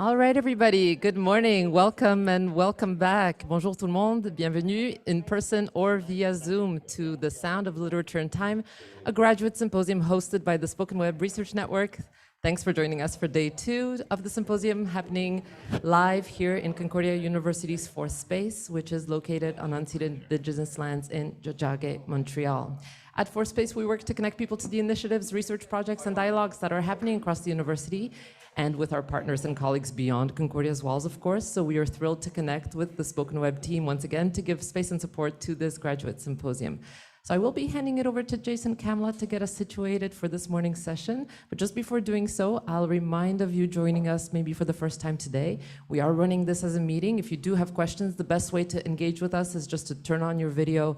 All right, everybody. Good morning. Welcome and welcome back. Bonjour tout le monde. Bienvenue in person or via Zoom to The Sound of Literature in Time, a graduate symposium hosted by the SpokenWeb Research Network. Thanks for joining us for day 2 of the symposium, happening live here in Concordia University's fourth space, which is located on unceded Indigenous lands in Tiohtià:ke, Montreal. At Fourth Space, we work to connect people to the initiatives, research projects, and dialogues that are happening across the university and with our partners and colleagues beyond Concordia's walls, of course. So we are thrilled to connect with the SpokenWeb team once again to give space and support to this graduate symposium. So I will be handing it over to Jason Camlot to get us situated for this morning's session. But just before doing so, I'll remind of you joining us maybe for the first time today. We are running this as a meeting. If you do have questions, the best way to engage with us is just to turn on your video,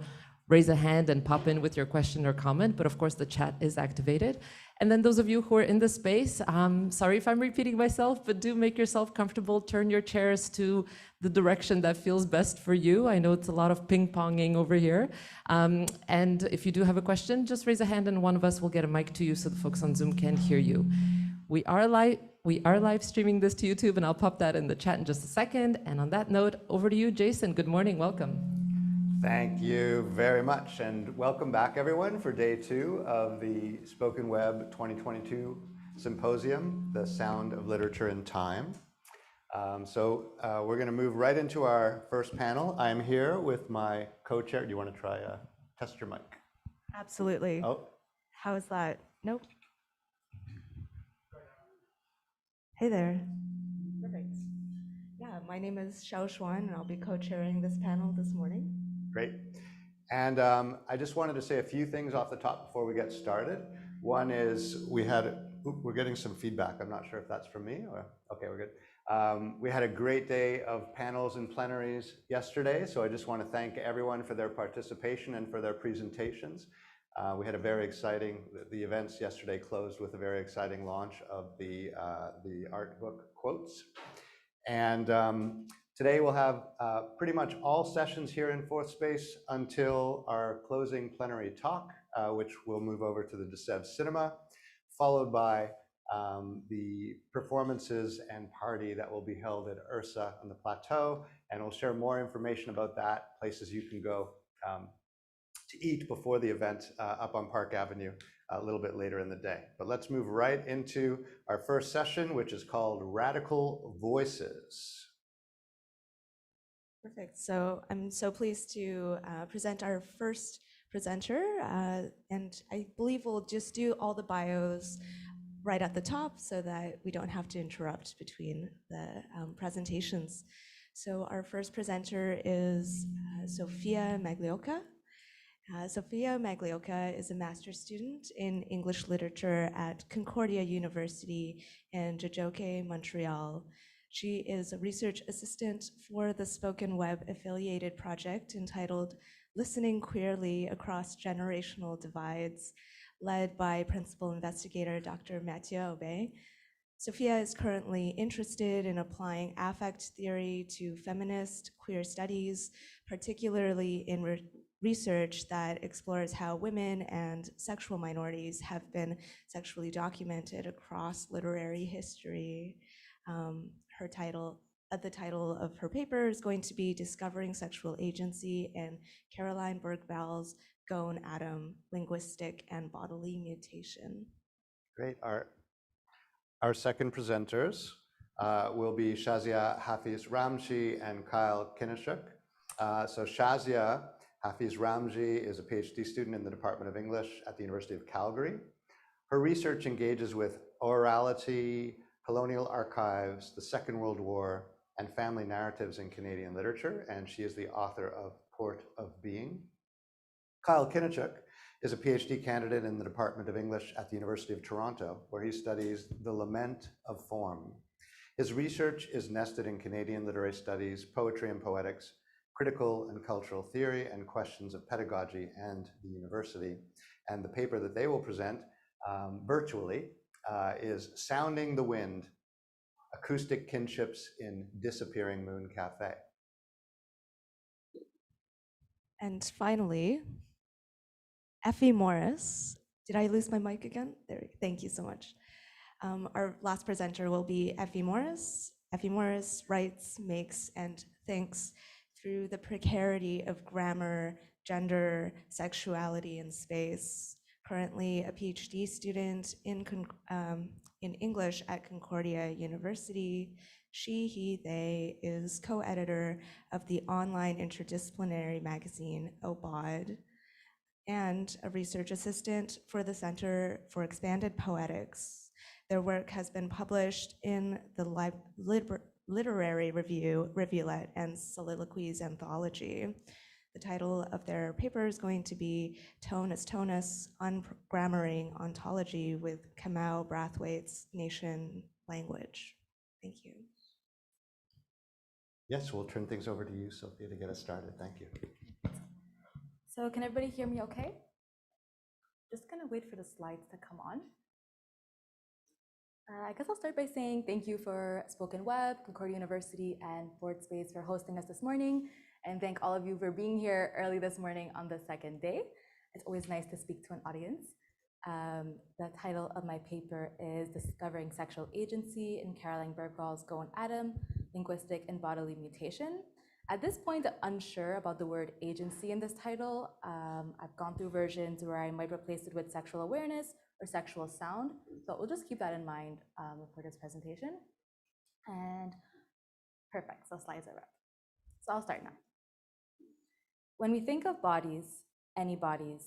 raise a hand and pop in with your question or comment, but of course the chat is activated. And then those of you who are in the space, sorry if I'm repeating myself, but do make yourself comfortable, turn your chairs to the direction that feels best for you. I know it's a lot of ping-ponging over here. And if you do have a question, just raise a hand and one of us will get a mic to you so the folks on Zoom can hear you. We are live streaming this to YouTube, and I'll pop that in the chat in just a second. And on that note, over to you, Jason. Good morning, welcome. Thank you very much, and welcome back, everyone, for day 2 of the SpokenWeb 2022 Symposium, The Sound of Literature in Time. We're going to move right into our first panel. I'm here with my co-chair. Do you want to try test your mic? Absolutely. Oh. How is that? Nope. Hey there. Perfect. Yeah, my name is Xiao Xuan, and I'll be co-chairing this panel this morning. Great. And I just wanted to say a few things off the top before we get started. One is we're getting some feedback. I'm not sure if that's from me or, okay, we're good. We had a great day of panels and plenaries yesterday, so I just want to thank everyone for their participation and for their presentations. We had a very exciting, the events yesterday closed with a very exciting launch of the art book Quotes. And today we'll have pretty much all sessions here in Fourth Space until our closing plenary talk, which will move over to the DeSev Cinema, followed by the performances and party that will be held at Ursa on the Plateau. And we'll share more information about that, places you can go to eat before the event up on Park Avenue a little bit later in the day. But let's move right into our first session, which is called Radical Voices. Perfect. So I'm so pleased to present our first presenter, and I believe we'll just do all the bios right at the top so that we don't have to interrupt between the presentations. So our first presenter is Sophia Magliocca. Sophia Magliocca is a master's student in English literature at Concordia University in Tiohtià:ke, Montreal. She is a research assistant for the SpokenWeb affiliated project entitled Listening Queerly Across Generational Divides, led by principal investigator Dr. Mathieu Aubé. Sophia is currently interested in applying affect theory to feminist queer studies, particularly in research that explores how women and sexual minorities have been sexually documented across literary history. The title of her paper is going to be Discovering Sexual Agency in Caroline Bergvall's Goan Atom, Linguistic and Bodily Mutation. Great. Our second presenters will be Shazia, Hafiz, Ramji, and Kinaschuk. So Shazia Hafiz Ramji is a PhD student in the Department of English at the University of Calgary. Her research engages with orality, colonial archives, the Second World War, and family narratives in Canadian literature, and she is the author of Port of Being. Kinaschuk is a PhD candidate in the Department of English at the University of Toronto, where he studies the lament of form. His research is nested in Canadian literary studies, poetry and poetics, critical and cultural theory, and questions of pedagogy and the university. And the paper that they will present virtually is Sounding the Wind, Acoustic Kinships in Disappearing Moon Cafe. And finally, Effy Morris. Did I lose my mic again? There, thank you so much. Our last presenter will be Effy Morris. Effy Morris writes, makes, and thinks through the precarity of grammar, gender, sexuality, and space. Currently a PhD student in English at Concordia University. She, he, they is co-editor of the online interdisciplinary magazine, OBOD, and a research assistant for the Center for Expanded Poetics. Their work has been published in the Literary Review, Rivulet, and Soliloquies Anthology. The title of their paper is going to be Tonus, Ungrammaring Ontology with Kamau Brathwaite's Nation Language. Thank you. Yes, we'll turn things over to you, Sophia, to get us started. Thank you. So can everybody hear me okay? Just gonna wait for the slides to come on. I guess I'll start by saying thank you for SpokenWeb, Concordia University, and Board Space for hosting us this morning, and thank all of you for being here early this morning on the second day. It's always nice to speak to an audience. The title of my paper is Discovering Sexual Agency in Caroline Bergvall's Goan, Linguistic, and Bodily Mutation. At this point, I'm unsure about the word agency in this title. I've gone through versions where I might replace it with sexual awareness or sexual sound. So we'll just keep that in mind for this presentation. And perfect, so slides are up. So I'll start now. When we think of bodies, anybody's,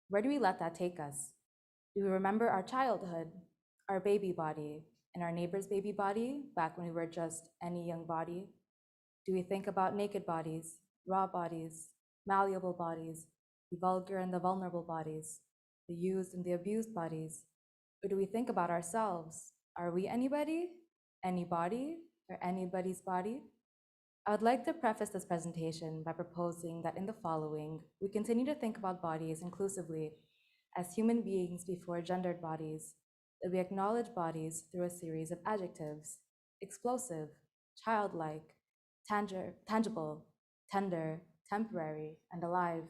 where do we let that take us? Do we remember our childhood, our baby body, and our neighbor's baby body back when we were just any young body? Do we think about naked bodies, raw bodies, malleable bodies, the vulgar and the vulnerable bodies, the used and the abused bodies? Or do we think about ourselves? Are we anybody, or anybody's body? I would like to preface this presentation by proposing that in the following, we continue to think about bodies inclusively as human beings before gendered bodies, that we acknowledge bodies through a series of adjectives: explosive, childlike, tangible, tender, temporary, and alive.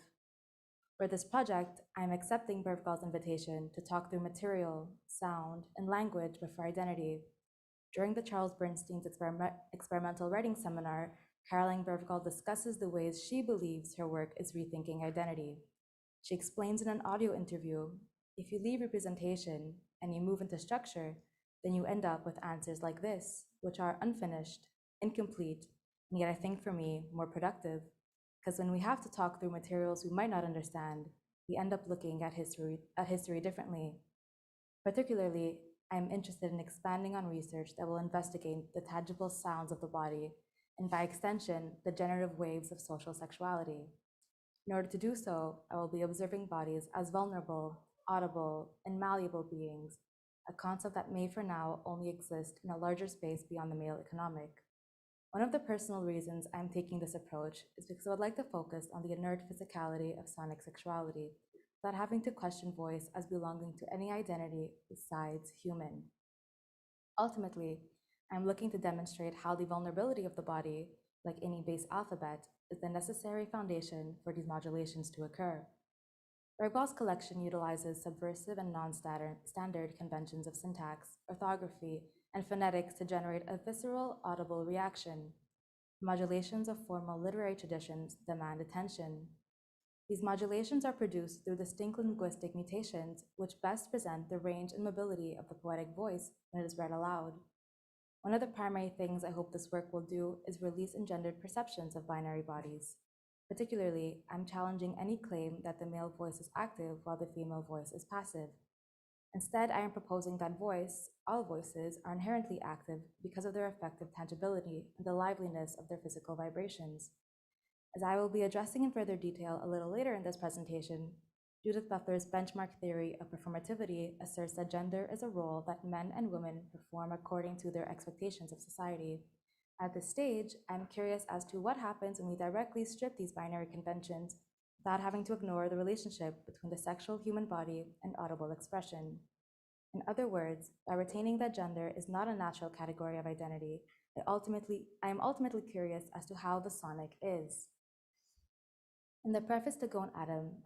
For this project, I am accepting Bergvall's invitation to talk through material, sound, and language before identity. During the Charles Bernstein's experimental writing seminar, Caroline Bergvall discusses the ways she believes her work is rethinking identity. She explains in an audio interview, if you leave representation and you move into structure, then you end up with answers like this, which are unfinished, incomplete, and yet I think for me, more productive, because when we have to talk through materials we might not understand, we end up looking at history differently. Particularly, I'm interested in expanding on research that will investigate the tangible sounds of the body, and by extension, the generative waves of social sexuality. In order to do so, I will be observing bodies as vulnerable, audible, and malleable beings, a concept that may for now only exist in a larger space beyond the male economic. One of the personal reasons I'm taking this approach is because I would like to focus on the inert physicality of sonic sexuality, without having to question voice as belonging to any identity besides human. Ultimately, I'm looking to demonstrate how the vulnerability of the body, like any base alphabet, is the necessary foundation for these modulations to occur. Bergvall's collection utilizes subversive and non-standard conventions of syntax, orthography, and phonetics to generate a visceral, audible reaction. Modulations of formal literary traditions demand attention. These modulations are produced through distinct linguistic mutations, which best present the range and mobility of the poetic voice when it is read aloud. One of the primary things I hope this work will do is release engendered perceptions of binary bodies. Particularly, I'm challenging any claim that the male voice is active while the female voice is passive. Instead, I am proposing that all voices, are inherently active because of their effective tangibility and the liveliness of their physical vibrations. As I will be addressing in further detail a little later in this presentation, Judith Butler's benchmark theory of performativity asserts that gender is a role that men and women perform according to their expectations of society. At this stage, I'm curious as to what happens when we directly strip these binary conventions without having to ignore the relationship between the sexual human body and audible expression. In other words, by retaining that gender is not a natural category of identity, I am ultimately curious as to how the sonic is. In the preface to Goan,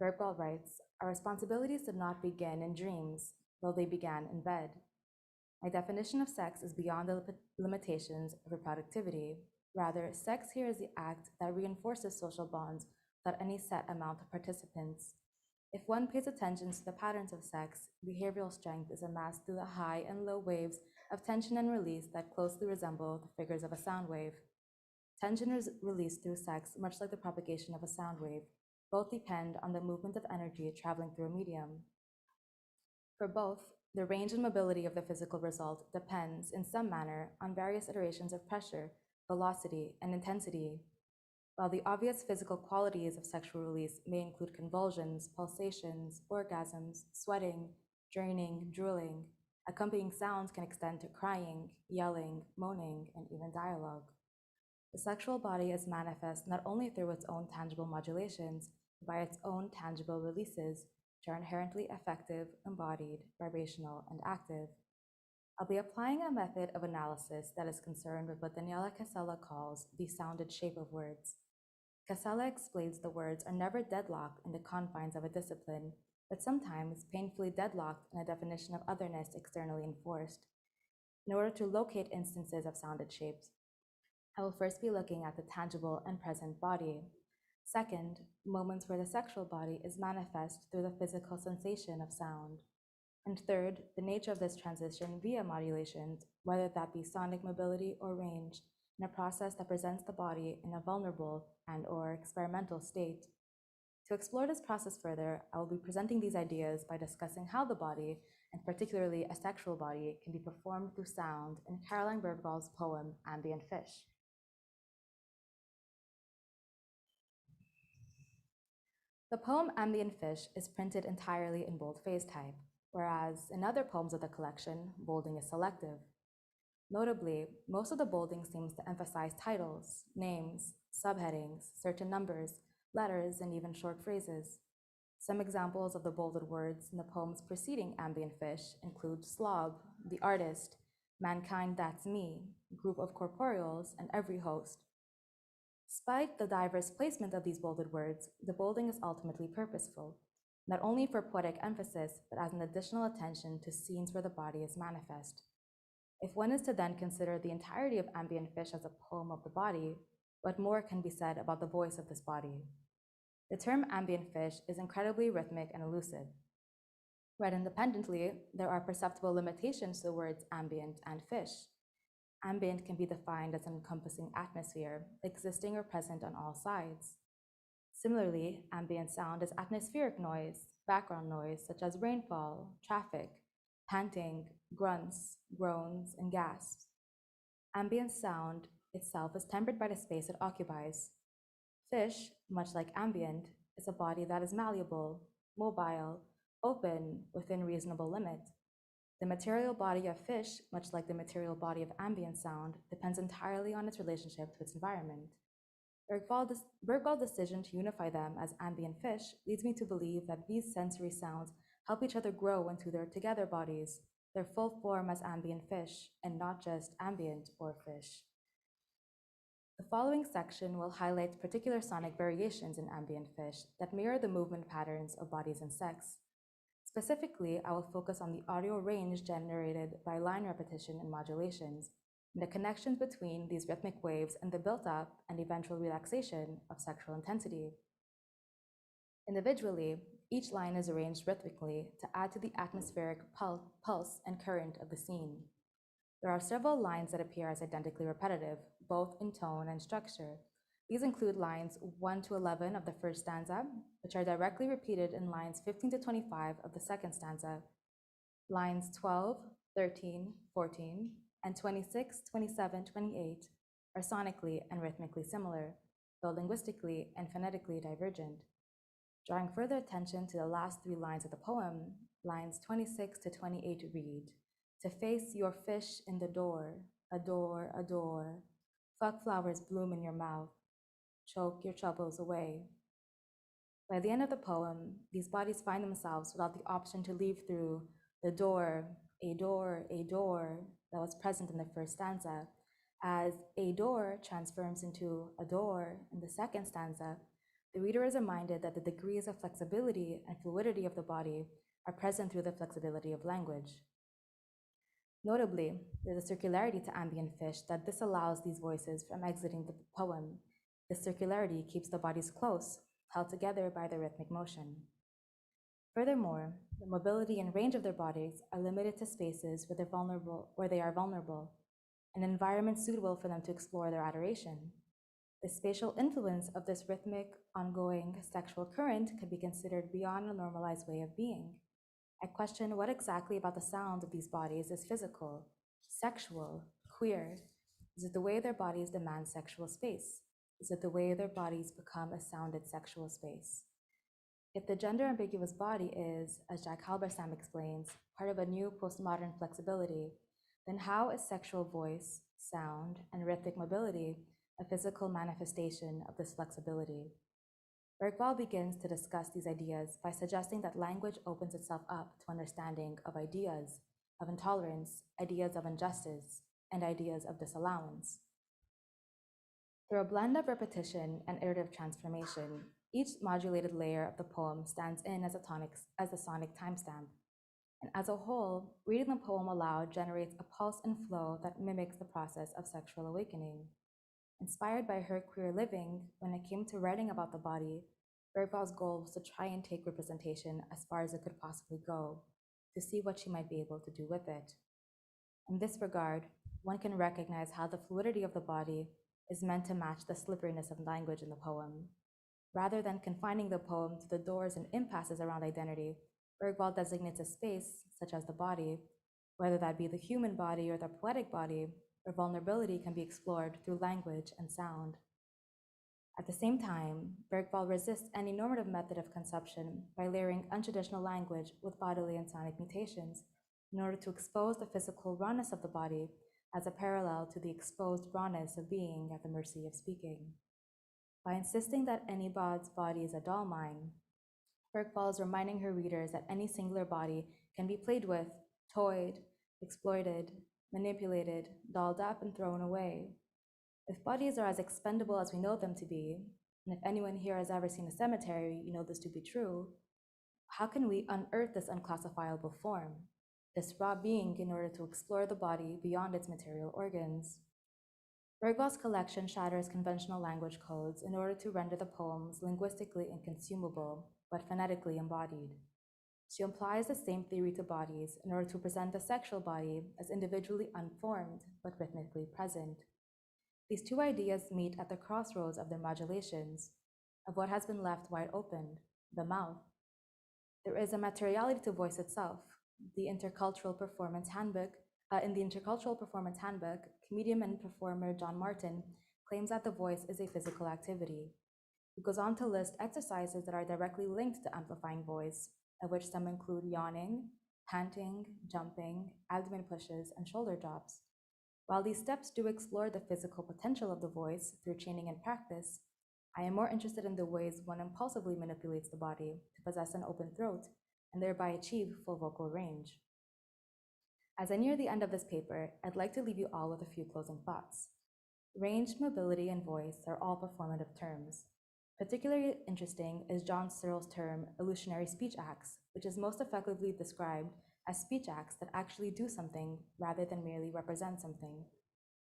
Bergvall writes, "Our responsibilities did not begin in dreams, though they began in bed." My definition of sex is beyond the limitations of reproductivity. Rather, sex here is the act that reinforces social bonds without any set amount of participants. If one pays attention to the patterns of sex, behavioral strength is amassed through the high and low waves of tension and release that closely resemble the figures of a sound wave. Tension is released through sex, much like the propagation of a sound wave. Both depend on the movement of energy traveling through a medium. For both, the range and mobility of the physical result depends, in some manner, on various iterations of pressure, velocity, and intensity. While the obvious physical qualities of sexual release may include convulsions, pulsations, orgasms, sweating, draining, drooling, accompanying sounds can extend to crying, yelling, moaning, and even dialogue. The sexual body is manifest not only through its own tangible modulations, but by its own tangible releases, which are inherently affective, embodied, vibrational, and active. I'll be applying a method of analysis that is concerned with what Daniela Casella calls the sounded shape of words. Casella explains the words are never deadlocked in the confines of a discipline, but sometimes painfully deadlocked in a definition of otherness externally enforced. In order to locate instances of sounded shapes, I will first be looking at the tangible and present body. Second, moments where the sexual body is manifest through the physical sensation of sound. And third, the nature of this transition via modulations, whether that be sonic mobility or range, in a process that presents the body in a vulnerable and/or experimental state. To explore this process further, I will be presenting these ideas by discussing how the body, and particularly a sexual body, can be performed through sound in Caroline Bergvall's poem, Ambient Fish. The poem Ambient Fish is printed entirely in boldface type, whereas in other poems of the collection, bolding is selective. Notably, most of the bolding seems to emphasize titles, names, subheadings, certain numbers, letters, and even short phrases. Some examples of the bolded words in the poems preceding Ambient Fish include slob, the artist, mankind that's me, group of corporeals, and every host. Despite the diverse placement of these bolded words, the bolding is ultimately purposeful, not only for poetic emphasis, but as an additional attention to scenes where the body is manifest. If one is to then consider the entirety of Ambient Fish as a poem of the body, what more can be said about the voice of this body? The term ambient fish is incredibly rhythmic and elusive. Read independently, there are perceptible limitations to the words ambient and fish. Ambient can be defined as an encompassing atmosphere, existing or present on all sides. Similarly, ambient sound is atmospheric noise, background noise such as rainfall, traffic, panting, grunts, groans, and gasps. Ambient sound itself is tempered by the space it occupies. Fish, much like ambient, is a body that is malleable, mobile, open within reasonable limit. The material body of fish, much like the material body of ambient sound, depends entirely on its relationship to its environment. Bergvall's decision to unify them as ambient fish leads me to believe that these sensory sounds help each other grow into their together bodies, their full form as ambient fish, and not just ambient or fish. The following section will highlight particular sonic variations in ambient fish that mirror the movement patterns of bodies and sex. Specifically, I will focus on the audio range generated by line repetition and modulations, and the connections between these rhythmic waves and the built-up and eventual relaxation of sexual intensity. Individually, each line is arranged rhythmically to add to the atmospheric pulse and current of the scene. There are several lines that appear as identically repetitive, both in tone and structure. These include lines 1 to 11 of the first stanza, which are directly repeated in lines 15 to 25 of the second stanza. Lines 12, 13, 14, and 26, 27, 28 are sonically and rhythmically similar, though linguistically and phonetically divergent. Drawing further attention to the last 3 lines of the poem, lines 26 to 28 read, "To face your fish in the door, adore, adore. Fuck flowers bloom in your mouth. Choke your troubles away." By the end of the poem, these bodies find themselves without the option to leave through the door, a door, a door that was present in the first stanza. As a door transforms into a door in the second stanza, the reader is reminded that the degrees of flexibility and fluidity of the body are present through the flexibility of language. Notably, there's a circularity to ambient fish that disallows these voices from exiting the poem. This circularity keeps the bodies close, held together by the rhythmic motion. Furthermore, the mobility and range of their bodies are limited to spaces where they are vulnerable, an environment suitable for them to explore their adoration. The spatial influence of this rhythmic, ongoing sexual current could be considered beyond a normalized way of being. I question what exactly about the sound of these bodies is physical, sexual, queer. Is it the way their bodies demand sexual space? Is it the way their bodies become a sounded sexual space? If the gender ambiguous body is, as Jack Halberstam explains, part of a new postmodern flexibility, then how is sexual voice, sound, and rhythmic mobility a physical manifestation of this flexibility? Bergvall begins to discuss these ideas by suggesting that language opens itself up to understanding of ideas, of intolerance, ideas of injustice, and ideas of disallowance. Through a blend of repetition and iterative transformation, each modulated layer of the poem stands in as a sonic timestamp. And as a whole, reading the poem aloud generates a pulse and flow that mimics the process of sexual awakening. Inspired by her queer living, when it came to writing about the body, Bergvall's goal was to try and take representation as far as it could possibly go, to see what she might be able to do with it. In this regard, one can recognize how the fluidity of the body is meant to match the slipperiness of language in the poem. Rather than confining the poem to the doors and impasses around identity, Bergvall designates a space, such as the body, whether that be the human body or the poetic body, where vulnerability can be explored through language and sound. At the same time, Bergvall resists any normative method of conception by layering untraditional language with bodily and sonic mutations in order to expose the physical rawness of the body as a parallel to the exposed rawness of being at the mercy of speaking. By insisting that any bod's body is a doll mine, Bergvall is reminding her readers that any singular body can be played with, toyed, exploited, manipulated, dolled up, and thrown away. If bodies are as expendable as we know them to be, and if anyone here has ever seen a cemetery, you know this to be true, how can we unearth this unclassifiable form, this raw being, in order to explore the body beyond its material organs? Bergvall's collection shatters conventional language codes in order to render the poems linguistically inconsumable, but phonetically embodied. She applies the same theory to bodies in order to present the sexual body as individually unformed, but rhythmically present. These two ideas meet at the crossroads of their modulations, of what has been left wide open, the mouth. There is a materiality to voice itself. The Intercultural Performance Handbook In the Intercultural Performance Handbook, comedian and performer John Martin claims that the voice is a physical activity. He goes on to list exercises that are directly linked to amplifying voice, of which some include yawning, panting, jumping, abdomen pushes, and shoulder drops. While these steps do explore the physical potential of the voice through training and practice, I am more interested in the ways one impulsively manipulates the body to possess an open throat and thereby achieve full vocal range. As I near the end of this paper, I'd like to leave you all with a few closing thoughts. Range, mobility, and voice are all performative terms. Particularly interesting is John Searle's term illusionary speech acts, which is most effectively described as speech acts that actually do something rather than merely represent something.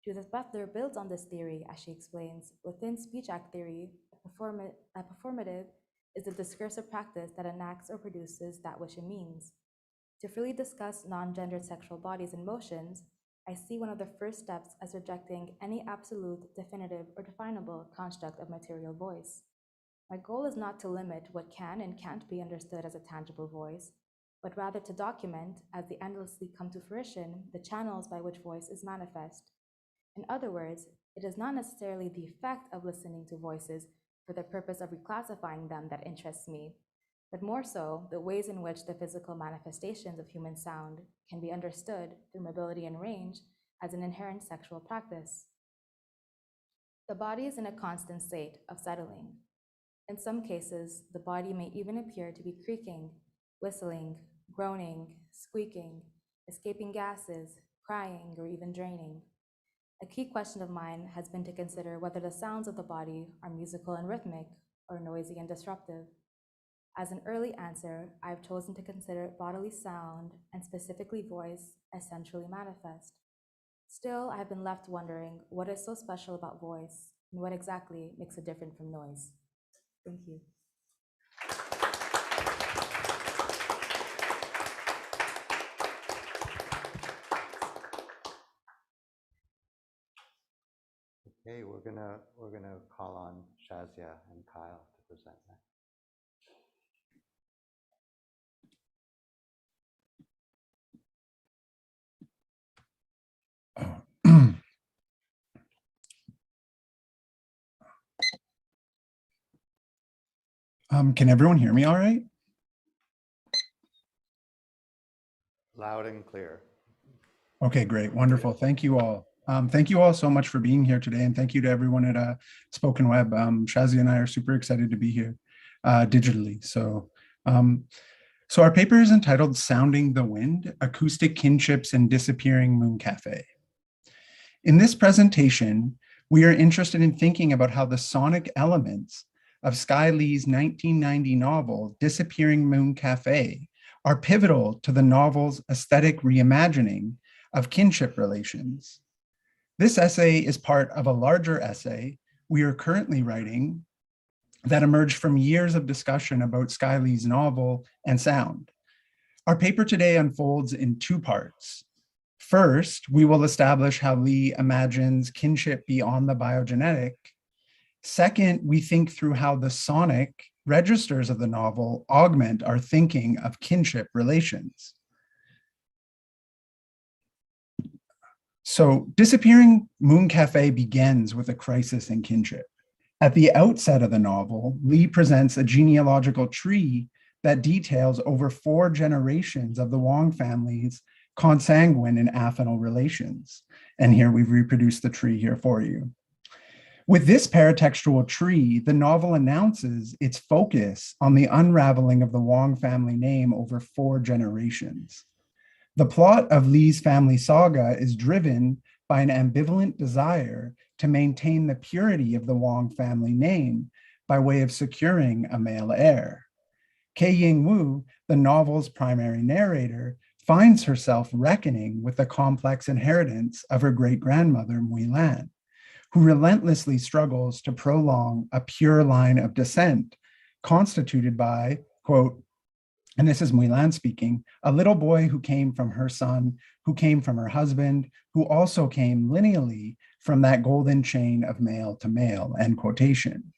Judith Butler builds on this theory as she explains, within speech act theory, a performative is a discursive practice that enacts or produces that which it means. To freely discuss non-gendered sexual bodies and motions, I see one of the first steps as rejecting any absolute, definitive, or definable construct of material voice. My goal is not to limit what can and can't be understood as a tangible voice, but rather to document, as they endlessly come to fruition, the channels by which voice is manifest. In other words, it is not necessarily the effect of listening to voices for the purpose of reclassifying them that interests me, but more so the ways in which the physical manifestations of human sound can be understood through mobility and range as an inherent sexual practice. The body is in a constant state of settling. In some cases, the body may even appear to be creaking, whistling, groaning, squeaking, escaping gases, crying, or even draining. A key question of mine has been to consider whether the sounds of the body are musical and rhythmic or noisy and disruptive. As an early answer, I've chosen to consider bodily sound, and specifically voice, essentially manifest. Still, I've been left wondering what is so special about voice and what exactly makes it different from noise. Thank you. Okay, we're gonna call on Shazia and Kyle to present that. Can everyone hear me all right? Loud and clear. Okay, great, wonderful. Thank you all. Thank you all so much for being here today, and thank you to everyone at SpokenWeb. Shazia and I are super excited to be here digitally. So our paper is entitled Sounding the Wind, Acoustic Kinships and Disappearing Moon Cafe. In this presentation, we are interested in thinking about how the sonic elements of Sky Lee's 1990 novel, Disappearing Moon Cafe, are pivotal to the novel's aesthetic reimagining of kinship relations. This essay is part of a larger essay we are currently writing that emerged from years of discussion about Sky Lee's novel and sound. Our paper today unfolds in two parts. First, we will establish how Lee imagines kinship beyond the biogenetic. Second, we think through how the sonic registers of the novel augment our thinking of kinship relations. So, Disappearing Moon Cafe begins with a crisis in kinship. At the outset of the novel, Lee presents a genealogical tree that details over 4 generations of the Wong family's consanguine and affinal relations. And here we've reproduced the tree here for you. With this paratextual tree, the novel announces its focus on the unraveling of the Wong family name over 4 generations. The plot of Lee's family saga is driven by an ambivalent desire to maintain the purity of the Wong family name by way of securing a male heir. Kei-Ying Wu, the novel's primary narrator, finds herself reckoning with the complex inheritance of her great-grandmother, Mui Lan, who relentlessly struggles to prolong a pure line of descent constituted by, quote, and this is Mui Lan speaking, a little boy who came from her son, who came from her husband, who also came lineally from that golden chain of male to male, end quotation.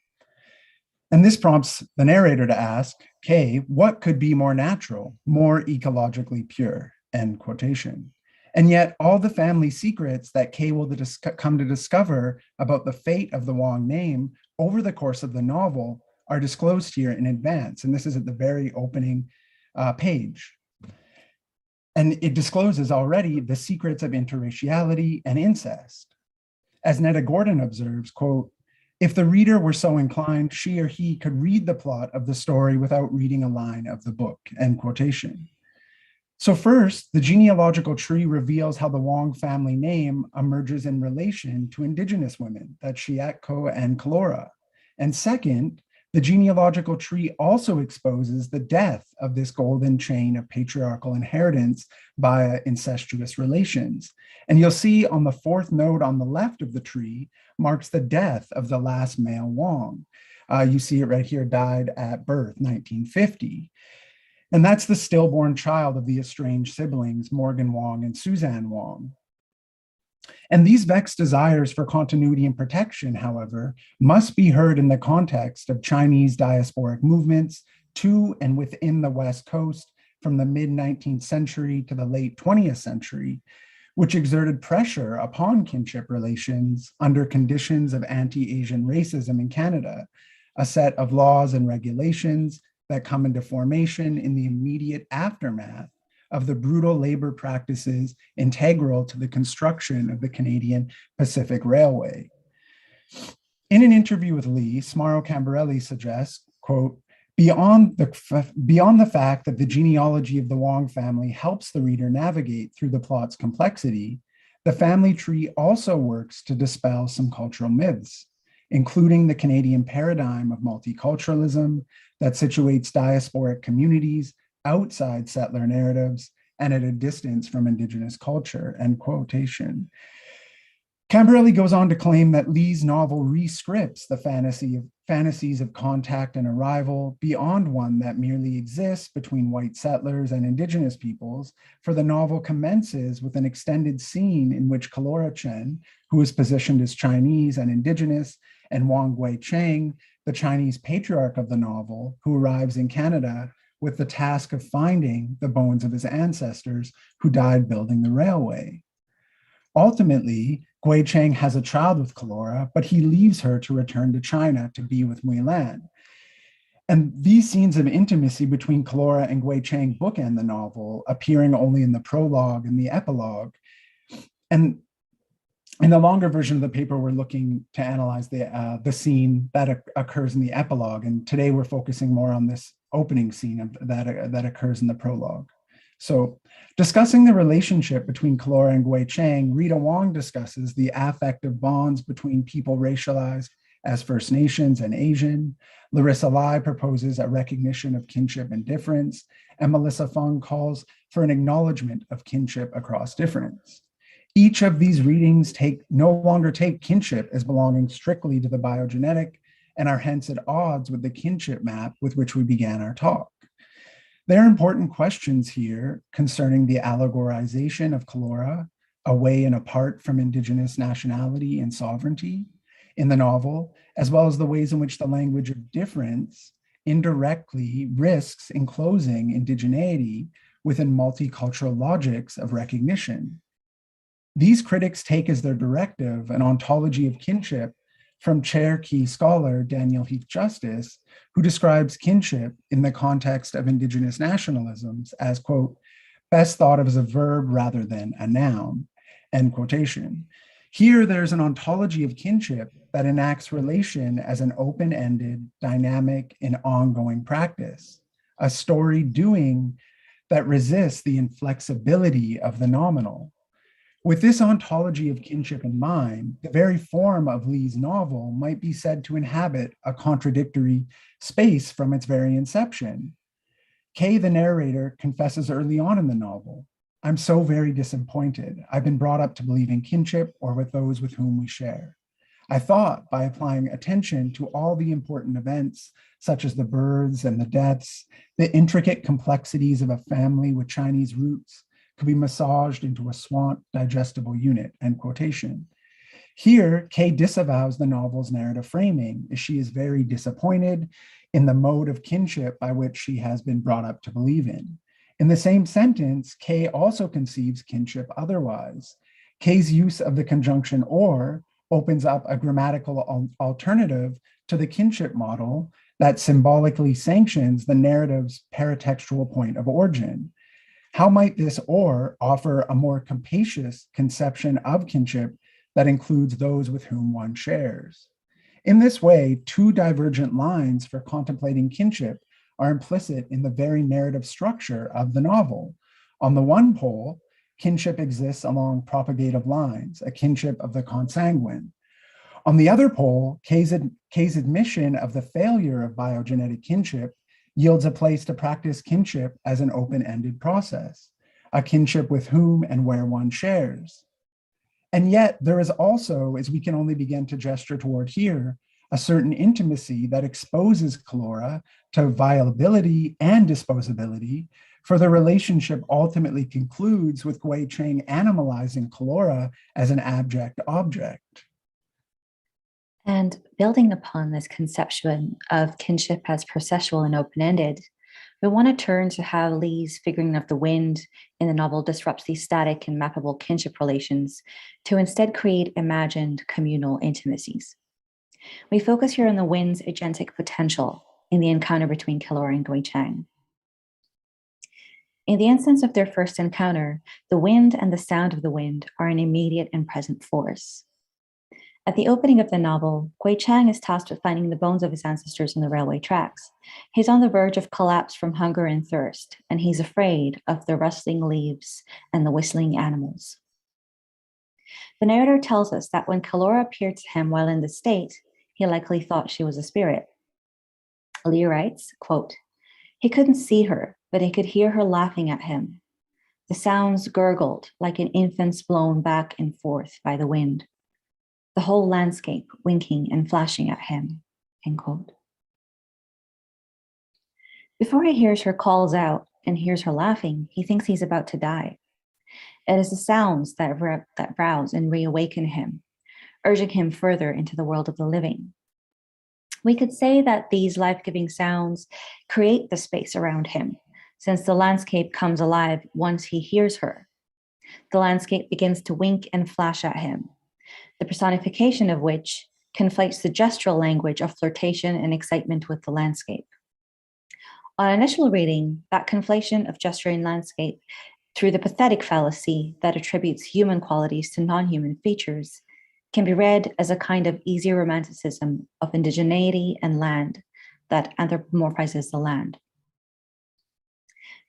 And this prompts the narrator to ask, Kay, what could be more natural, more ecologically pure, end quotation. And yet all the family secrets that Kay will come to discover about the fate of the Wong name over the course of the novel are disclosed here in advance. And this is at the very opening page. And it discloses already the secrets of interraciality and incest. As Netta Gordon observes, quote, if the reader were so inclined, she or he could read the plot of the story without reading a line of the book, end quotation. So first, the genealogical tree reveals how the Wong family name emerges in relation to indigenous women, that's Shiatko and Kalora. And second, the genealogical tree also exposes the death of this golden chain of patriarchal inheritance via incestuous relations. And you'll see on the 4th node on the left of the tree marks the death of the last male Wong. You see it right here, died at birth, 1950. And that's the stillborn child of the estranged siblings, Morgan Wong and Suzanne Wong. And these vexed desires for continuity and protection, however, must be heard in the context of Chinese diasporic movements to and within the West Coast from the mid-19th century to the late 20th century, which exerted pressure upon kinship relations under conditions of anti-Asian racism in Canada, a set of laws and regulations that come into formation in the immediate aftermath of the brutal labor practices integral to the construction of the Canadian Pacific Railway. In an interview with Lee, Smaro Cambarelli suggests, quote, beyond the fact that the genealogy of the Wong family helps the reader navigate through the plot's complexity, the family tree also works to dispel some cultural myths. including the Canadian paradigm of multiculturalism that situates diasporic communities outside settler narratives and at a distance from Indigenous culture, end quotation. Camberelli goes on to claim that Lee's novel rescripts the fantasies of contact and arrival beyond one that merely exists between white settlers and Indigenous peoples, for the novel commences with an extended scene in which Kalora Chen, who is positioned as Chinese and Indigenous, and Wang Guicheng, the Chinese patriarch of the novel, who arrives in Canada with the task of finding the bones of his ancestors who died building the railway. Ultimately, Guicheng has a child with Kalora, but he leaves her to return to China to be with Muilan. And these scenes of intimacy between Kalora and Guicheng bookend the novel, appearing only in the prologue and the epilogue. And in the longer version of the paper, we're looking to analyze the scene that occurs in the epilogue. And today we're focusing more on this opening scene that occurs in the prologue. So, discussing the relationship between Kalora and Guicheng, Rita Wong discusses the affective bonds between people racialized as First Nations and Asian. Larissa Lai proposes a recognition of kinship and difference, and Melissa Fung calls for an acknowledgement of kinship across difference. Each of these readings no longer take kinship as belonging strictly to the biogenetic and are hence at odds with the kinship map with which we began our talk. There are important questions here concerning the allegorization of Kalora, away and apart from Indigenous nationality and sovereignty in the novel, as well as the ways in which the language of difference indirectly risks enclosing indigeneity within multicultural logics of recognition. These critics take as their directive an ontology of kinship from Cherokee scholar Daniel Heath Justice, who describes kinship in the context of Indigenous nationalisms as, quote, best thought of as a verb rather than a noun, end quotation. Here, there's an ontology of kinship that enacts relation as an open-ended, dynamic, and ongoing practice, a story doing that resists the inflexibility of the nominal. With this ontology of kinship in mind, the very form of Lee's novel might be said to inhabit a contradictory space from its very inception. Kay, the narrator, confesses early on in the novel, I'm so very disappointed. I've been brought up to believe in kinship or with those with whom we share. I thought by applying attention to all the important events, such as the births and the deaths, the intricate complexities of a family with Chinese roots, could be massaged into a swamp digestible unit, end quotation. Here, Kay disavows the novel's narrative framing, as she is very disappointed in the mode of kinship by which she has been brought up to believe in. In the same sentence, Kay also conceives kinship otherwise. Kay's use of the conjunction or opens up a grammatical alternative to the kinship model that symbolically sanctions the narrative's paratextual point of origin. How might this or offer a more capacious conception of kinship that includes those with whom one shares? In this way, two divergent lines for contemplating kinship are implicit in the very narrative structure of the novel. On the one pole, kinship exists along propagative lines, a kinship of the consanguine. On the other pole, Kay's admission of the failure of biogenetic kinship yields a place to practice kinship as an open-ended process, a kinship with whom and where one shares. And yet there is also, as we can only begin to gesture toward here, a certain intimacy that exposes Kalora to viability and disposability, for the relationship ultimately concludes with Guicheng animalizing Kalora as an abject object. And building upon this conception of kinship as processual and open-ended, we want to turn to how Lee's figuring of the wind in the novel disrupts these static and mappable kinship relations to instead create imagined communal intimacies. We focus here on the wind's agentic potential in the encounter between Kalora and Guicheng. In the instance of their first encounter, the wind and the sound of the wind are an immediate and present force. At the opening of the novel, Guicheng is tasked with finding the bones of his ancestors in the railway tracks. He's on the verge of collapse from hunger and thirst, and he's afraid of the rustling leaves and the whistling animals. The narrator tells us that when Kalora appeared to him while in the state, He likely thought she was a spirit. Lee writes, quote, he couldn't see her, but he could hear her laughing at him. The sounds gurgled like an infant's blown back and forth by the wind. The whole landscape winking and flashing at him, end quote. Before he hears her calls out and hears her laughing, he thinks he's about to die. It is the sounds that rouse and reawaken him, urging him further into the world of the living. We could say that these life-giving sounds create the space around him, since the landscape comes alive once he hears her. The landscape begins to wink and flash at him, the personification of which conflates the gestural language of flirtation and excitement with the landscape. On initial reading, that conflation of gesture and landscape through the pathetic fallacy that attributes human qualities to non-human features can be read as a kind of easy romanticism of indigeneity and land that anthropomorphizes the land.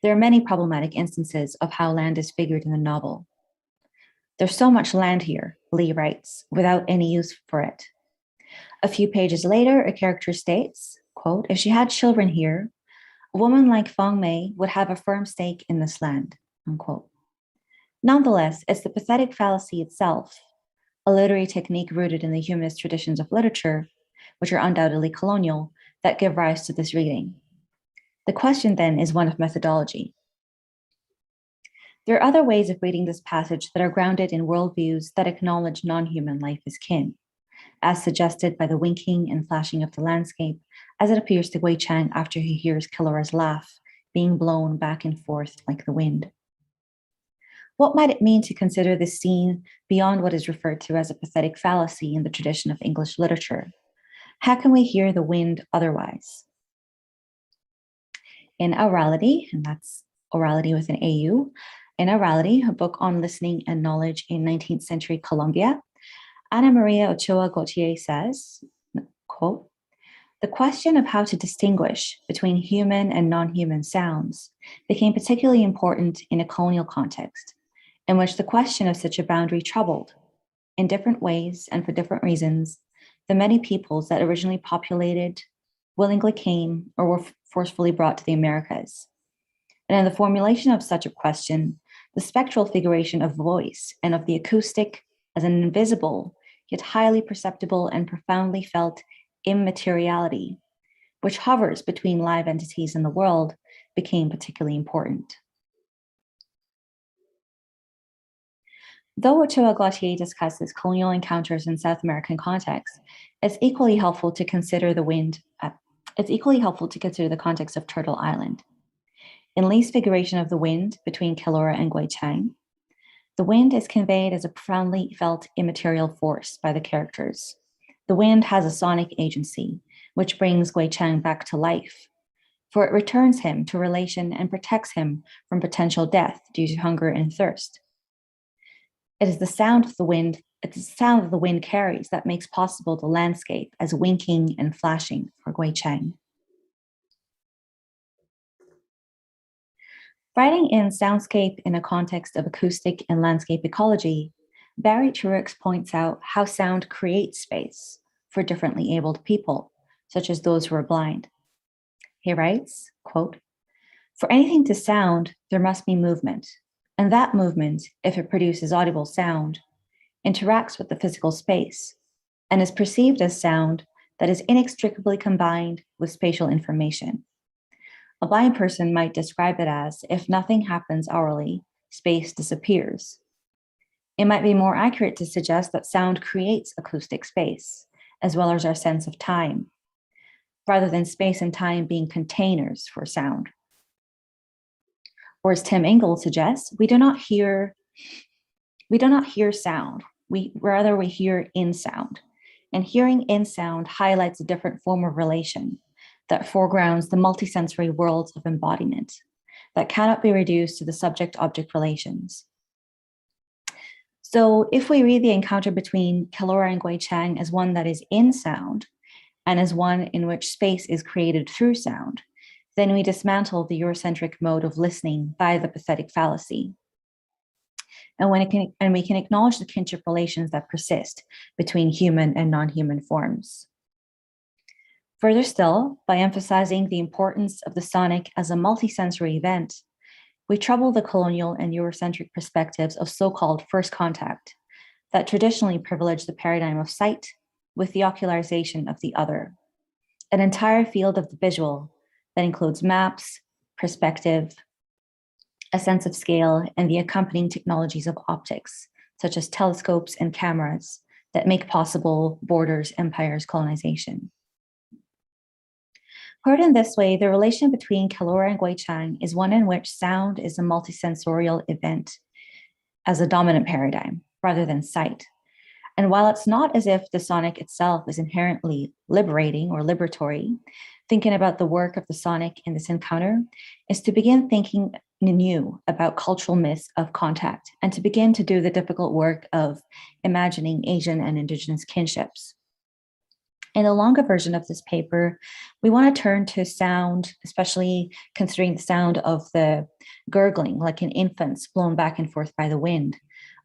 There are many problematic instances of how land is figured in the novel. There's so much land here, Lee writes, without any use for it. A few pages later, a character states, quote, if she had children here, a woman like Fong Mei would have a firm stake in this land, unquote. Nonetheless, it's the pathetic fallacy itself, a literary technique rooted in the humanist traditions of literature, which are undoubtedly colonial, that give rise to this reading. The question then is one of methodology. There are other ways of reading this passage that are grounded in worldviews that acknowledge non-human life as kin, as suggested by the winking and flashing of the landscape as it appears to Wei Chang after he hears Kilora's laugh being blown back and forth like the wind. What might it mean to consider this scene beyond what is referred to as a pathetic fallacy in the tradition of English literature? How can we hear the wind otherwise? In Orality, and that's orality with an AU, in Orality, a book on listening and knowledge in 19th century Colombia, Ana Maria Ochoa Gautier says, quote, the question of how to distinguish between human and non-human sounds became particularly important in a colonial context, in which the question of such a boundary troubled, in different ways and for different reasons, the many peoples that originally populated, willingly came, or were forcefully brought to the Americas. And in the formulation of such a question, the spectral figuration of voice and of the acoustic as an invisible, yet highly perceptible and profoundly felt immateriality, which hovers between live entities in the world, became particularly important. Though Ochoa Gautier discusses colonial encounters in South American contexts, it's equally helpful to consider the context of Turtle Island. In Lee's figuration of the wind between Kilora and Gui Chang, the wind is conveyed as a profoundly felt immaterial force by the characters. The wind has a sonic agency, which brings Gui Chang back to life, for it returns him to relation and protects him from potential death due to hunger and thirst. It is the sound of the wind, carries that makes possible the landscape as winking and flashing for Gui Chang. Writing in soundscape in a context of acoustic and landscape ecology, Barry Truex points out how sound creates space for differently abled people, such as those who are blind. He writes, quote, for anything to sound, there must be movement, and that movement, if it produces audible sound, interacts with the physical space and is perceived as sound that is inextricably combined with spatial information. A blind person might describe it as, if nothing happens aurally, space disappears. It might be more accurate to suggest that sound creates acoustic space, as well as our sense of time, rather than space and time being containers for sound. Or as Tim Ingold suggests, we do not hear sound, we hear in sound. And hearing in sound highlights a different form of relation that foregrounds the multisensory worlds of embodiment that cannot be reduced to the subject-object relations. So if we read the encounter between Kilora and Gui Chang as one that is in sound, and as one in which space is created through sound, then we dismantle the Eurocentric mode of listening by the pathetic fallacy. And we can acknowledge the kinship relations that persist between human and non-human forms. Further still, by emphasizing the importance of the sonic as a multisensory event, we trouble the colonial and Eurocentric perspectives of so-called first contact that traditionally privilege the paradigm of sight with the ocularization of the other, an entire field of the visual that includes maps, perspective, a sense of scale, and the accompanying technologies of optics, such as telescopes and cameras that make possible borders, empires, colonization. Heard in this way, the relation between Calora and Guichang is one in which sound is a multisensorial event as a dominant paradigm rather than sight. And while it's not as if the sonic itself is inherently liberating or liberatory, thinking about the work of the sonic in this encounter is to begin thinking anew about cultural myths of contact and to begin to do the difficult work of imagining Asian and Indigenous kinships. In the longer version of this paper, we want to turn to sound, especially considering the sound of the gurgling, like an infant's blown back and forth by the wind.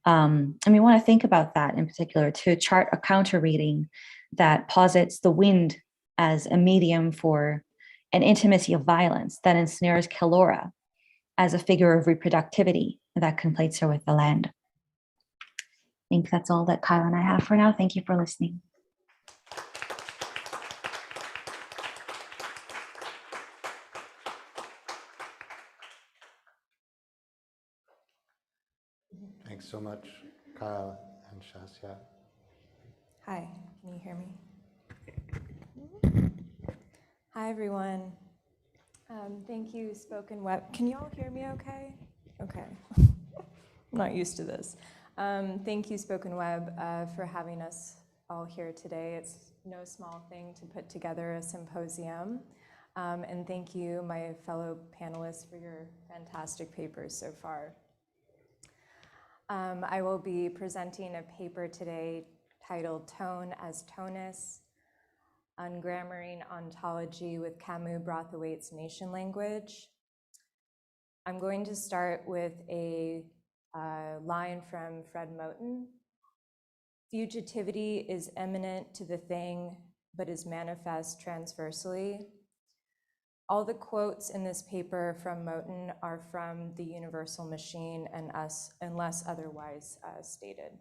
And we want to think about that in particular to chart a counter reading that posits the wind as a medium for an intimacy of violence that ensnares Calora as a figure of reproductivity that conflates her with the land. I think that's all that Kyle and I have for now. Thank you for listening. Thanks so much, Kyle and Shazia. Hi, can you hear me? Hi, everyone. Thank you, SpokenWeb. Can you all hear me okay? Okay. I'm not used to this. Thank you, SpokenWeb, for having us all here today. It's no small thing to put together a symposium. And thank you, my fellow panelists, for your fantastic papers so far. I will be presenting a paper today titled Tone as Tonus, Ungrammaring Ontology with Kamau Brathwaite's Nation Language. I'm going to start with a line from Fred Moten. Fugitivity is eminent to the thing, but is manifest transversely. All the quotes in this paper from Moten are from The Universal Machine and Us, unless otherwise stated.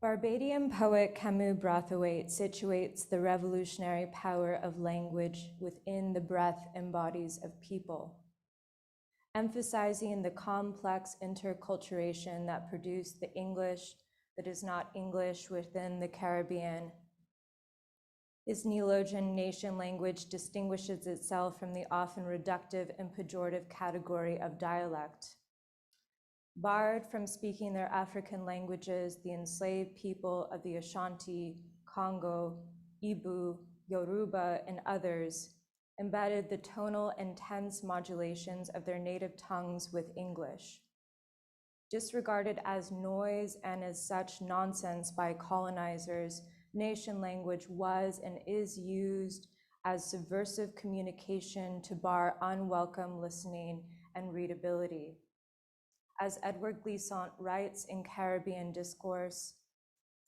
Barbadian poet Kamau Brathwaite situates the revolutionary power of language within the breath and bodies of people, emphasizing the complex interculturation that produced the English that is not English within the Caribbean. His neologian nation language distinguishes itself from the often reductive and pejorative category of dialect. Barred from speaking their African languages, the enslaved people of the Ashanti, Congo, Ibu, Yoruba, and others embedded the tonal and tense modulations of their native tongues with English. Disregarded as noise and as such nonsense by colonizers, nation language was and is used as subversive communication to bar unwelcome listening and readability. As Edward Glissant writes in Caribbean Discourse,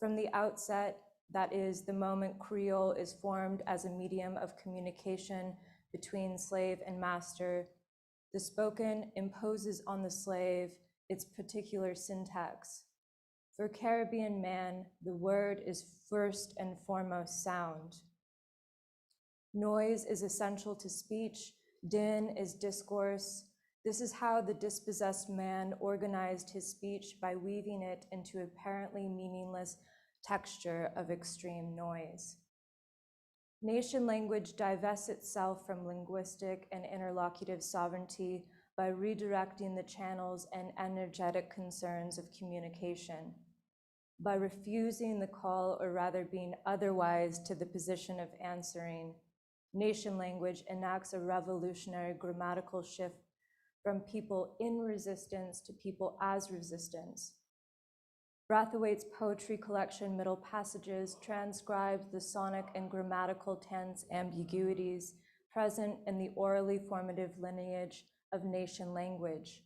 from the outset, that is, the moment Creole is formed as a medium of communication between slave and master, the spoken imposes on the slave its particular syntax. For Caribbean man, the word is first and foremost sound. Noise is essential to speech, din is discourse. This is how the dispossessed man organized his speech by weaving it into apparently meaningless texture of extreme noise. Nation language divests itself from linguistic and interlocutive sovereignty by redirecting the channels and energetic concerns of communication. By refusing the call, or rather being otherwise to the position of answering, nation language enacts a revolutionary grammatical shift from people in resistance to people as resistance. Brathwaite's poetry collection, Middle Passages, transcribes the sonic and grammatical tense ambiguities present in the orally formative lineage of nation language.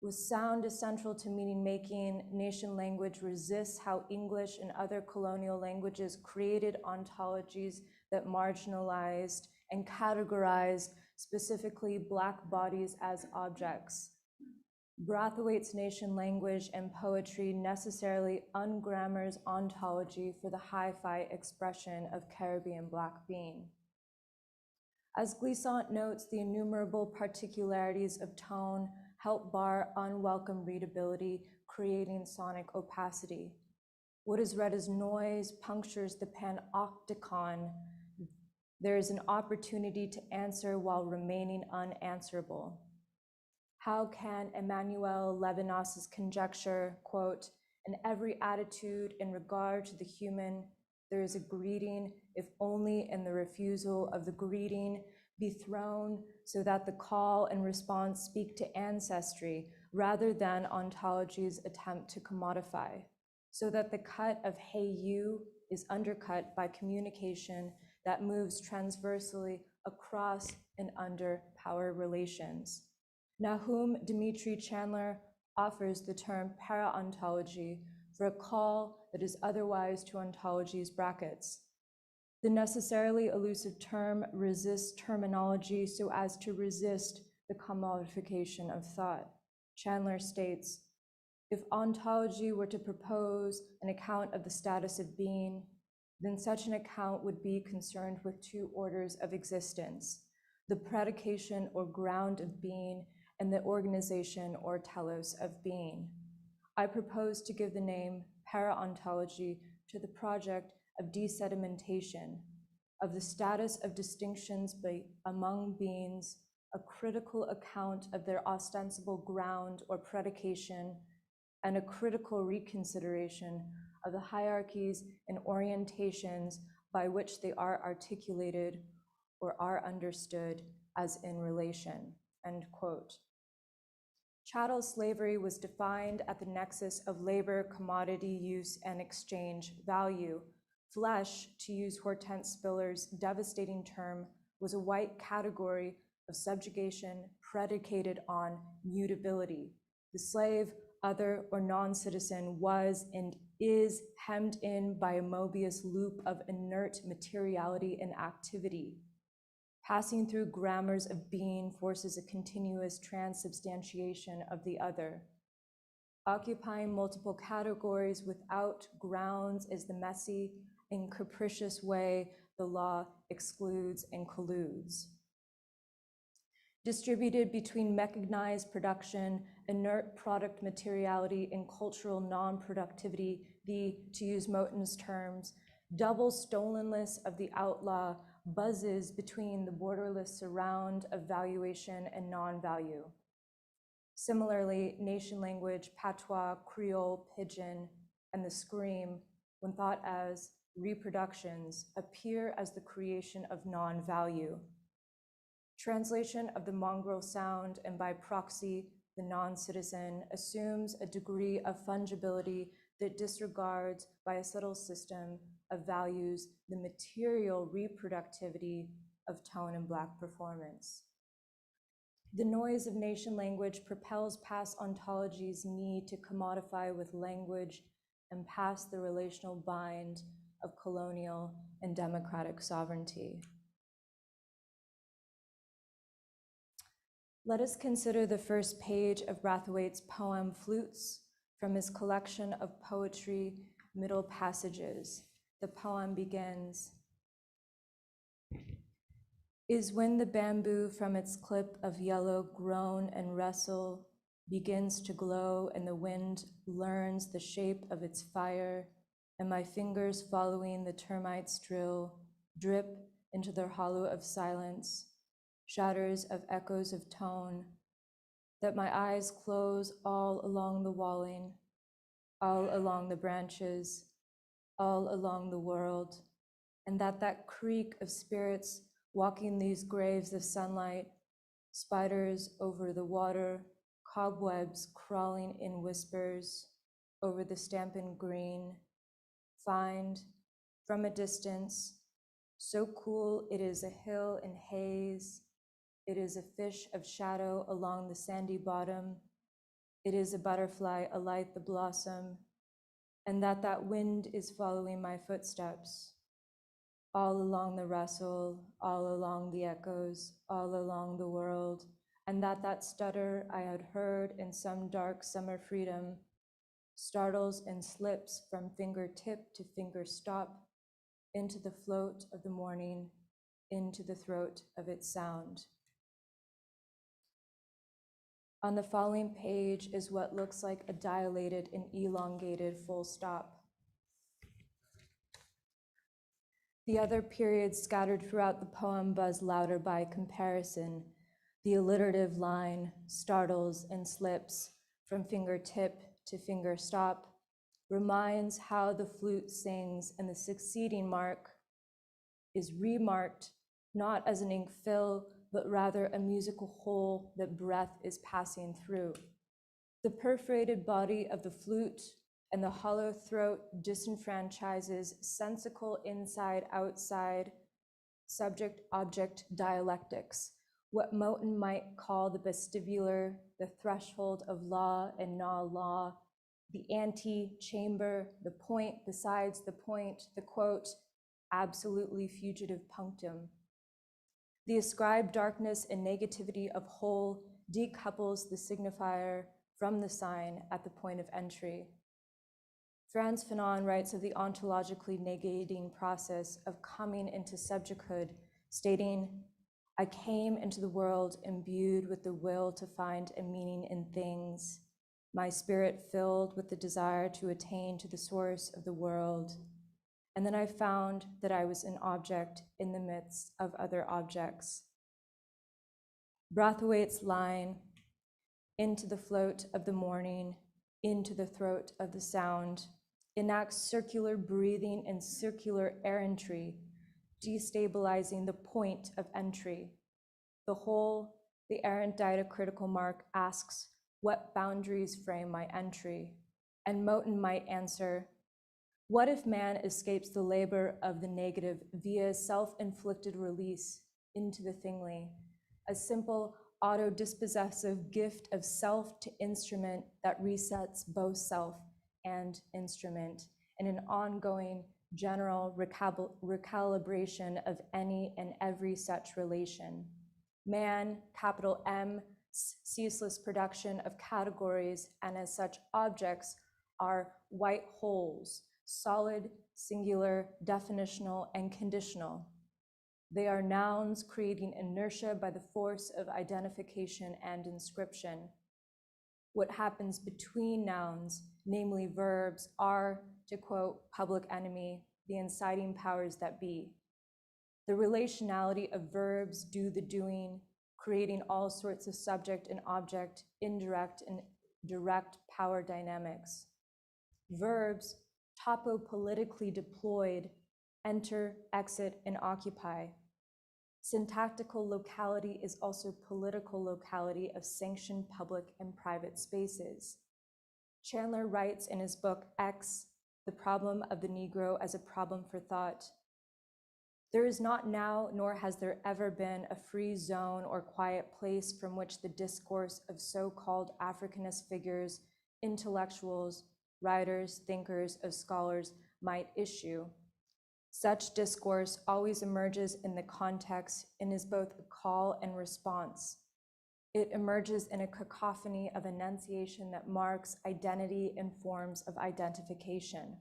With sound as central to meaning making, nation language resists how English and other colonial languages created ontologies that marginalized and categorized specifically Black bodies as objects. Brathwaite's nation language and poetry necessarily ungrammars ontology for the hi-fi expression of Caribbean Black being. As Glissant notes, the innumerable particularities of tone help bar unwelcome readability, creating sonic opacity. What is read as noise punctures the panopticon. There is an opportunity to answer while remaining unanswerable. How can Emmanuel Levinas's conjecture, quote, in every attitude in regard to the human, there is a greeting, if only in the refusal of the greeting, be thrown so that the call and response speak to ancestry rather than ontology's attempt to commodify, so that the cut of hey you is undercut by communication that moves transversely across and under power relations. Nahum Dimitri Chandler offers the term para-ontology for a call that is otherwise to ontology's brackets. The necessarily elusive term resists terminology so as to resist the commodification of thought. Chandler states, if ontology were to propose an account of the status of being, then such an account would be concerned with two orders of existence, the predication or ground of being and the organization or telos of being. I propose to give the name para-ontology to the project of desedimentation, of the status of distinctions among beings, a critical account of their ostensible ground or predication, and a critical reconsideration of the hierarchies and orientations by which they are articulated or are understood as in relation, end quote. Chattel slavery was defined at the nexus of labor, commodity use, and exchange value. Flesh, to use Hortense Spiller's devastating term, was a white category of subjugation predicated on mutability. The slave, other, or non-citizen was and is hemmed in by a Mobius loop of inert materiality and activity. Passing through grammars of being forces a continuous transubstantiation of the other. Occupying multiple categories without grounds is the messy and capricious way the law excludes and colludes. Distributed between mechanized production, inert product materiality, and cultural non-productivity, the, to use Moten's terms, double stolenless of the outlaw buzzes between the borderless surround of valuation and non-value. Similarly, nation language, patois, Creole, pidgin, and the scream, when thought as reproductions, appear as the creation of non-value. Translation of the mongrel sound and by proxy, the non-citizen, assumes a degree of fungibility that disregards by a subtle system of values the material reproductivity of tone and Black performance. The noise of nation language propels past ontology's need to commodify with language and past the relational bind of colonial and democratic sovereignty. Let us consider the first page of Brathwaite's poem Flutes from his collection of poetry, Middle Passages. The poem begins, is when the bamboo from its clip of yellow grown and wrestle begins to glow and the wind learns the shape of its fire, and my fingers following the termites drill drip into their hollow of silence, shatters of echoes of tone, that my eyes close all along the walling, all along the branches, all along the world, and that creak of spirits walking these graves of sunlight, spiders over the water, cobwebs crawling in whispers over the stampin' green, find from a distance, so cool it is a hill in haze, it is a fish of shadow along the sandy bottom, it is a butterfly alight the blossom, and that wind is following my footsteps, all along the rustle, all along the echoes, all along the world, and that stutter I had heard in some dark summer freedom startles and slips from fingertip to finger stop into the float of the morning, into the throat of its sound. On the following page is what looks like a dilated and elongated full stop. The other periods scattered throughout the poem buzz louder by comparison. The alliterative line startles and slips from fingertip to finger stop, reminds how the flute sings, and the succeeding mark is remarked not as an ink fill, but rather a musical hole that breath is passing through. The perforated body of the flute and the hollow throat disenfranchises sensical inside-outside subject-object dialectics, what Moten might call the vestibular, the threshold of law and non-law, the ante-chamber, the point besides the point, the quote, absolutely fugitive punctum. The ascribed darkness and negativity of whole decouples the signifier from the sign at the point of entry. Frantz Fanon writes of the ontologically negating process of coming into subjecthood, stating, I came into the world imbued with the will to find a meaning in things, my spirit filled with the desire to attain to the source of the world. And then I found that I was an object in the midst of other objects. Brathwaite's line, into the float of the morning, into the throat of the sound, enacts circular breathing and circular errantry, destabilizing the point of entry. The whole, the errant diacritical mark asks, what boundaries frame my entry? And Moten might answer, what if man escapes the labor of the negative via self-inflicted release into the thingly, a simple auto-dispossessive gift of self to instrument that resets both self and instrument in an ongoing general recalibration of any and every such relation. Man, capital M, ceaseless production of categories, and as such objects are white holes, solid, singular, definitional, and conditional. They are nouns creating inertia by the force of identification and inscription. What happens between nouns, namely verbs, are, to quote Public Enemy, the inciting powers that be. The relationality of verbs do the doing, creating all sorts of subject and object, indirect and direct power dynamics. Verbs, topopolitically deployed, enter, exit, and occupy. Syntactical locality is also political locality of sanctioned public and private spaces. Chandler writes in his book, X, The Problem of the Negro as a Problem for Thought, there is not now, nor has there ever been, a free zone or quiet place from which the discourse of so-called Africanist figures, intellectuals, writers, thinkers, of scholars might issue. Such discourse always emerges in the context and is both a call and response. It emerges in a cacophony of enunciation that marks identity and forms of identification.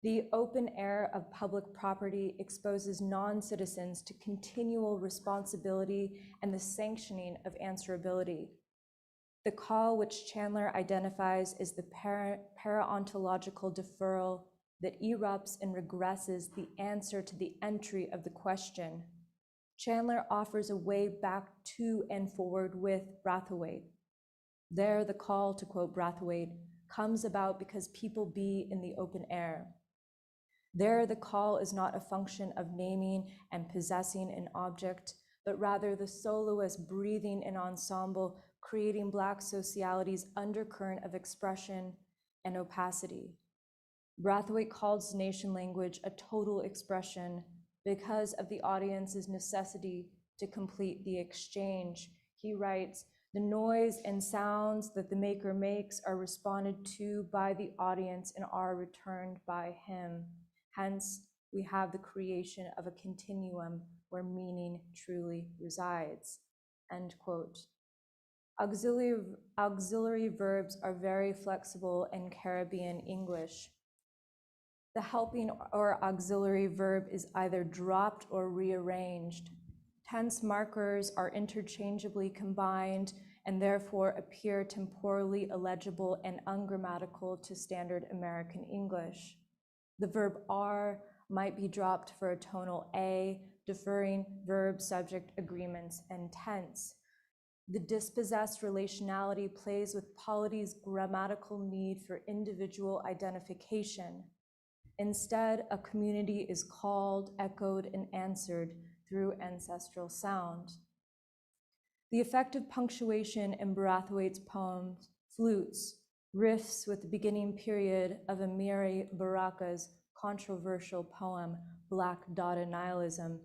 The open air of public property exposes non-citizens to continual responsibility and the sanctioning of answerability. The call which Chandler identifies is the para-ontological deferral that erupts and regresses the answer to the entry of the question. Chandler offers a way back to and forward with Brathwaite. There, the call, to quote Brathwaite, comes about because people be in the open air. There, the call is not a function of naming and possessing an object, but rather the soloist breathing in ensemble, creating Black sociality's undercurrent of expression and opacity. Brathwaite calls nation language a total expression because of the audience's necessity to complete the exchange. He writes, The noise and sounds that the maker makes are responded to by the audience and are returned by him. Hence, we have the creation of a continuum where meaning truly resides." End quote. Auxiliary verbs are very flexible in Caribbean English. The helping or auxiliary verb is either dropped or rearranged. Tense markers are interchangeably combined and therefore appear temporally illegible and ungrammatical to standard American English. The verb are might be dropped for a tonal A, deferring verb subject agreements and tense. The dispossessed relationality plays with polity's grammatical need for individual identification. Instead, a community is called, echoed, and answered through ancestral sound. The effect of punctuation in Brathwaite's poem Flutes riffs with the beginning period of Amiri Baraka's controversial poem, Black Dada Nihilism,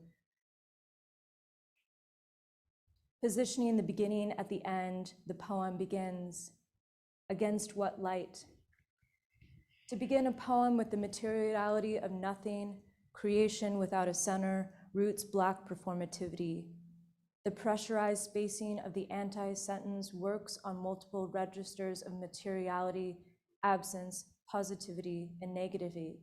positioning the beginning at the end. The poem begins, "Against what light?" To begin a poem with the materiality of nothing, creation without a center, roots Black performativity. The pressurized spacing of the anti-sentence works on multiple registers of materiality, absence, positivity, and negativity.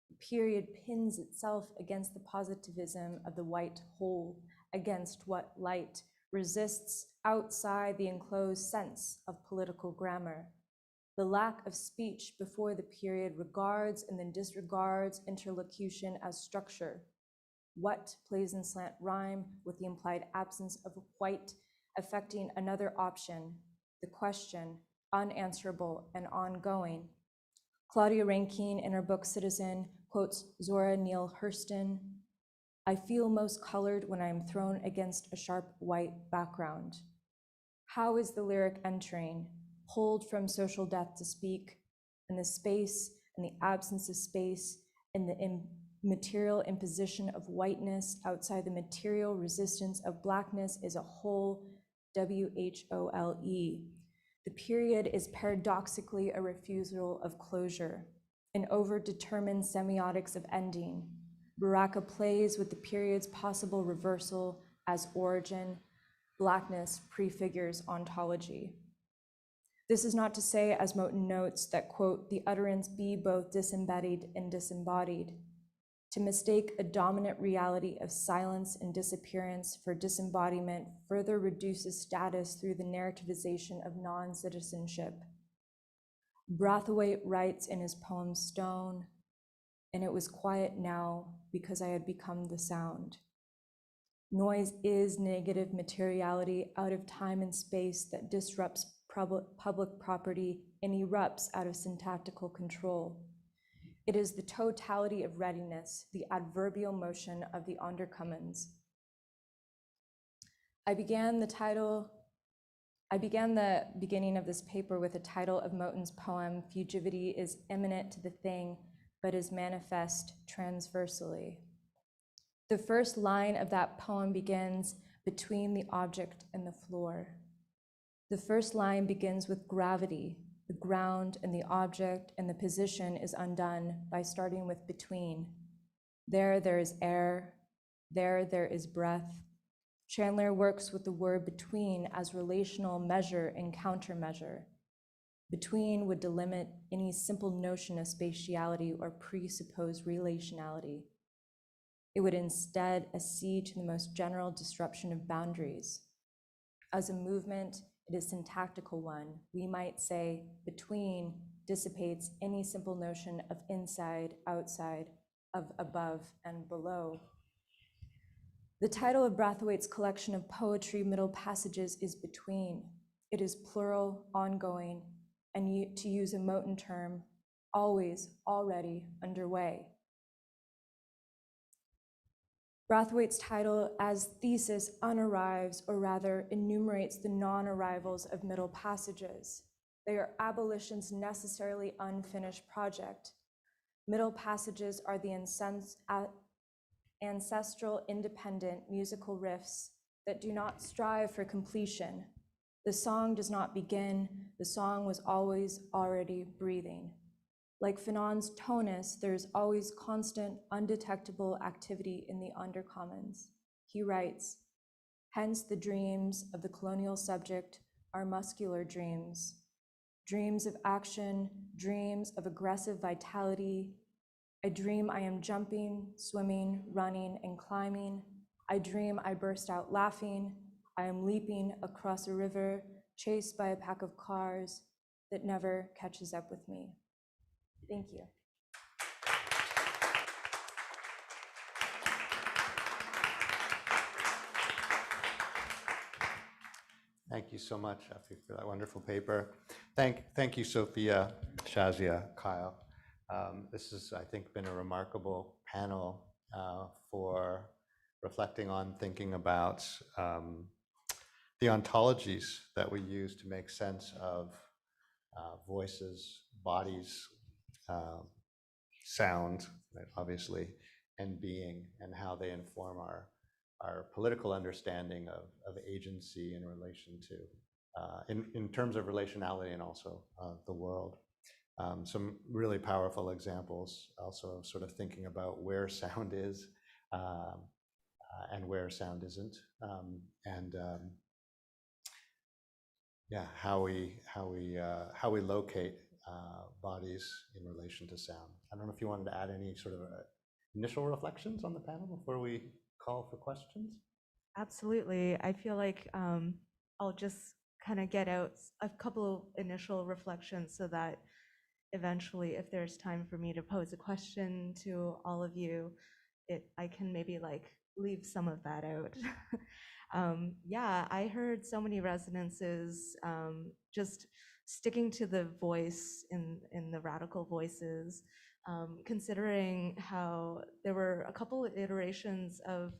The period pins itself against the positivism of the white whole, against what light resists outside the enclosed sense of political grammar. The lack of speech before the period regards and then disregards interlocution as structure. What plays in slant rhyme with the implied absence of white affecting another option, the question, unanswerable and ongoing. Claudia Rankine in her book Citizen quotes Zora Neale Hurston, "I feel most colored when I am thrown against a sharp white background." How is the lyric entering? Pulled from social death to speak, and the space and the absence of space and the material imposition of whiteness outside the material resistance of Blackness is a whole, WHOLE. The period is paradoxically a refusal of closure, an overdetermined semiotics of ending. Baraka plays with the period's possible reversal as origin. Blackness prefigures ontology. This is not to say, as Moten notes, that, quote, the utterance be both disembodied and disembodied. To mistake a dominant reality of silence and disappearance for disembodiment further reduces status through the narrativization of non-citizenship. Brathwaite writes in his poem Stone, "And it was quiet now because I had become the sound." Noise is negative materiality out of time and space that disrupts public property and erupts out of syntactical control. It is the totality of readiness, the adverbial motion of the undercommons. I began the beginning of this paper with the title of Moten's poem, "Fugivity is imminent to the thing, but is manifest transversally." The first line of that poem begins, "Between the object and the floor." The first line begins with gravity. The ground and the object and the position is undone by starting with between. There is air. There is breath. Chandler works with the word between as relational measure and countermeasure. Between would delimit any simple notion of spatiality or presupposed relationality. It would instead accede to the most general disruption of boundaries. As a movement, it is a syntactical one. We might say between dissipates any simple notion of inside, outside, of above and below. The title of Brathwaite's collection of poetry, Middle Passages, is Between. It is plural, ongoing, and to use a Moten term, always, already underway. Brathwaite's title as thesis unarrives, or rather enumerates the non-arrivals of middle passages. They are abolition's necessarily unfinished project. Middle passages are the ancestral independent musical riffs that do not strive for completion. The song does not begin, the song was always already breathing. Like Fanon's Tonus, there's always constant, undetectable activity in the undercommons. He writes, hence the dreams of the colonial subject are muscular dreams, dreams of action, dreams of aggressive vitality. I dream I am jumping, swimming, running, and climbing. I dream I burst out laughing. I am leaping across a river, chased by a pack of cars that never catches up with me. Thank you. Thank you so much, Effy, for that wonderful paper. Thank you, Sophia, Shazia, Kyle. This has, I think, been a remarkable panel for reflecting on thinking about the ontologies that we use to make sense of voices, bodies, sound, right, obviously, and being, and how they inform our political understanding of agency in relation to, in terms of relationality and also the world. Some really powerful examples also of sort of thinking about where sound is and where sound isn't, and yeah, how we locate bodies in relation to sound. I don't know if you wanted to add any sort of initial reflections on the panel before we call for questions. Absolutely. I feel like I'll just kind of get out a couple of initial reflections so that eventually, if there's time for me to pose a question to all of you, I can maybe like leave some of that out. Yeah, I heard so many resonances, just sticking to the voice in the radical voices, considering how there were a couple of iterations of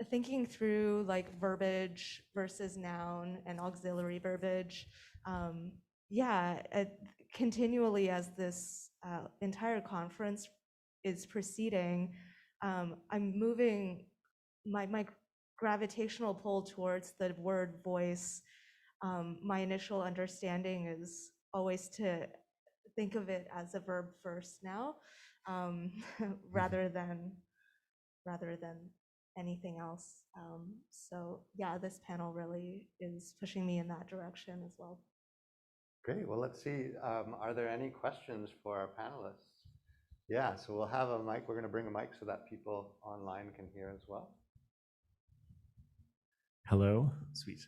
thinking through like verbiage versus noun and auxiliary verbiage. Yeah, continually as this entire conference is proceeding, I'm moving my gravitational pull towards the word voice. My initial understanding is always to think of it as a verb first now, rather than anything else. So yeah, this panel really is pushing me in that direction as well. Great. Well, let's see. Are there any questions for our panelists? Yeah, so we'll have a mic. We're going to bring a mic so that people online can hear as well. Hello. Sweet.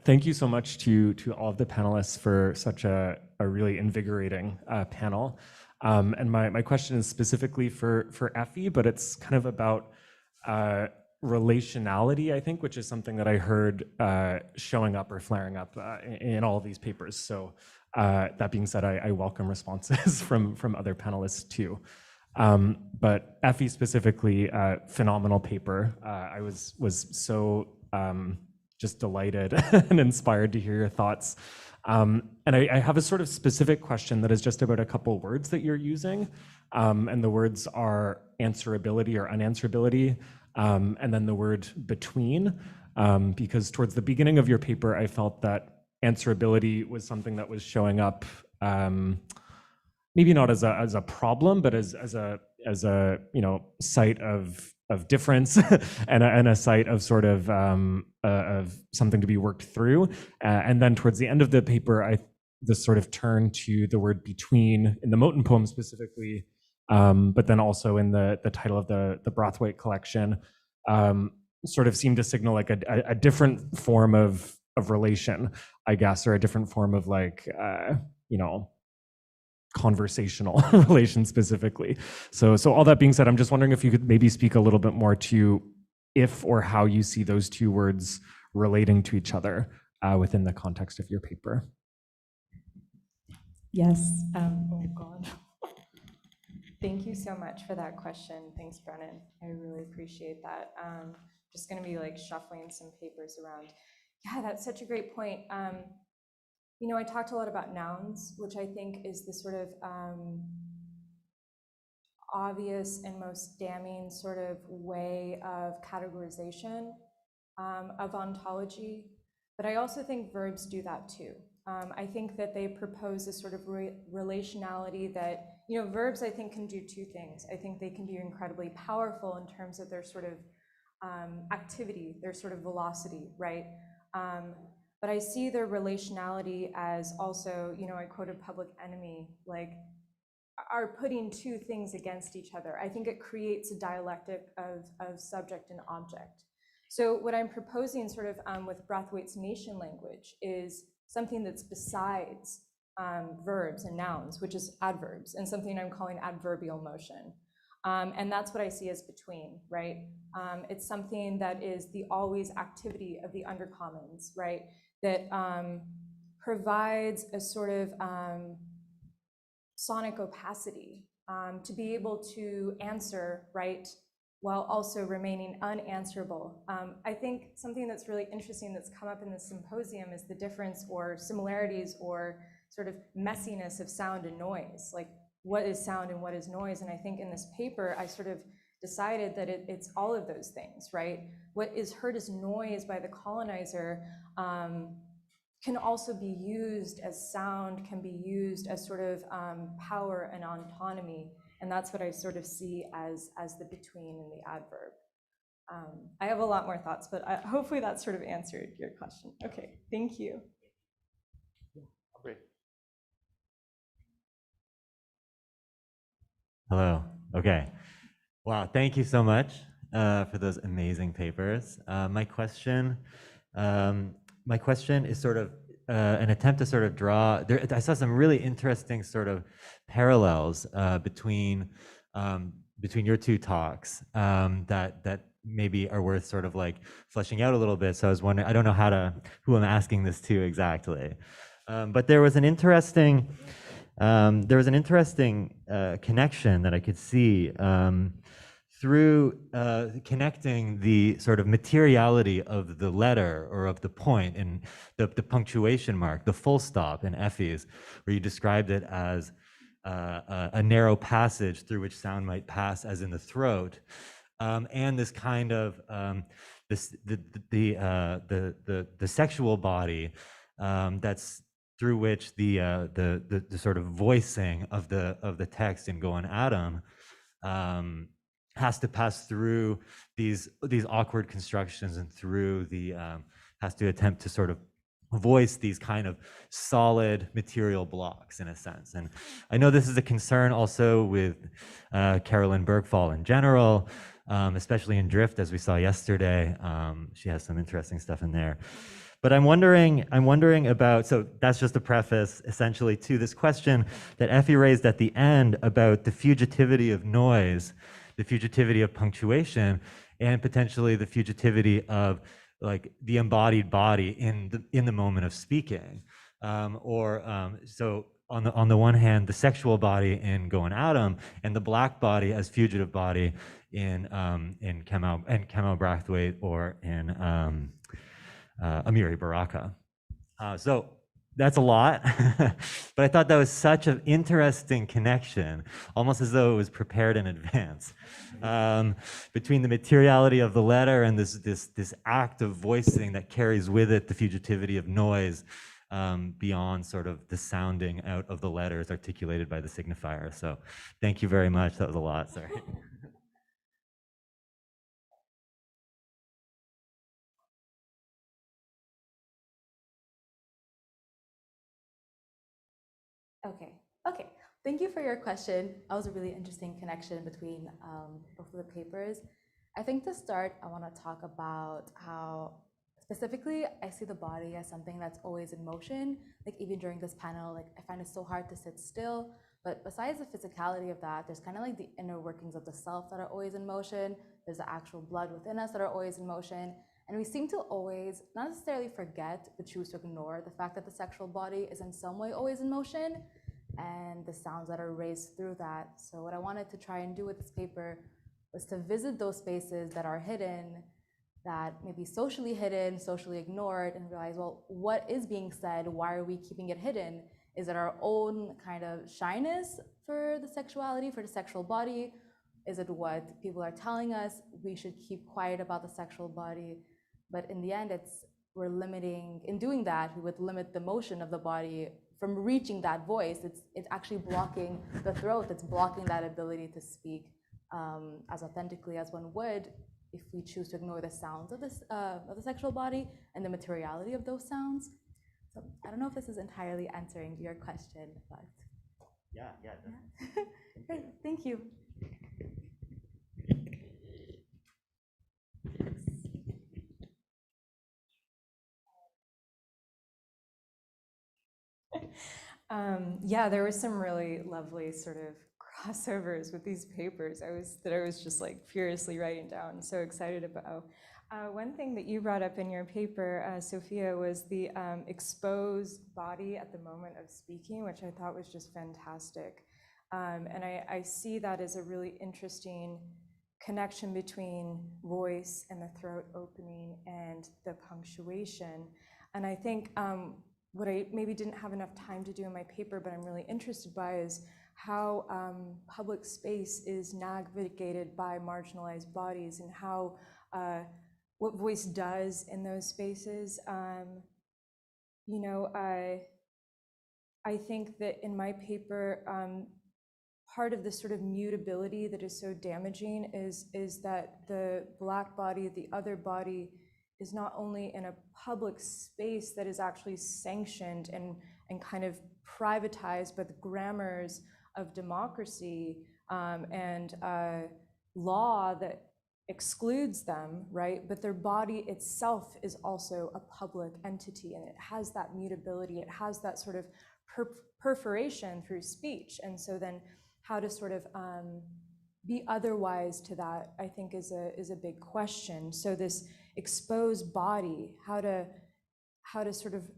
Thank you so much to all of the panelists for such a really invigorating panel. And my question is specifically for Effy, but it's kind of about relationality, I think, which is something that I heard showing up or flaring up in all of these papers. So that being said, I welcome responses from other panelists too. But Effy specifically, phenomenal paper. I was so just delighted and inspired to hear your thoughts. And I have a sort of specific question that is just about a couple words that you're using. And the words are answerability or unanswerability, and then the word between, because towards the beginning of your paper, I felt that answerability was something that was showing up, maybe not as a problem, but as a site of difference and a site of sort of something to be worked through. And then towards the end of the paper, this sort of turned to the word between in the Moten poem specifically, but then also in the title of the Brathwaite collection, sort of seemed to signal like a different form of relation, I guess, or a different form of like, conversational relation specifically. So all that being said, I'm just wondering if you could maybe speak a little bit more to if or how you see those two words relating to each other within the context of your paper. Yes. Oh God. Thank you so much for that question. Thanks, Brennan. I really appreciate that. Just going to be like shuffling some papers around. Yeah, that's such a great point. I talked a lot about nouns, which I think is the sort of obvious and most damning sort of way of categorization. of ontology, but I also think verbs do that too. I think that they propose a sort of relationality that, verbs I think can do two things. I think they can be incredibly powerful in terms of their sort of activity, their sort of velocity, right? But I see their relationality as also, I quoted Public Enemy, like, are putting two things against each other. I think it creates a dialectic of subject and object. So what I'm proposing sort of with Brathwaite's nation language is something that's besides verbs and nouns, which is adverbs, and something I'm calling adverbial motion. And that's what I see as between, right? It's something that is the always activity of the undercommons, right? That provides a sort of sonic opacity to be able to answer, right, while also remaining unanswerable. I think something that's really interesting that's come up in this symposium is the difference or similarities or sort of messiness of sound and noise. Like, what is sound and what is noise? And I think in this paper, I sort of decided that it's all of those things, right? What is heard as noise by the colonizer can also be used as sound, can be used as sort of power and autonomy. And that's what I sort of see as the between and the adverb. I have a lot more thoughts, but hopefully that sort of answered your question. Okay, thank you. Great. Hello. Okay. Wow. Thank you so much for those amazing papers. My question is sort of an attempt to sort of draw. I saw some really interesting sort of parallels between your two talks that maybe are worth sort of like fleshing out a little bit. So I was wondering. I don't know who I'm asking this to exactly, but there was an interesting. Connection that I could see through connecting the sort of materiality of the letter or of the point and the punctuation mark, the full stop in Effy's, where you described it as a narrow passage through which sound might pass, as in the throat, and this kind of the sexual body that's through which the sort of voicing of the text in Goan Adam has to pass through these awkward constructions and through has to attempt to sort of voice these kind of solid material blocks in a sense. And I know this is a concern also with Carolyn Bergvall in general, especially in Drift, as we saw yesterday. She has some interesting stuff in there. But I'm wondering about, so that's just a preface essentially to this question that Effy raised at the end about the fugitivity of noise, the fugitivity of punctuation, and potentially the fugitivity of like the embodied body in the moment of speaking. So on the one hand, the sexual body in Goan Adam, and the black body as fugitive body in Kamau Brathwaite or in Amiri Baraka. So that's a lot, but I thought that was such an interesting connection, almost as though it was prepared in advance, between the materiality of the letter and this act of voicing that carries with it the fugitivity of noise beyond sort of the sounding out of the letters articulated by the signifier. So thank you very much. That was a lot, sorry. Okay. Thank you for your question. That was a really interesting connection between both of the papers. I think to start, I want to talk about how specifically I see the body as something that's always in motion. Like even during this panel, like I find it so hard to sit still. But besides the physicality of that, there's kind of like the inner workings of the self that are always in motion. There's the actual blood within us that are always in motion. And we seem to always, not necessarily forget, but choose to ignore the fact that the sexual body is in some way always in motion, and the sounds that are raised through that. So what I wanted to try and do with this paper was to visit those spaces that are hidden, that may be socially hidden, socially ignored, and realize, well, what is being said? Why are we keeping it hidden? Is it our own kind of shyness for the sexuality, for the sexual body? Is it what people are telling us we should keep quiet about the sexual body? But in the end, we're limiting, in doing that, we would limit the motion of the body from reaching that voice. It's actually blocking the throat, it's blocking that ability to speak as authentically as one would if we choose to ignore the sounds of the sexual body and the materiality of those sounds. So I don't know if this is entirely answering your question, but yeah. Great, thank you. Yeah, there were some really lovely sort of crossovers with these papers that I was just like furiously writing down, so excited about. One thing that you brought up in your paper, Sophia, was the exposed body at the moment of speaking, which I thought was just fantastic. And I see that as a really interesting connection between voice and the throat opening and the punctuation. And I think what I maybe didn't have enough time to do in my paper, but I'm really interested by, is how public space is navigated by marginalized bodies, and how what voice does in those spaces. You know, I think that in my paper, part of the sort of mutability that is so damaging is that the Black body, the other body, is not only in a public space that is actually sanctioned and kind of privatized by the grammars of democracy and law that excludes them, right? But their body itself is also a public entity, and it has that mutability, it has that sort of perforation through speech. And so then how to sort of be otherwise to that, I think, is a big question. So this exposed body, how to sort of,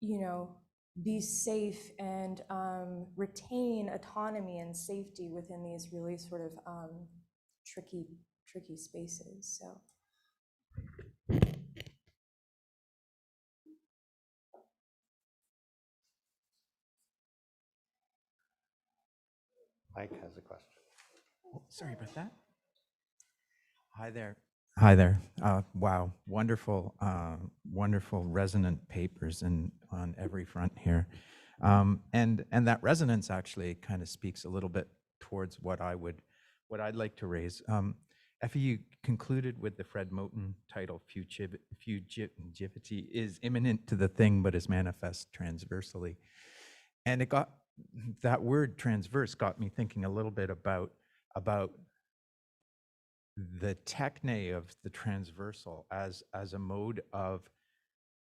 you know, be safe and retain autonomy and safety within these really sort of tricky spaces. So. Mike has a question. Oh, sorry about that. Hi there. Hi there. Wow, wonderful, wonderful resonant papers on every front here, and that resonance actually kind of speaks a little bit towards what I'd like to raise. Effy, you concluded with the Fred Moten title, "Fugitivity is imminent to the thing, but is manifest transversely," and it got that word transverse got me thinking a little bit about the techne of the transversal as a mode of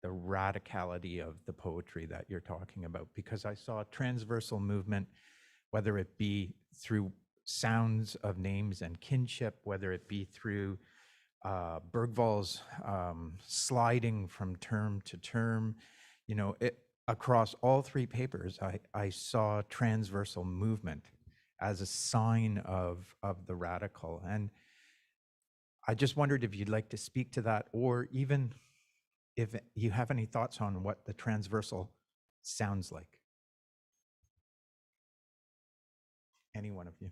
the radicality of the poetry that you're talking about, because I saw transversal movement, whether it be through sounds of names and kinship, whether it be through Bergvall's sliding from term to term, you know, across all three papers, I saw transversal movement as a sign of the radical. And I just wondered if you'd like to speak to that, or even if you have any thoughts on what the transversal sounds like. Any one of you.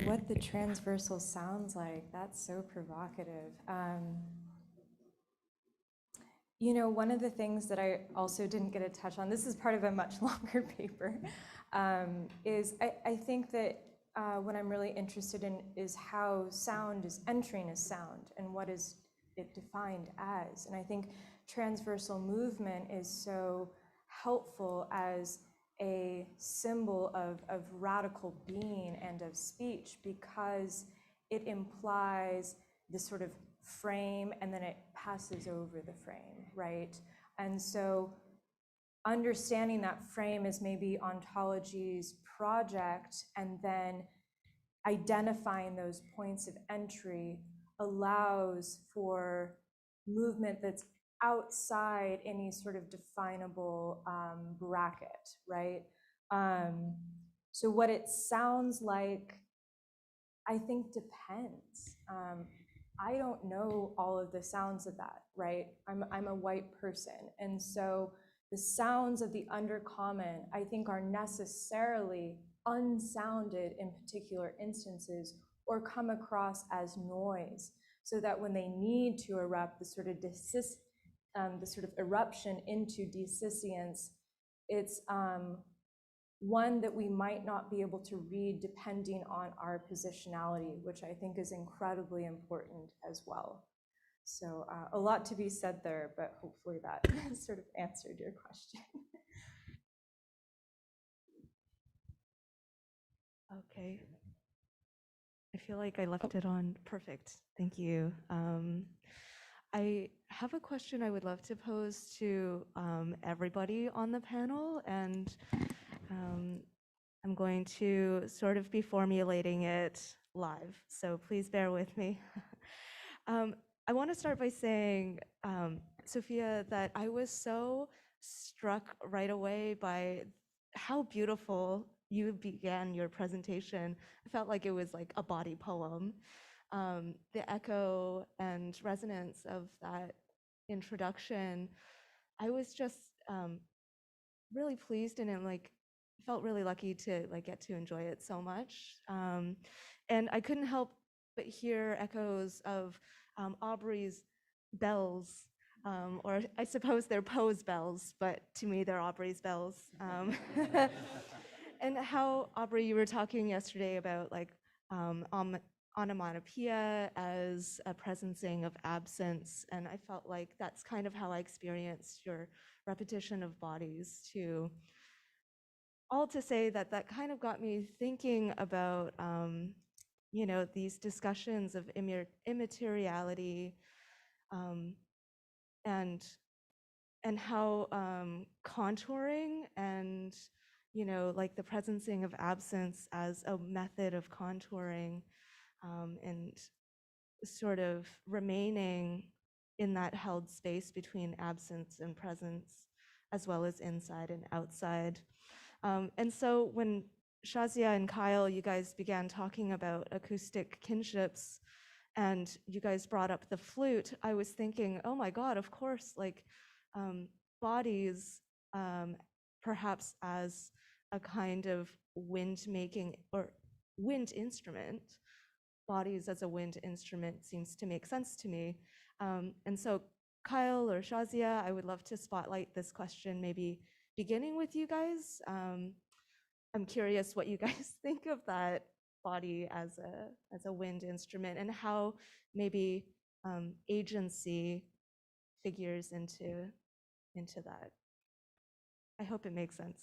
What the transversal sounds like, that's so provocative. You know, one of the things that I also didn't get to touch on, this is part of a much longer paper, is I think that what I'm really interested in is how sound is entering as sound and what is it defined as. And I think transversal movement is so helpful as a symbol of radical being and of speech, because it implies this sort of frame and then it passes over the frame, right? And so understanding that frame as maybe Ontology's project and then identifying those points of entry allows for movement that's outside any sort of definable bracket, right? So what it sounds like, I think, depends. I don't know all of the sounds of that, right? I'm a white person, and so the sounds of the undercommon, I think, are necessarily unsounded in particular instances or come across as noise, so that when they need to erupt, the sort of eruption into dissociance, it's one that we might not be able to read depending on our positionality, which I think is incredibly important as well. So a lot to be said there, but hopefully that sort of answered your question. Okay. I feel like I left it on. Perfect. Thank you. I have a question I would love to pose to everybody on the panel, and I'm going to sort of be formulating it live, so please bear with me. I want to start by saying, Sophia, that I was so struck right away by how beautiful you began your presentation. I felt like it was like a body poem. The echo and resonance of that introduction, I was just really pleased, and like felt really lucky to like get to enjoy it so much. And I couldn't help but hear echoes of Aubrey's bells, or I suppose they're Poe's bells, but to me they're Aubrey's bells. And how, Aubrey, you were talking yesterday about like onomatopoeia as a presencing of absence, and I felt like that's kind of how I experienced your repetition of bodies too. All to say that that kind of got me thinking about you know, these discussions of immateriality, and how contouring and, you know, like the presencing of absence as a method of contouring, and sort of remaining in that held space between absence and presence, as well as inside and outside. And so when Shazia and Kyle, you guys began talking about acoustic kinships, and you guys brought up the flute, I was thinking, oh my God, of course, like bodies, perhaps as a kind of wind making or wind instrument, bodies as a wind instrument seems to make sense to me. And so Kyle or Shazia, I would love to spotlight this question, maybe beginning with you guys. I'm curious what you guys think of that body as a wind instrument, and how maybe agency figures into that. I hope it makes sense.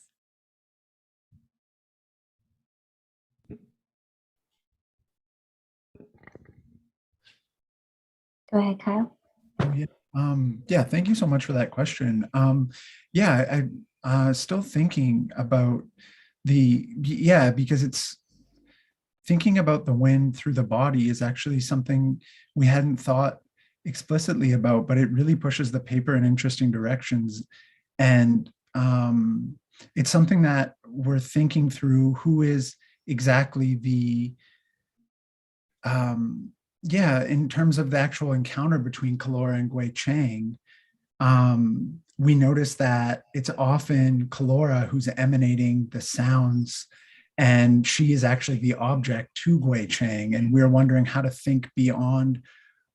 Go ahead, Kyle. Oh, yeah. Yeah, thank you so much for that question. Yeah, I still thinking about because it's thinking about the wind through the body is actually something we hadn't thought explicitly about, but it really pushes the paper in interesting directions. And it's something that we're thinking through, who is exactly the, in terms of the actual encounter between Calora and Gui Chang, we notice that it's often Calora who's emanating the sounds, and she is actually the object to Gui Chang. And we're wondering how to think beyond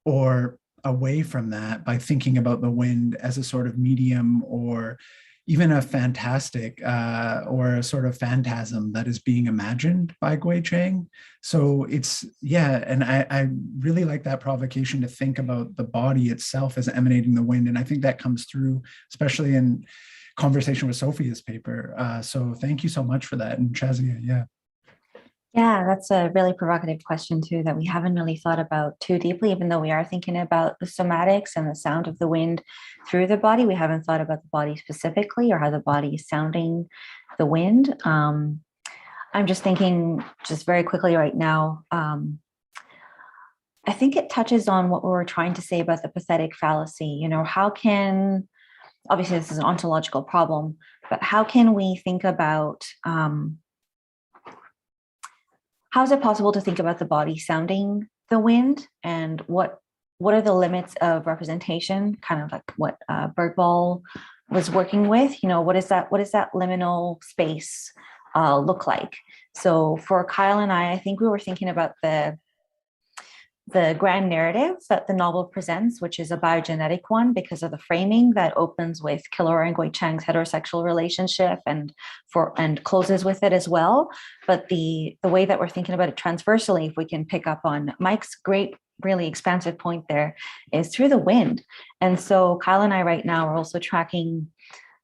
or away from that by thinking about the wind as a sort of medium, or even a fantastic or a sort of phantasm that is being imagined by Gui Chang. So it's, and I really like that provocation to think about the body itself as emanating the wind. And I think that comes through, especially in conversation with Sophia's paper. So thank you so much for that. And Shazia, Yeah, that's a really provocative question too, that we haven't really thought about too deeply, even though we are thinking about the somatics and the sound of the wind through the body. We haven't thought about the body specifically, or how the body is sounding the wind. I'm just thinking just very quickly right now. I think it touches on what we were trying to say about the pathetic fallacy. You know, how can, obviously this is an ontological problem, but how can we think about, how is it possible to think about the body sounding the wind, and what are the limits of representation, kind of like what Bergvall was working with? You know, what is that liminal space look like? So for Kyle and I think we were thinking about the grand narrative that the novel presents, which is a biogenetic one because of the framing that opens with Kilora and Guichang's heterosexual relationship and closes with it as well. But the way that we're thinking about it transversally, if we can pick up on Mike's great, really expansive point there, is through the wind. And so Kyle and I right now are also trying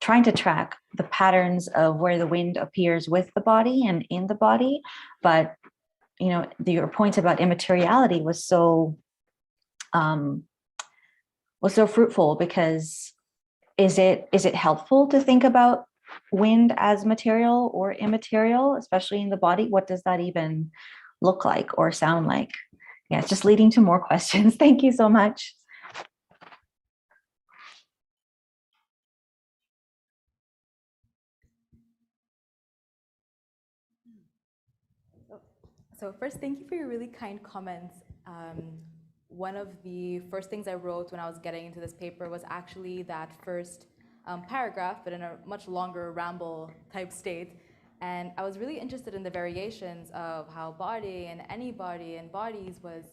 to track the patterns of where the wind appears with the body and in the body. But you know, your point about immateriality was so fruitful, because is it helpful to think about wind as material or immaterial, especially in the body? What does that even look like or sound like? Yeah, it's just leading to more questions. Thank you so much. So first, thank you for your really kind comments. One of the first things I wrote when I was getting into this paper was actually that first paragraph, but in a much longer ramble type state. And I was really interested in the variations of how body and anybody and bodies was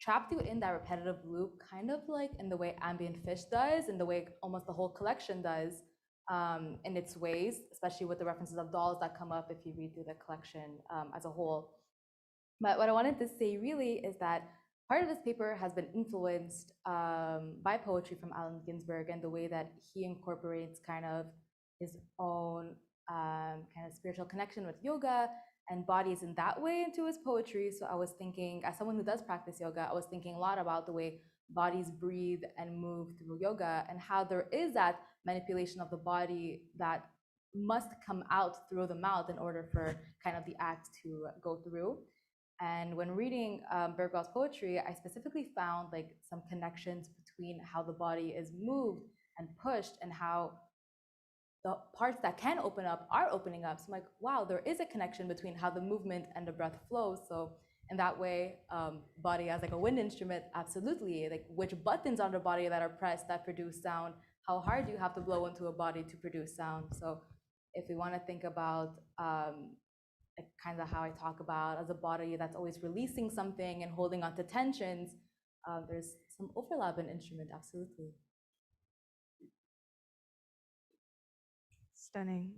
trapped within that repetitive loop, kind of like in the way Ambient Fish does, in the way almost the whole collection does, in its ways, especially with the references of dolls that come up if you read through the collection as a whole. But what I wanted to say really is that part of this paper has been influenced by poetry from Allen Ginsberg and the way that he incorporates kind of his own kind of spiritual connection with yoga and bodies in that way into his poetry. So I was thinking, as someone who does practice yoga, I was thinking a lot about the way bodies breathe and move through yoga, and how there is that manipulation of the body that must come out through the mouth in order for kind of the act to go through. And when reading Bergvall's poetry, I specifically found like some connections between how the body is moved and pushed, and how the parts that can open up are opening up. So I'm like, wow, there is a connection between how the movement and the breath flows. So in that way, body as like a wind instrument, absolutely. Like which buttons on the body that are pressed that produce sound, how hard do you have to blow into a body to produce sound? So if we want to think about like kind of how I talk about as a body that's always releasing something and holding on to tensions, there's some overlap in instrument, absolutely. Stunning.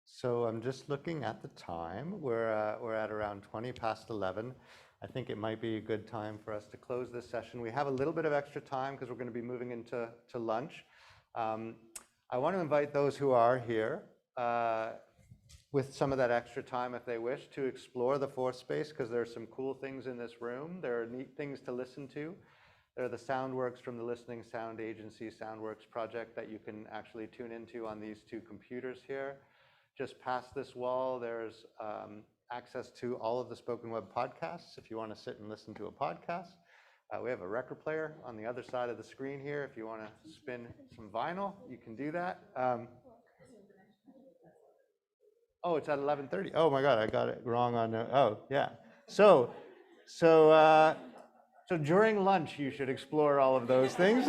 So I'm just looking at the time. We're at around 20 past 11. I think it might be a good time for us to close this session. We have a little bit of extra time because we're going to be moving into lunch. I want to invite those who are here with some of that extra time, if they wish, to explore the fourth space, because there are some cool things in this room. There are neat things to listen to. There are the Soundworks from the Listening Sound Agency Soundworks project that you can actually tune into on these two computers here. Just past this wall, there's access to all of the SpokenWeb podcasts if you want to sit and listen to a podcast. We have a record player on the other side of the screen here. If you want to spin some vinyl, you can do that. Oh, it's at 11:30. Oh my God, I got it wrong on. Oh yeah. So during lunch, you should explore all of those things.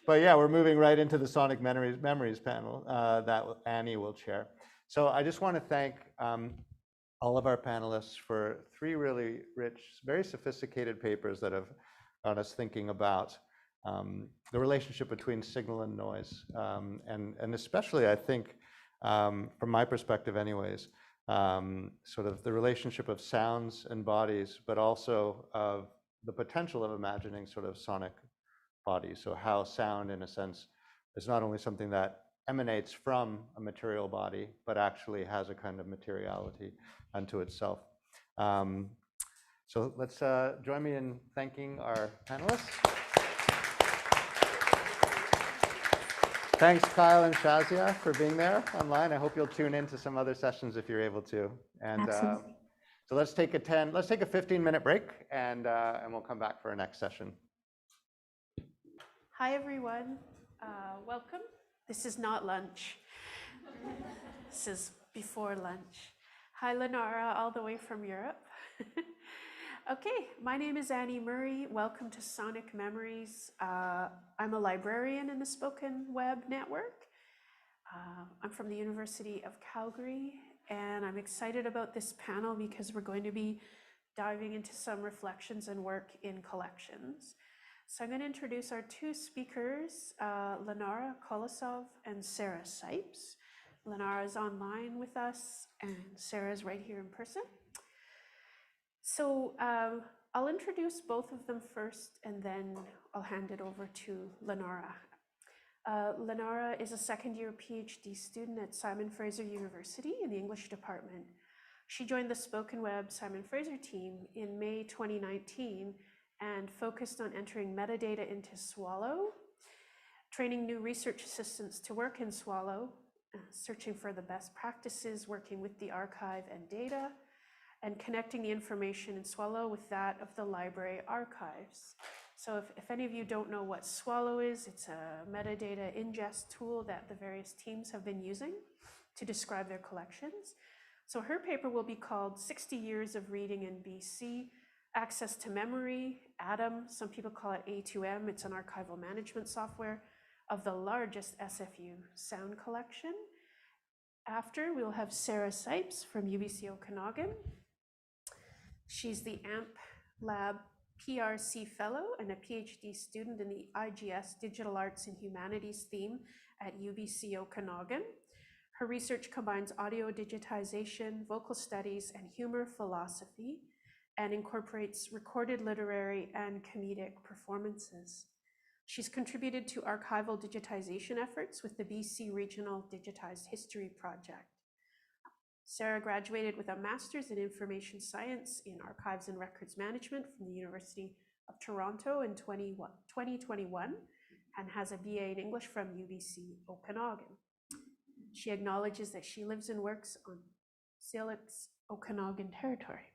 But yeah, we're moving right into the Sonic Memories panel that Annie will chair. So I just want to thank all of our panelists for 3 really rich, very sophisticated papers that have got us thinking about the relationship between signal and noise. And especially, I think, from my perspective anyways, sort of the relationship of sounds and bodies, but also of the potential of imagining sort of sonic bodies. So how sound, in a sense, is not only something that emanates from a material body, but actually has a kind of materiality unto itself. So let's join me in thanking our panelists. Thanks, Kyle and Shazia, for being there online. I hope you'll tune into some other sessions if you're able to. And so let's take a 15-minute break, and we'll come back for our next session. Hi, everyone. Welcome. This is not lunch. This is before lunch. Hi, Lenara, all the way from Europe. Okay, my name is Annie Murray. Welcome to Sonic Memories. I'm a librarian in the SpokenWeb network, I'm from the University of Calgary, and I'm excited about this panel because we're going to be diving into some reflections and work in collections. So I'm going to introduce our two speakers, Lenara Kolosov and Sarah Sipes. Lenara is online with us, and Sarah is right here in person. So I'll introduce both of them first, and then I'll hand it over to Lenara. Lenara is a second-year PhD student at Simon Fraser University in the English department. She joined the SpokenWeb Simon Fraser team in May 2019 and focused on entering metadata into Swallow, training new research assistants to work in Swallow, searching for the best practices, working with the archive and data, and connecting the information in Swallow with that of the library archives. So if any of you don't know what Swallow is, it's a metadata ingest tool that the various teams have been using to describe their collections. So her paper will be called 60 Years of Reading in BC, Access to Memory, ATOM, some people call it A2M, it's an archival management software, of the largest SFU sound collection. After, we'll have Sarah Sipes from UBC Okanagan. She's the AMP Lab PRC Fellow and a PhD student in the IGS Digital Arts and Humanities theme at UBC Okanagan. Her research combines audio digitization, vocal studies, and humor philosophy, and incorporates recorded literary and comedic performances. She's contributed to archival digitization efforts with the BC Regional Digitized History Project. Sarah graduated with a Master's in Information Science in Archives and Records Management from the University of Toronto in 2021 and has a BA in English from UBC Okanagan. She acknowledges that she lives and works on Syilx Okanagan territory.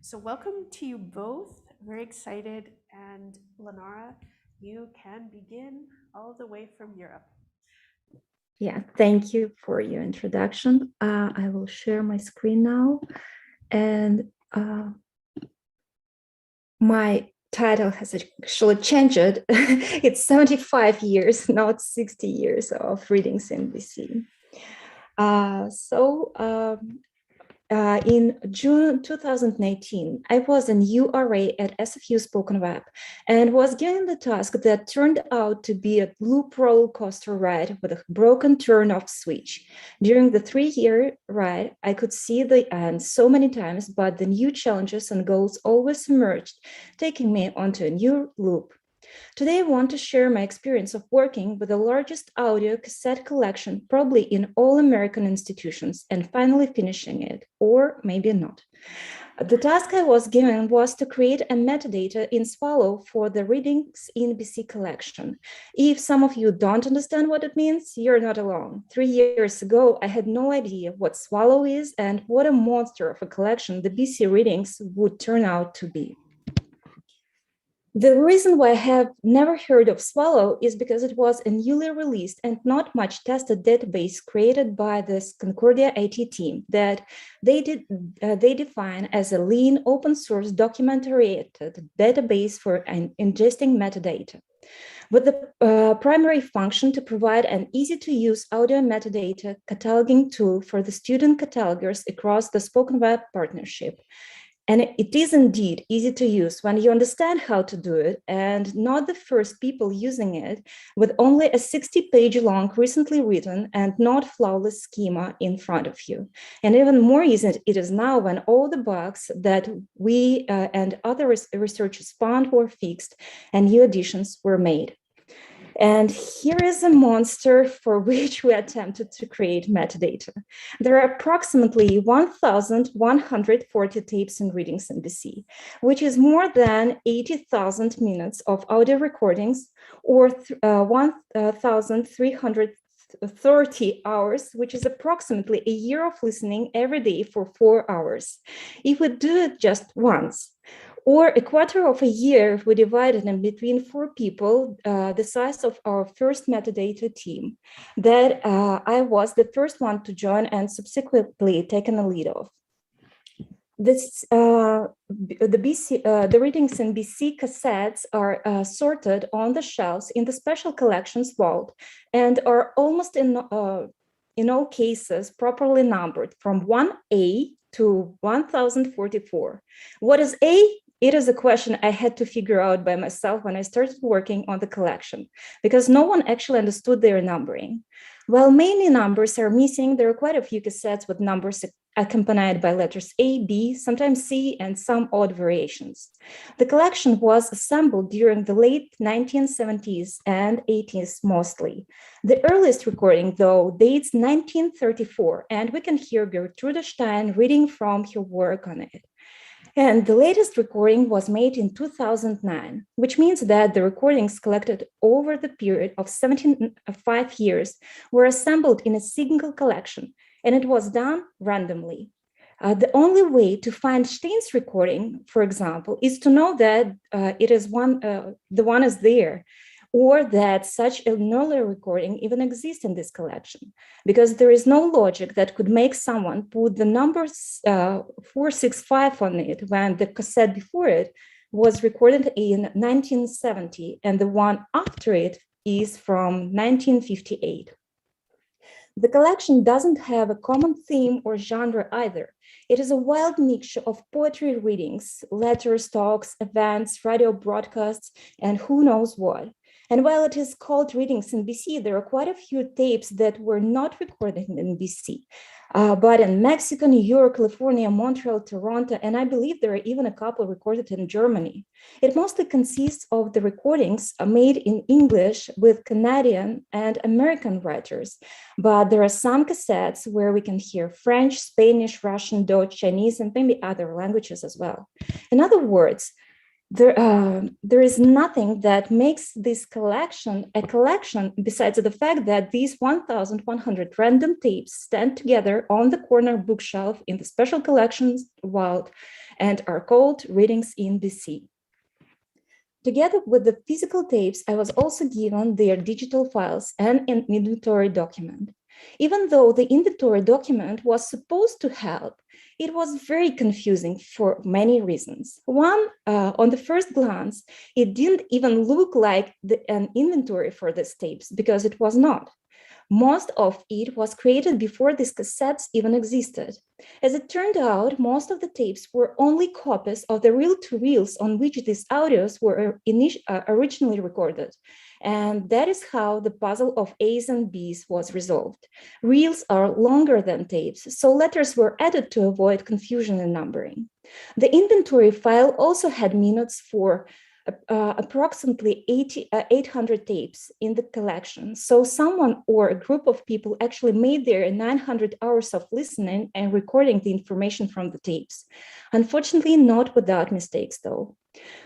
So welcome to you both, very excited, and Lenara, you can begin all the way from Europe. Yeah, thank you for your introduction. I will share my screen now. And my title has actually changed. It's 75 years, not 60 years of readings in BC. In June 2018, I was an URA at SFU SpokenWeb and was given the task that turned out to be a loop roller coaster ride with a broken turn-off switch. During the 3-year ride, I could see the end so many times, but the new challenges and goals always emerged, taking me onto a new loop. Today, I want to share my experience of working with the largest audio cassette collection, probably in all American institutions, and finally finishing it, or maybe not. The task I was given was to create a metadata in Swallow for the Readings in BC collection. If some of you don't understand what it means, you're not alone. 3 years ago, I had no idea what Swallow is and what a monster of a collection the BC Readings would turn out to be. The reason why I have never heard of Swallow is because it was a newly released and not much tested database created by this Concordia IT team that they define as a lean open source document-oriented database for ingesting metadata, with the primary function to provide an easy-to-use audio metadata cataloging tool for the student catalogers across the SpokenWeb partnership. And it is indeed easy to use when you understand how to do it and not the first people using it with only a 60-page long, recently written and not flawless schema in front of you. And even more easy it is now when all the bugs that we and other researchers found were fixed and new additions were made. And here is a monster for which we attempted to create metadata. There are approximately 1,140 tapes and readings in BC, which is more than 80,000 minutes of audio recordings, or 1,330 hours, which is approximately a year of listening every day for 4 hours. If we do it just once, or a quarter of a year, if we divide it in between 4 people, the size of our first metadata team, that I was the first one to join and subsequently taken a lead of. This, the readings in BC cassettes are sorted on the shelves in the special collections vault and are almost in all cases properly numbered from 1A to 1044. What is A? It is a question I had to figure out by myself when I started working on the collection, because no one actually understood their numbering. While many numbers are missing, there are quite a few cassettes with numbers accompanied by letters A, B, sometimes C, and some odd variations. The collection was assembled during the late 1970s and 80s mostly. The earliest recording, though, dates 1934, and we can hear Gertrude Stein reading from her work on it. And the latest recording was made in 2009, which means that the recordings collected over the period of 5 years were assembled in a single collection, and it was done randomly. The only way to find Stein's recording, for example, is to know that the one is there, or that such an earlier recording even exists in this collection, because there is no logic that could make someone put the number 465 on it when the cassette before it was recorded in 1970 and the one after it is from 1958. The collection doesn't have a common theme or genre either. It is a wild mixture of poetry readings, letters, talks, events, radio broadcasts, and who knows what. And while it is called Readings in BC, there are quite a few tapes that were not recorded in BC, but in Mexico, New York, California, Montreal, Toronto, and I believe there are even a couple recorded in Germany. It mostly consists of the recordings made in English with Canadian and American writers, but there are some cassettes where we can hear French, Spanish, Russian, Dutch, Chinese, and maybe other languages as well. In other words, there is nothing that makes this collection a collection besides the fact that these 1,100 random tapes stand together on the corner bookshelf in the special collections vault and are called Readings in BC. Together with the physical tapes, I was also given their digital files and an inventory document. Even though the inventory document was supposed to help, it was very confusing for many reasons. One, on the first glance, it didn't even look like an inventory for these tapes because it was not. Most of it was created before these cassettes even existed. As it turned out, most of the tapes were only copies of the reel-to-reels on which these audios were originally recorded. And that is how the puzzle of A's and B's was resolved. Reels are longer than tapes, so letters were added to avoid confusion in numbering. The inventory file also had minutes for approximately 800 tapes in the collection. So someone or a group of people actually made their 900 hours of listening and recording the information from the tapes. Unfortunately, not without mistakes though.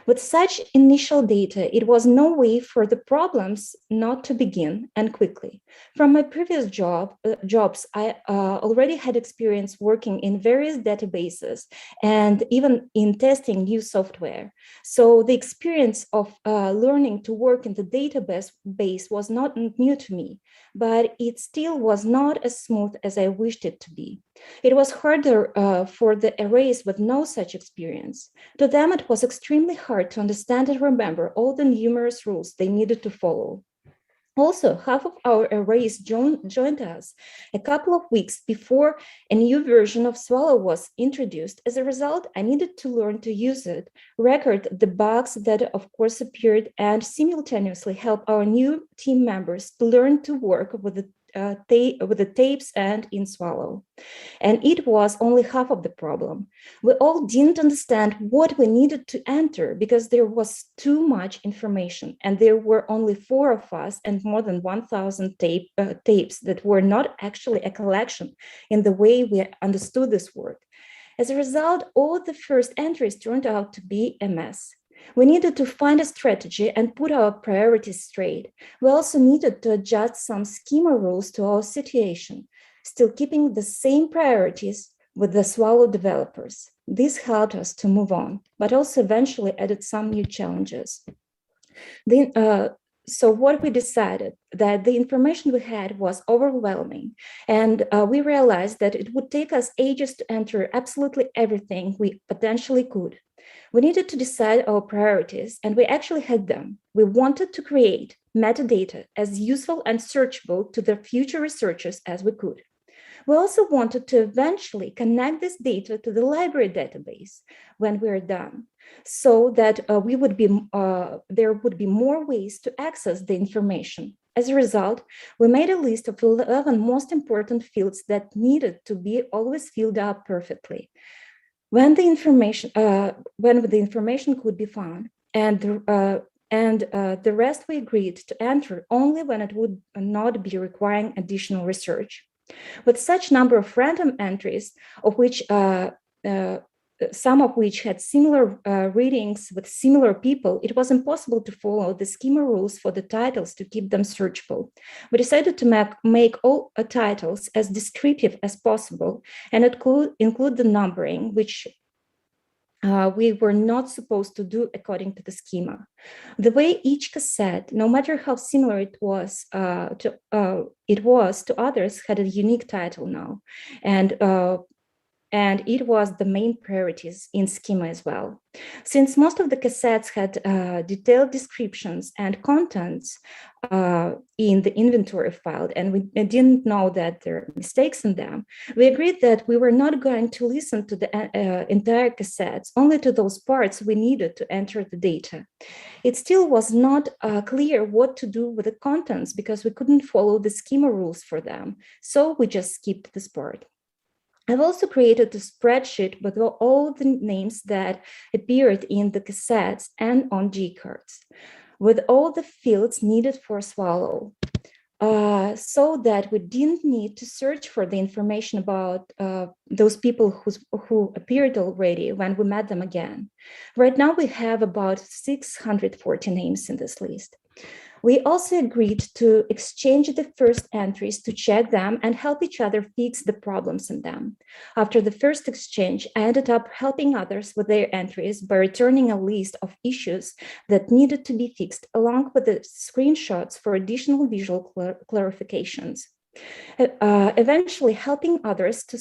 With such initial data, it was no way for the problems not to begin, and quickly. From my previous jobs, I already had experience working in various databases and even in testing new software. So the experience of learning to work in the database was not new to me, but it still was not as smooth as I wished it to be. It was harder for the arrays with no such experience. To them, it was extremely hard to understand and remember all the numerous rules they needed to follow. Also, half of our arrays joined us a couple of weeks before a new version of Swallow was introduced. As a result, I needed to learn to use it, record the bugs that of course appeared, and simultaneously help our new team members to learn to work with the tapes and in Swallow. And it was only half of the problem. We all didn't understand what we needed to enter because there was too much information, and there were only 4 of us and more than 1,000 tapes that were not actually a collection in the way we understood this word. As a result, all the first entries turned out to be a mess. We needed to find a strategy and put our priorities straight. We also needed to adjust some schema rules to our situation, still keeping the same priorities with the Swallow developers. This helped us to move on, but also eventually added some new challenges. So what we decided, that the information we had was overwhelming, and we realized that it would take us ages to enter absolutely everything we potentially could. We needed to decide our priorities, and we actually had them. We wanted to create, metadata as useful and searchable to the future researchers as we could. We also wanted to eventually connect this data to the library database when we're done, so that there would be more ways to access the information. As a result, we made a list of 11 most important fields that needed to be always filled up perfectly when the information could be found, and the rest we agreed to enter only when it would not be requiring additional research. With such number of random entries, of which some of which had similar readings with similar people, it was impossible to follow the schema rules for the titles to keep them searchable. We decided to make all titles as descriptive as possible and include the numbering, which we were not supposed to do according to the schema. The way each cassette, no matter how similar it was to others, had a unique title now, and it was the main priorities in schema as well. Since most of the cassettes had detailed descriptions and contents in the inventory file, and we didn't know that there are mistakes in them, we agreed that we were not going to listen to the entire cassettes, only to those parts we needed to enter the data. It still was not clear what to do with the contents because we couldn't follow the schema rules for them, so we just skipped this part. I've also created a spreadsheet with all the names that appeared in the cassettes and on G cards, with all the fields needed for swallow, so that we didn't need to search for the information about those people who appeared already when we met them again. Right now, we have about 640 names in this list. We also agreed to exchange the first entries to check them and help each other fix the problems in them. After the first exchange, I ended up helping others with their entries by returning a list of issues that needed to be fixed, along with the screenshots for additional visual clarifications. Eventually, helping others to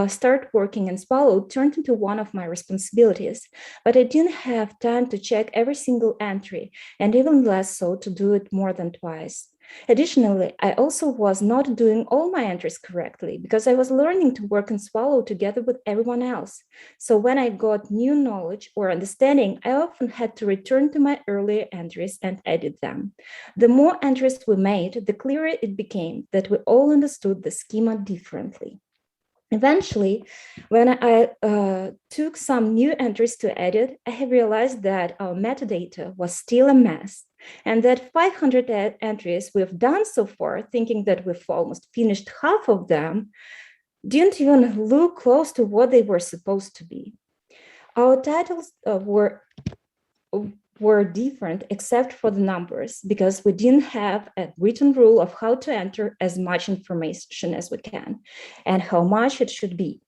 start working in Swallow turned into one of my responsibilities, but I didn't have time to check every single entry, and even less so to do it more than twice. Additionally, I also was not doing all my entries correctly because I was learning to work in Swallow together with everyone else. So when I got new knowledge or understanding, I often had to return to my earlier entries and edit them. The more entries we made, the clearer it became that we all understood the schema differently. Eventually, when I took some new entries to edit, I have realized that our metadata was still a mess, and that 500 entries we've done so far, thinking that we've almost finished half of them, didn't even look close to what they were supposed to be. Our titles were different except for the numbers, because we didn't have a written rule of how to enter as much information as we can and how much it should be.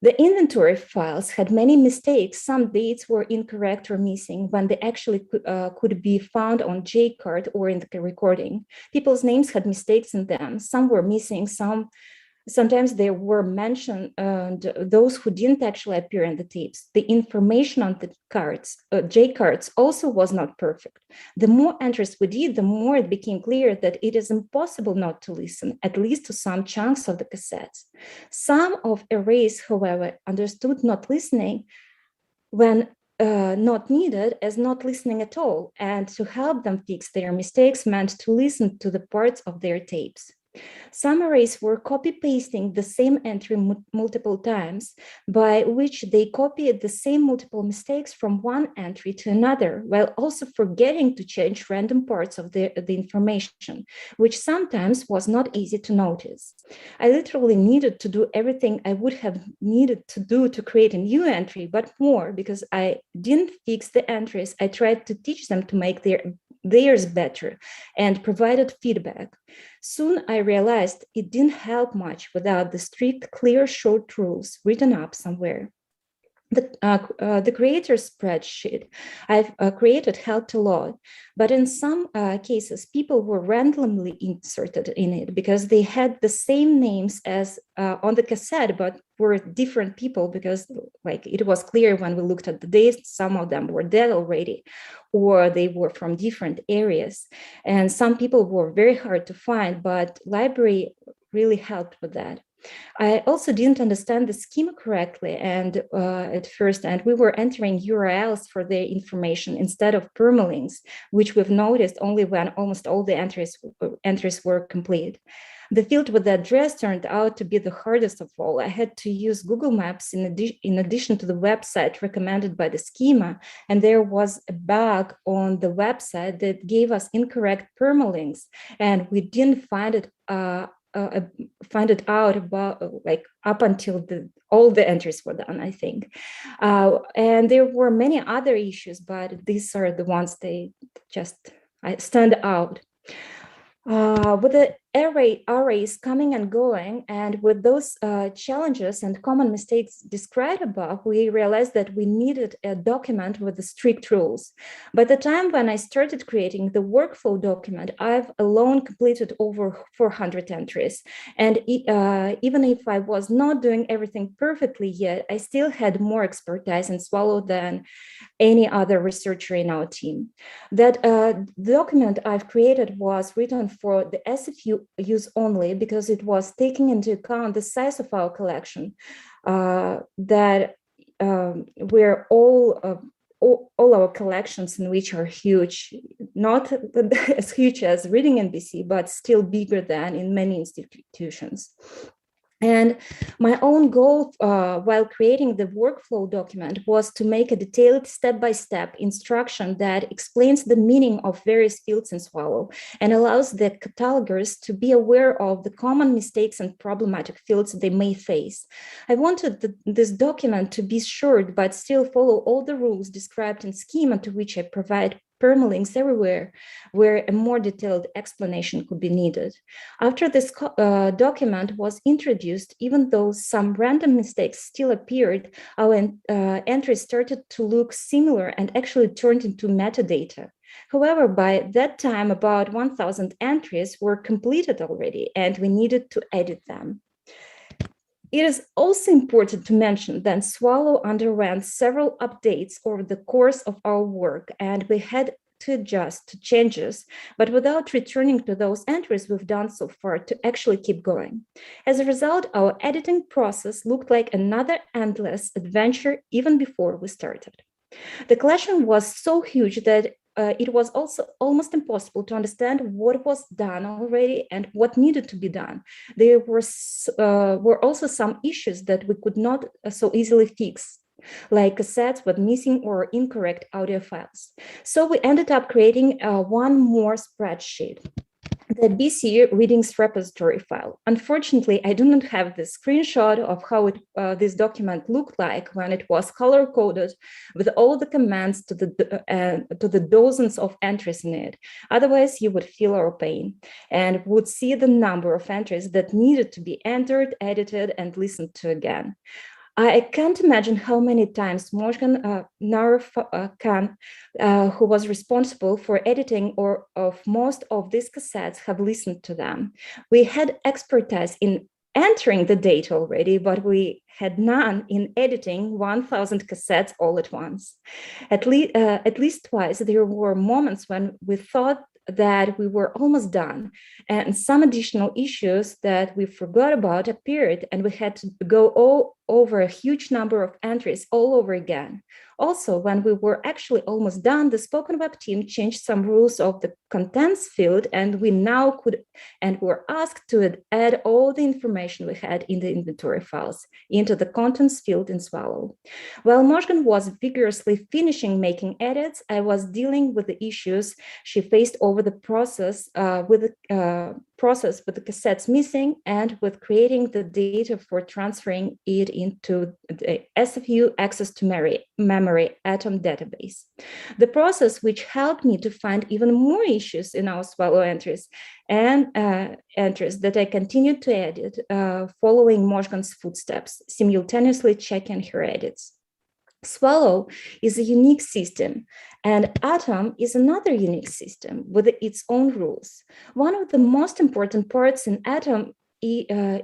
The inventory files had many mistakes. Some dates were incorrect or missing when they actually could be found on J card or in the recording. People's names had mistakes in them. Some were missing, sometimes they were mentioned, and those who didn't actually appear in the tapes. The information on the cards, J cards, also was not perfect. The more entries we did, the more it became clear that it is impossible not to listen, at least to some chunks of the cassettes. Some of arrays, however, understood not listening when not needed as not listening at all, and to help them fix their mistakes meant to listen to the parts of their tapes. Some arrays were copy-pasting the same entry multiple times, by which they copied the same multiple mistakes from one entry to another, while also forgetting to change random parts of the information, which sometimes was not easy to notice. I literally needed to do everything I would have needed to do to create a new entry, but more, because I didn't fix the entries. I tried to teach them to make theirs better and provided feedback. Soon I realized it didn't help much without the strict, clear, short rules written up somewhere. The creator's spreadsheet I've created helped a lot, but in some cases, people were randomly inserted in it because they had the same names as on the cassette, but were different people, because like it was clear when we looked at the dates, some of them were dead already, or they were from different areas. And some people were very hard to find, but library really helped with that. I also didn't understand the schema correctly and at first, and we were entering URLs for the information instead of permalinks, which we've noticed only when almost all the entries were complete. The field with the address turned out to be the hardest of all. I had to use Google Maps in addition to the website recommended by the schema, and there was a bug on the website that gave us incorrect permalinks, and we didn't find it out about like up until all the entries were done, I think. And there were many other issues, but these are the ones they just stand out. With the arrays coming and going, and with those challenges and common mistakes described above, we realized that we needed a document with the strict rules. By the time when I started creating the workflow document, I've alone completed over 400 entries. And even if I was not doing everything perfectly yet, I still had more expertise in Swallow than any other researcher in our team. That document I've created was written for the SFU use only, because it was taking into account the size of our collection, that we're all our collections in which are huge, not as huge as Reading NBC, but still bigger than in many institutions. And my own goal while creating the workflow document was to make a detailed step-by-step instruction that explains the meaning of various fields in Swallow and allows the catalogers to be aware of the common mistakes and problematic fields they may face. I wanted this document to be short, but still follow all the rules described in schema, to which I provide permalinks everywhere where a more detailed explanation could be needed. After this document was introduced, even though some random mistakes still appeared, our entries started to look similar and actually turned into metadata. However, by that time, about 1,000 entries were completed already, and we needed to edit them. It is also important to mention that Swallow underwent several updates over the course of our work, and we had to adjust to changes, but without returning to those entries we've done so far to actually keep going. As a result, our editing process looked like another endless adventure even before we started. The collection was so huge that it was also almost impossible to understand what was done already and what needed to be done. There were also some issues that we could not so easily fix, like cassettes with missing or incorrect audio files. So we ended up creating one more spreadsheet, the BC Readings Repository file. Unfortunately, I do not have the screenshot of how this document looked like when it was color-coded with all the commands to the dozens of entries in it. Otherwise, you would feel our pain and would see the number of entries that needed to be entered, edited, and listened to again. I can't imagine how many times Morgan Narafkan, who was responsible for editing of most of these cassettes, have listened to them. We had expertise in entering the data already, but we had none in editing 1,000 cassettes all at once. At least twice, there were moments when we thought that we were almost done, and some additional issues that we forgot about appeared, and we had to go all over a huge number of entries all over again. Also, when we were actually almost done, the SpokenWeb team changed some rules of the contents field, and we now could and were asked to add all the information we had in the inventory files into the contents field in Swallow. While Morgan was vigorously finishing making edits, I was dealing with the issues she faced over the process with the cassettes missing and with creating the data for transferring it into the SFU access to memory atom database. The process which helped me to find even more issues in our Swallow entries and entries that I continued to edit following Morgan's footsteps, simultaneously checking her edits. Swallow is a unique system, and Atom is another unique system with its own rules. One of the most important parts in Atom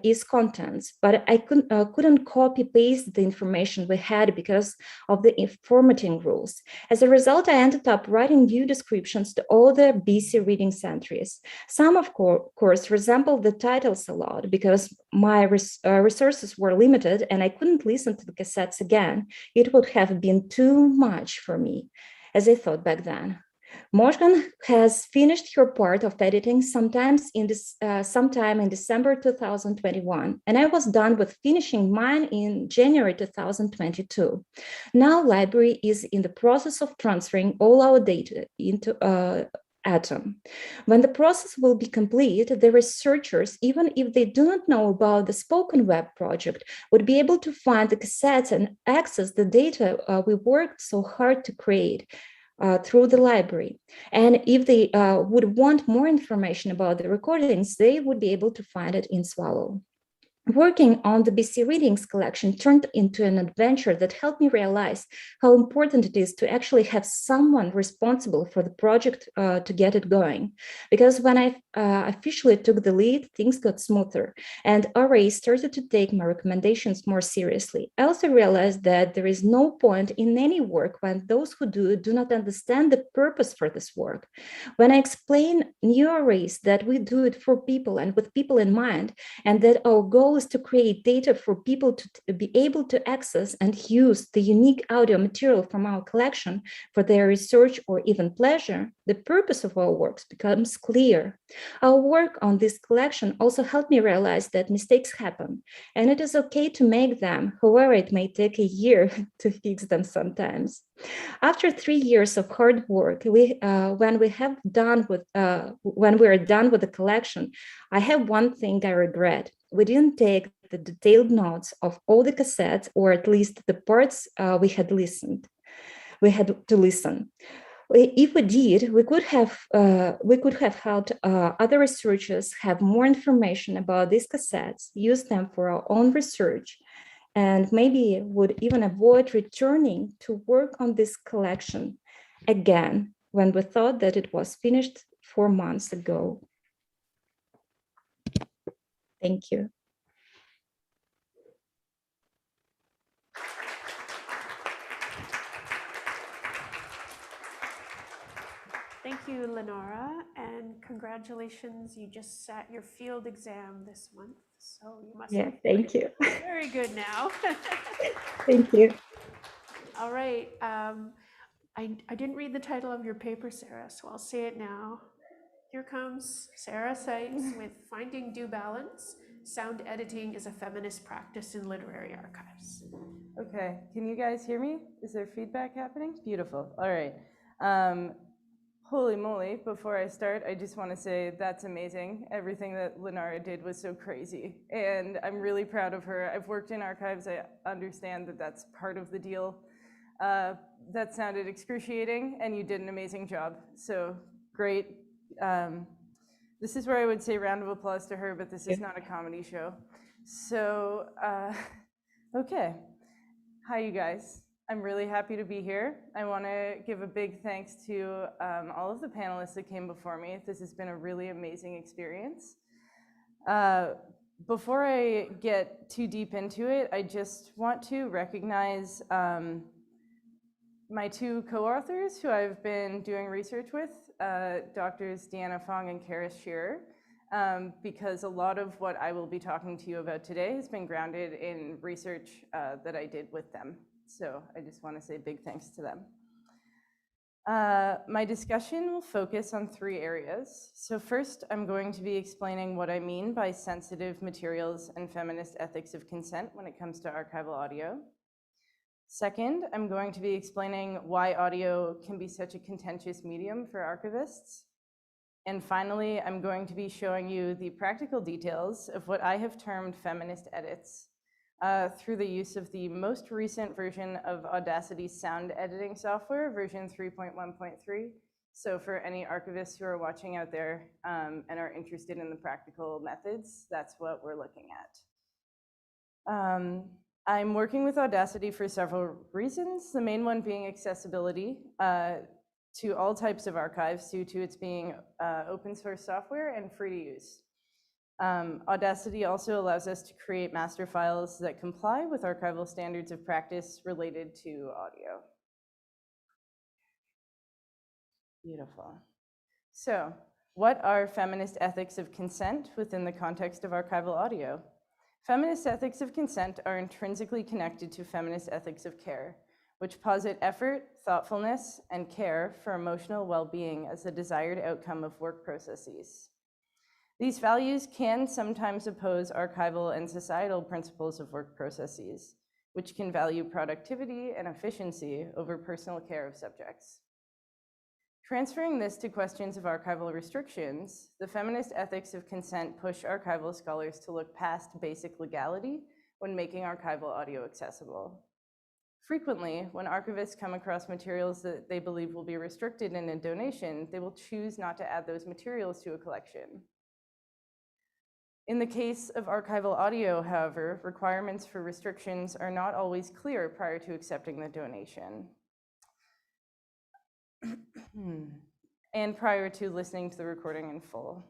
is contents, but I couldn't copy paste the information we had because of the formatting rules. As a result, I ended up writing new descriptions to all the BC readings entries. Some, of course, resembled the titles a lot because my resources were limited and I couldn't listen to the cassettes again. It would have been too much for me, as I thought back then. Morgan has finished her part of editing sometime in December 2021, and I was done with finishing mine in January 2022. Now, library is in the process of transferring all our data into Atom. When the process will be complete, the researchers, even if they do not know about the SpokenWeb project, would be able to find the cassettes and access the data we worked so hard to create. Through the library. And if they would want more information about the recordings, they would be able to find it in Swallow. Working on the BC Readings collection turned into an adventure that helped me realize how important it is to actually have someone responsible for the project to get it going. Because when I officially took the lead, things got smoother, and RA started to take my recommendations more seriously. I also realized that there is no point in any work when those who do not understand the purpose for this work. When I explain new arrays that we do it for people and with people in mind, and that our goal is to create data for people to be able to access and use the unique audio material from our collection for their research or even pleasure, the purpose of our works becomes clear. Our work on this collection also helped me realize that mistakes happen, and it is okay to make them, however it may take a year to fix them sometimes. After 3 years of hard work, when we are done with the collection, I have one thing I regret. We didn't take the detailed notes of all the cassettes, or at least the parts we had to listen. If we did, we could have helped other researchers have more information about these cassettes, use them for our own research, and maybe would even avoid returning to work on this collection again when we thought that it was finished 4 months ago. Thank you. Thank you, Lenora, and congratulations. You just sat your field exam this month, so you must Yeah, thank you. Very good now. Thank you. All right. I didn't read the title of your paper, Sarah, so I'll say it now. Here comes Sarah Sykes with Finding Due Balance. Sound editing is a feminist practice in literary archives. Okay, can you guys hear me? Is there feedback happening? Beautiful, all right. Holy moly, before I start, I just want to say that's amazing. Everything that Lenora did was so crazy, and I'm really proud of her. I've worked in archives, I understand that that's part of the deal. That sounded excruciating, and you did an amazing job, so great. This is where I would say round of applause to her, but this is not a comedy show. So, okay. Hi, you guys. I'm really happy to be here. I want to give a big thanks to all of the panelists that came before me. This has been a really amazing experience. Before I get too deep into it, I just want to recognize my two co-authors who I've been doing research with, Drs. Deanna Fong and Karis Shearer, because a lot of what I will be talking to you about today has been grounded in research that I did with them. So I just want to say big thanks to them. My discussion will focus on 3 areas. So first, I'm going to be explaining what I mean by sensitive materials and feminist ethics of consent when it comes to archival audio. Second, I'm going to be explaining why audio can be such a contentious medium for archivists. And finally, I'm going to be showing you the practical details of what I have termed feminist edits through the use of the most recent version of Audacity's sound editing software, version 3.1.3. So for any archivists who are watching out there and are interested in the practical methods, that's what we're looking at. I'm working with Audacity for several reasons, the main one being accessibility to all types of archives due to its being open source software and free to use. Audacity also allows us to create master files that comply with archival standards of practice related to audio. Beautiful. So, what are feminist ethics of consent within the context of archival audio? Feminist ethics of consent are intrinsically connected to feminist ethics of care, which posit effort, thoughtfulness, and care for emotional well-being as the desired outcome of work processes. These values can sometimes oppose archival and societal principles of work processes, which can value productivity and efficiency over personal care of subjects. Transferring this to questions of archival restrictions, the feminist ethics of consent push archival scholars to look past basic legality when making archival audio accessible. Frequently, when archivists come across materials that they believe will be restricted in a donation, they will choose not to add those materials to a collection. In the case of archival audio, however, requirements for restrictions are not always clear prior to accepting the donation and prior to listening to the recording in full.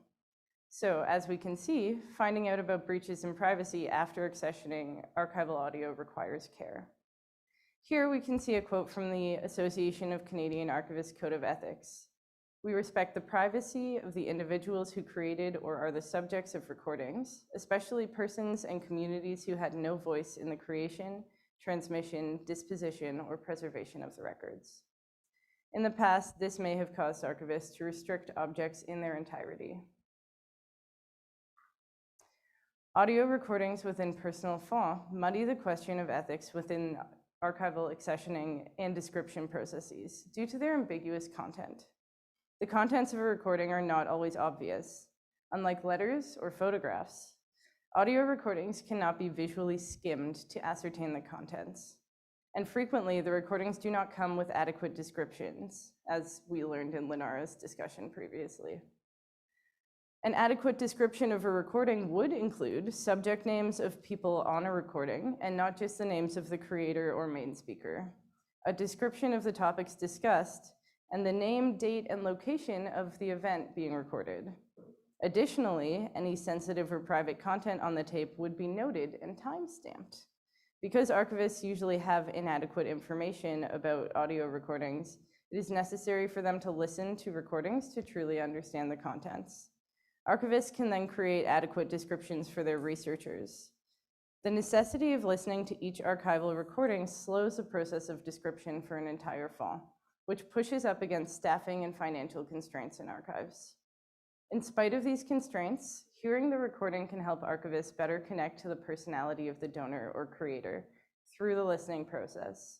So, as we can see, finding out about breaches in privacy after accessioning archival audio requires care. Here we can see a quote from the Association of Canadian Archivists Code of Ethics. We respect the privacy of the individuals who created or are the subjects of recordings, especially persons and communities who had no voice in the creation, transmission, disposition, or preservation of the records. In the past, this may have caused archivists to restrict objects in their entirety. Audio recordings within personal fonds muddy the question of ethics within archival accessioning and description processes due to their ambiguous content. The contents of a recording are not always obvious. Unlike letters or photographs, audio recordings cannot be visually skimmed to ascertain the contents. And frequently, the recordings do not come with adequate descriptions, as we learned in Linara's discussion previously. An adequate description of a recording would include subject names of people on a recording, and not just the names of the creator or main speaker, a description of the topics discussed, and the name, date, and location of the event being recorded. Additionally, any sensitive or private content on the tape would be noted and time-stamped. Because archivists usually have inadequate information about audio recordings, it is necessary for them to listen to recordings to truly understand the contents. Archivists can then create adequate descriptions for their researchers. The necessity of listening to each archival recording slows the process of description for an entire fond, which pushes up against staffing and financial constraints in archives. In spite of these constraints, hearing the recording can help archivists better connect to the personality of the donor or creator through the listening process.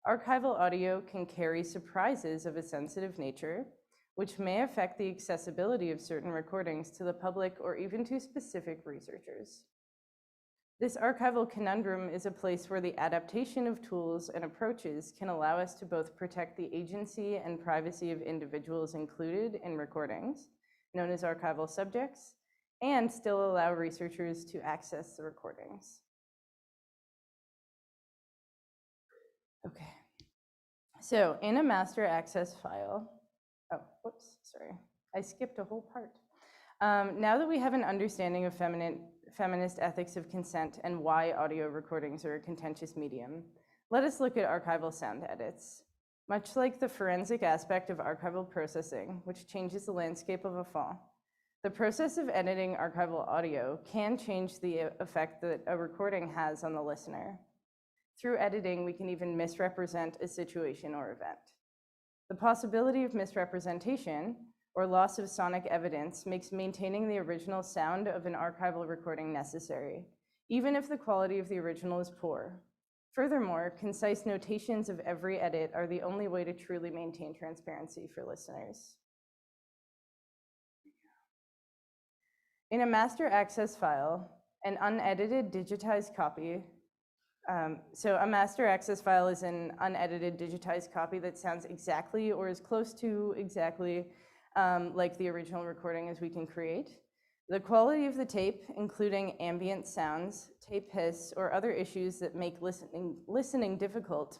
Archival audio can carry surprises of a sensitive nature, which may affect the accessibility of certain recordings to the public or even to specific researchers. This archival conundrum is a place where the adaptation of tools and approaches can allow us to both protect the agency and privacy of individuals included in recordings, known as archival subjects, and still allow researchers to access the recordings. Okay, so in a master access file, I skipped a whole part. Now that we have an understanding of feminist ethics of consent and why audio recordings are a contentious medium, let us look at archival sound edits. Much like the forensic aspect of archival processing, which changes the landscape of a fond, the process of editing archival audio can change the effect that a recording has on the listener. Through editing, we can even misrepresent a situation or event. The possibility of misrepresentation or loss of sonic evidence makes maintaining the original sound of an archival recording necessary, even if the quality of the original is poor. Furthermore, concise notations of every edit are the only way to truly maintain transparency for listeners. In a master access file, an unedited digitized copy, so a master access file is an unedited digitized copy that sounds exactly or as close to exactly like the original recording as we can create. The quality of the tape, including ambient sounds, tape hiss, or other issues that make listening difficult,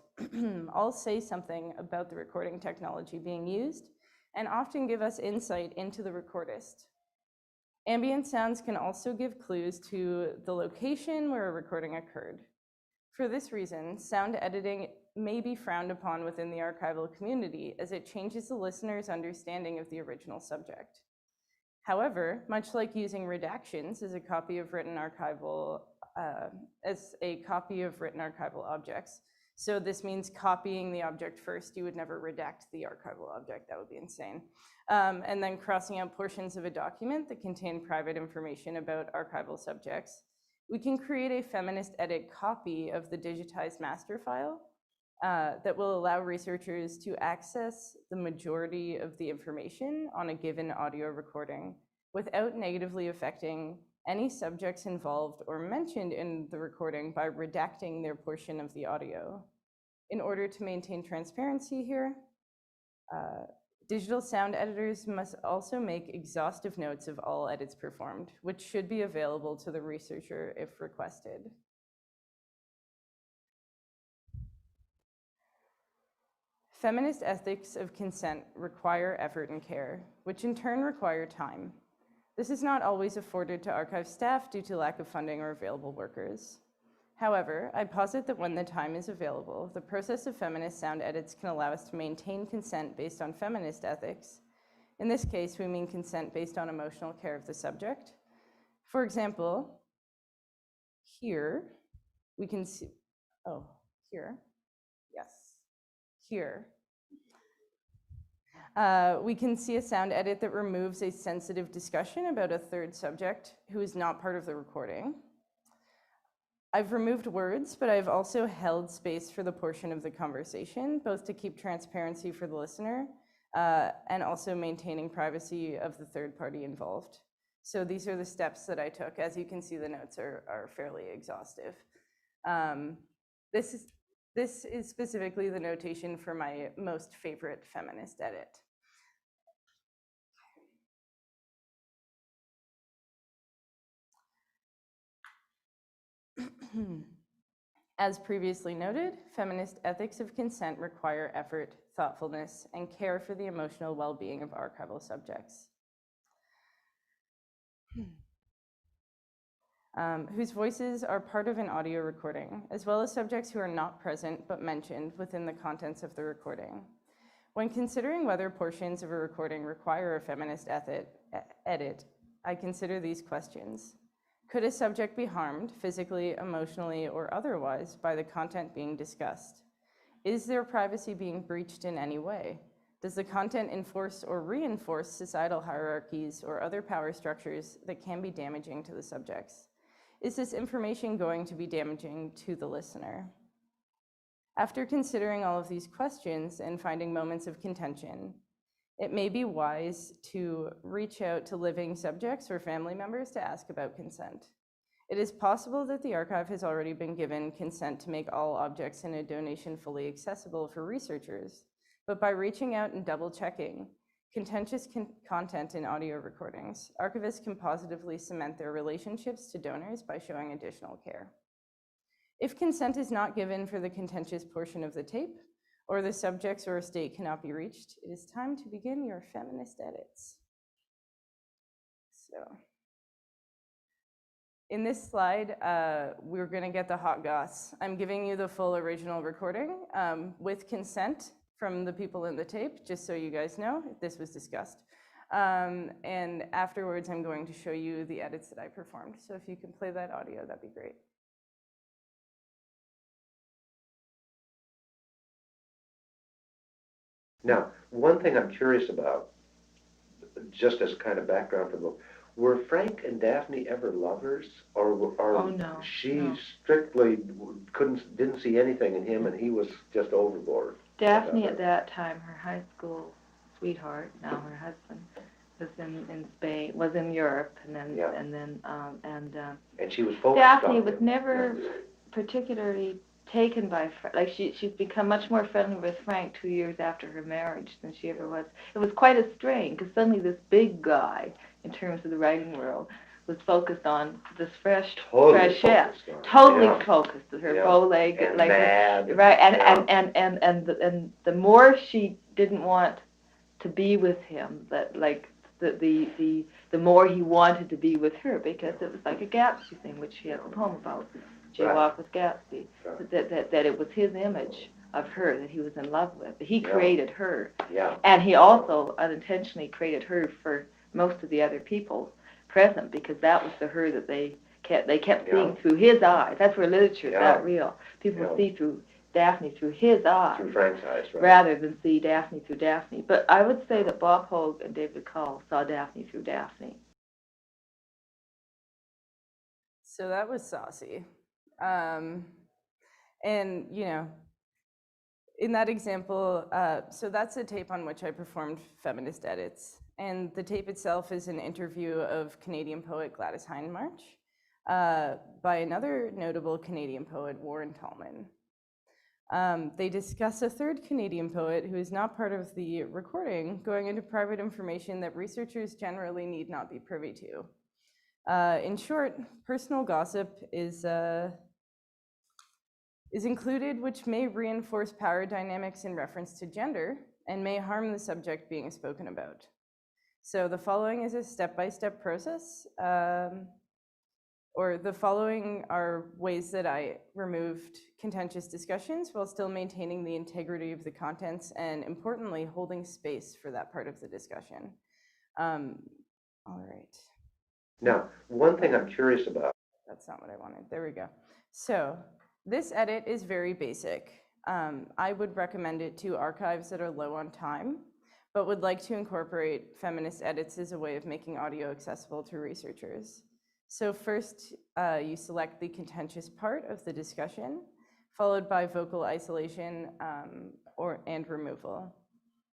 all say something about the recording technology being used and often give us insight into the recordist. Ambient sounds can also give clues to the location where a recording occurred. For this reason, sound editing may be frowned upon within the archival community as it changes the listener's understanding of the original subject. However, much like using redactions as a copy of written archival objects, so this means copying the object first. You would never redact the archival object. That would be insane. And then crossing out portions of a document that contain private information about archival subjects. We can create a feminist edit copy of the digitized master file that will allow researchers to access the majority of the information on a given audio recording without negatively affecting any subjects involved or mentioned in the recording by redacting their portion of the audio. In order to maintain transparency here, digital sound editors must also make exhaustive notes of all edits performed, which should be available to the researcher if requested. Feminist ethics of consent require effort and care, which in turn require time. This is not always afforded to archive staff due to lack of funding or available workers. However, I posit that when the time is available, the process of feminist sound edits can allow us to maintain consent based on feminist ethics. In this case, we mean consent based on emotional care of the subject. For example, here, we can see, we can see a sound edit that removes a sensitive discussion about a third subject who is not part of the recording. I've removed words, but I've also held space for the portion of the conversation, both to keep transparency for the listener and also maintaining privacy of the third party involved. So these are the steps that I took. As you can see, the notes are fairly exhaustive. This is specifically the notation for my most favorite feminist edit. As previously noted, feminist ethics of consent require effort, thoughtfulness, and care for the emotional well-being of archival subjects, whose voices are part of an audio recording, as well as subjects who are not present but mentioned within the contents of the recording. When considering whether portions of a recording require a feminist edit, I consider these questions. Could a subject be harmed physically, emotionally, or otherwise by the content being discussed? Is their privacy being breached in any way? Does the content enforce or reinforce societal hierarchies or other power structures that can be damaging to the subjects? Is this information going to be damaging to the listener? After considering all of these questions and finding moments of contention, it may be wise to reach out to living subjects or family members to ask about consent. It is possible that the archive has already been given consent to make all objects in a donation fully accessible for researchers, but by reaching out and double-checking contentious content in audio recordings, archivists can positively cement their relationships to donors by showing additional care. If consent is not given for the contentious portion of the tape, or the subjects or estate cannot be reached, it is time to begin your feminist edits. So, in this slide, we're gonna get the hot goss. I'm giving you the full original recording with consent from the people in the tape, just so you guys know, this was discussed. And afterwards, I'm going to show you the edits that I performed. So if you can play that audio, that'd be great. Now, one thing I'm curious about, just as kind of background for the book, were Frank and Daphne ever lovers, or she strictly didn't see anything in him, and he was just overboard? Daphne at that time, her high school sweetheart, now her husband, was in Spain, was in Europe, and she was focused Daphne on was him. never particularly taken by Frank. Like she's become much more friendly with Frank 2 years after her marriage than she ever was. It was quite a strain because suddenly this big guy, in terms of the writing world, was focused on this focused with her bow leg, like mad, right, and the more she didn't want to be with him, that like the more he wanted to be with her, because it was like a Gatsby thing, which he has a poem about, Jaywalk with Gatsby, that it was his image of her that he was in love with. He created her, and he also unintentionally created her for most of the other people present, because that was the her that they kept seeing through his eyes. That's where literature is not real. People see through Daphne through his eyes, Through Frank's eyes, right. rather than see Daphne through Daphne. But I would say that Bob Hogue and David Call saw Daphne through Daphne. So that was saucy. And, you know, in that example, so that's a tape on which I performed feminist edits. And the tape itself is an interview of Canadian poet Gladys Hindmarch by another notable Canadian poet, Warren Tallman. They discuss a third Canadian poet who is not part of the recording, going into private information that researchers generally need not be privy to. In short, personal gossip is included, which may reinforce power dynamics in reference to gender and may harm the subject being spoken about. So the following is a step-by-step process, or the following are ways that I removed contentious discussions while still maintaining the integrity of the contents and, importantly, holding space for that part of the discussion. All right. Now, one thing I'm curious about. That's not what I wanted. There we go. So this edit is very basic. I would recommend it to archives that are low on time, but would like to incorporate feminist edits as a way of making audio accessible to researchers. So first, you select the contentious part of the discussion, followed by vocal isolation and removal.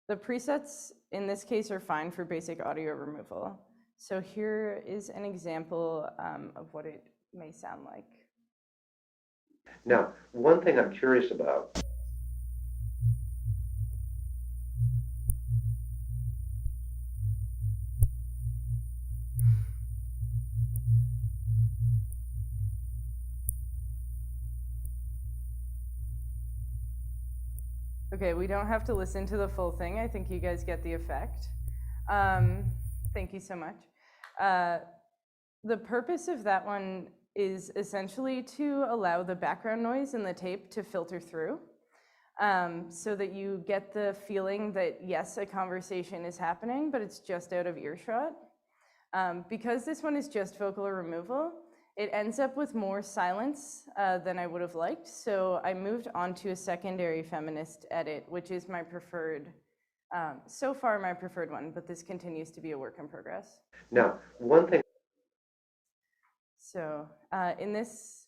The presets in this case are fine for basic audio removal. So here is an example of what it may sound like. Now, one thing I'm curious about. Okay, we don't have to listen to the full thing. I think you guys get the effect. Thank you so much. The purpose of that one is essentially to allow the background noise in the tape to filter through, so that you get the feeling that, yes, a conversation is happening, but it's just out of earshot. Because this one is just vocal removal, it ends up with more silence than I would have liked. So I moved on to a secondary feminist edit, which is my preferred, so far my preferred one, but this continues to be a work in progress. Now, one thing. So in this,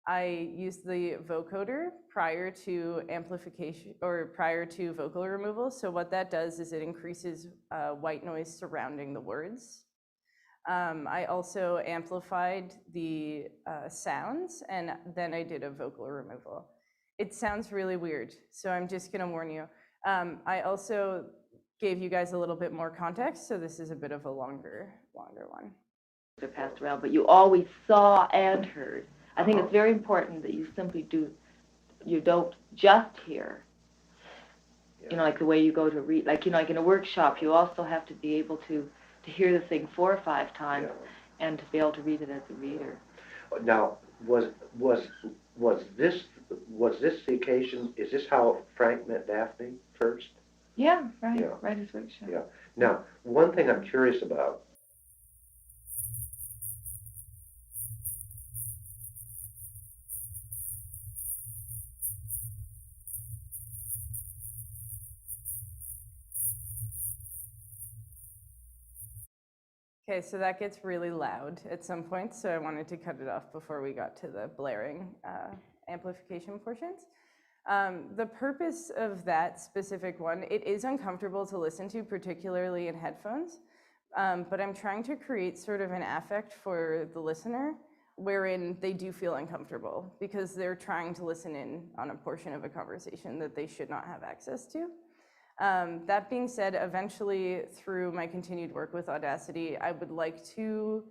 I used the vocoder prior to amplification or prior to vocal removal. So what that does is it increases white noise surrounding the words. I also amplified the sounds, and then I did a vocal removal. It sounds really weird, so I'm just gonna warn you. I also gave you guys a little bit more context, so this is a bit of a longer one. They're passed around, but you always saw and heard. I think it's very important that you simply you don't just hear. You know, like the way you go to read, like, you know, like in a workshop, you also have to be able to hear the thing 4 or 5 times and to be able to read it as a reader. Now, was this the occasion? Is this how Frank met Daphne first? Yeah, right. Yeah. Writer's workshop. Yeah. Now, one thing I'm curious about. Okay, so that gets really loud at some point, so I wanted to cut it off before we got to the blaring amplification portions. The purpose of that specific one, it is uncomfortable to listen to, particularly in headphones, but I'm trying to create sort of an affect for the listener wherein they do feel uncomfortable because they're trying to listen in on a portion of a conversation that they should not have access to. That being said, eventually through my continued work with Audacity, I would like to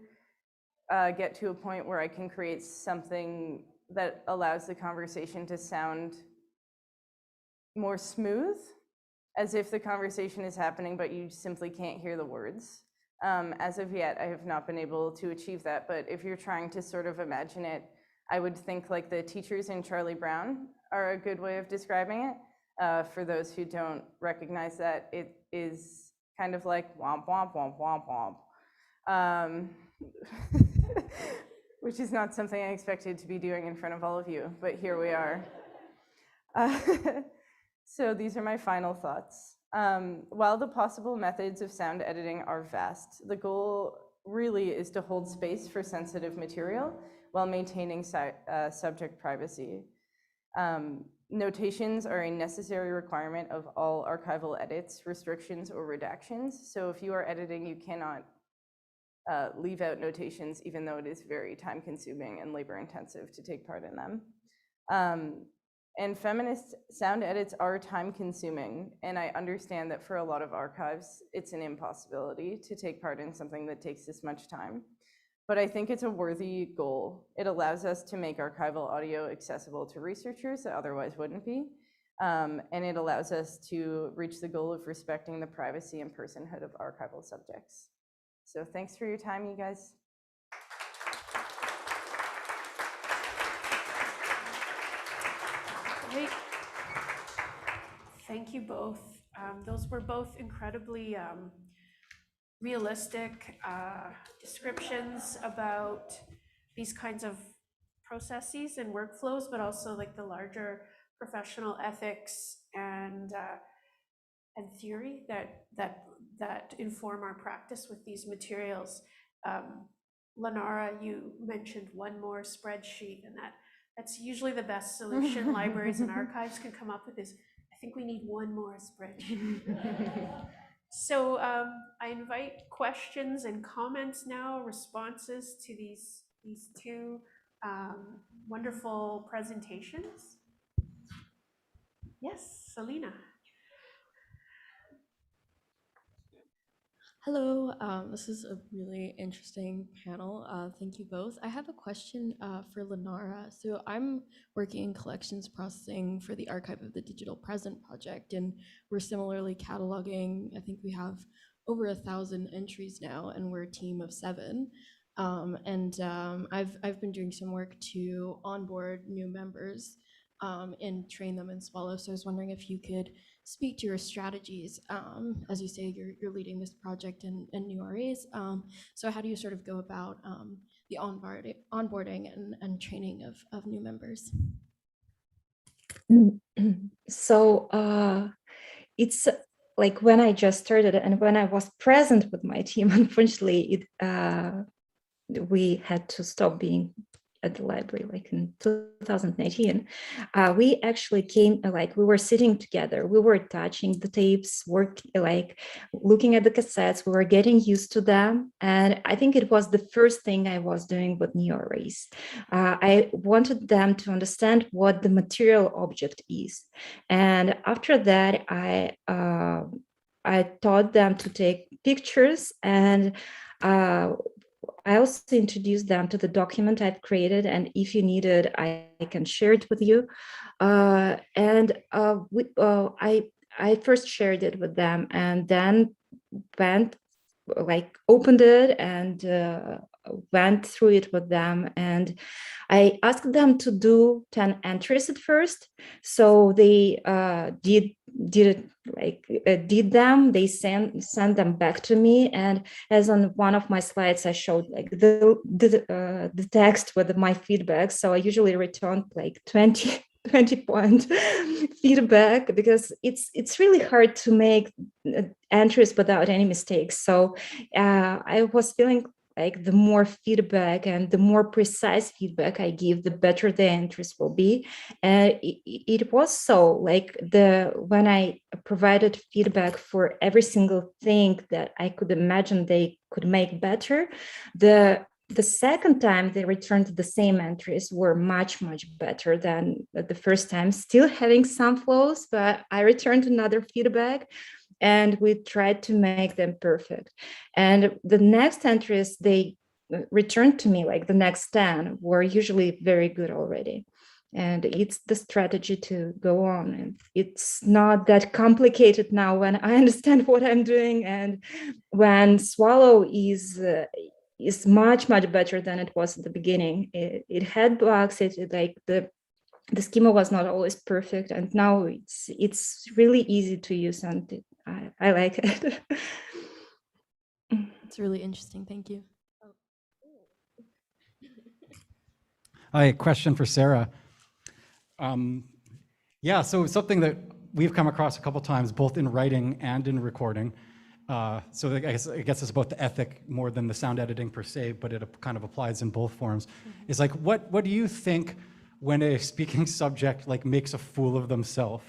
get to a point where I can create something that allows the conversation to sound more smooth, as if the conversation is happening, but you simply can't hear the words. As of yet, I have not been able to achieve that, but if you're trying to sort of imagine it, I would think like the teachers in Charlie Brown are a good way of describing it. For those who don't recognize that, it is kind of like womp, womp, womp, womp, womp. Which is not something I expected to be doing in front of all of you, but here we are. So these are my final thoughts. While the possible methods of sound editing are vast, the goal really is to hold space for sensitive material while maintaining subject privacy. Notations are a necessary requirement of all archival edits, restrictions, or redactions. So if you are editing, you cannot leave out notations, even though it is very time-consuming and labor-intensive to take part in them. And feminist sound edits are time-consuming, and I understand that for a lot of archives, it's an impossibility to take part in something that takes this much time. But I think it's a worthy goal. It allows us to make archival audio accessible to researchers that otherwise wouldn't be, and it allows us to reach the goal of respecting the privacy and personhood of archival subjects. So thanks for your time, you guys. Great. Thank you both. Those were both incredibly realistic descriptions about these kinds of processes and workflows, but also like the larger professional ethics and theory that inform our practice with these materials. Lenara, you mentioned one more spreadsheet, and that's usually the best solution libraries and archives can come up with is, I think we need one more spreadsheet. So I invite questions and comments now, responses to these two wonderful presentations. Yes, Selena. Hello, this is a really interesting panel. Thank you both. I have a question for Lenara. So I'm working in collections processing for the Archive of the Digital Present project, and we're similarly cataloging, I think we have over 1,000 entries now, and we're a team of 7. I've been doing some work to onboard new members and train them in Swallow. So I was wondering if you could speak to your strategies. As you say, you're leading this project in new RAs. So how do you sort of go about the onboarding and training of new members? So it's like when I just started and when I was present with my team, unfortunately, we had to stop being at the library like in 2019. We actually came, like we were sitting together, we were touching the tapes, like looking at the cassettes, we were getting used to them. And I think it was the first thing I was doing with new arrays. I wanted them to understand what the material object is. And after that, I taught them to take pictures, and I also introduced them to the document I've created, and if you need it, I can share it with you. I first shared it with them, and then opened it and went through it with them. And I asked them to do 10 entries at first. So they did them. They sent them back to me. And as on one of my slides, I showed like the text with my feedback. So I usually return like 20-point feedback, because it's really hard to make entries without any mistakes. So I was feeling like the more feedback and the more precise feedback I give, the better the entries will be. And it was so, like when I provided feedback for every single thing that I could imagine they could make better, the second time they returned the same entries were much, much better than the first time, still having some flaws, but I returned another feedback and we tried to make them perfect. And the next entries they returned to me, like the next 10, were usually very good already. And it's the strategy to go on. And it's not that complicated now when I understand what I'm doing. And when Swallow is much better than it was at the beginning. It had bugs. It like the schema was not always perfect, and now it's really easy to use, and I like it. It's really interesting. Thank you. Hi, question for Sarah. Yeah, so something that we've come across a couple times, both in writing and in recording. So I guess it's about the ethic more than the sound editing per se, but it kind of applies in both forms. Is like, what do you think when a speaking subject like makes a fool of themselves,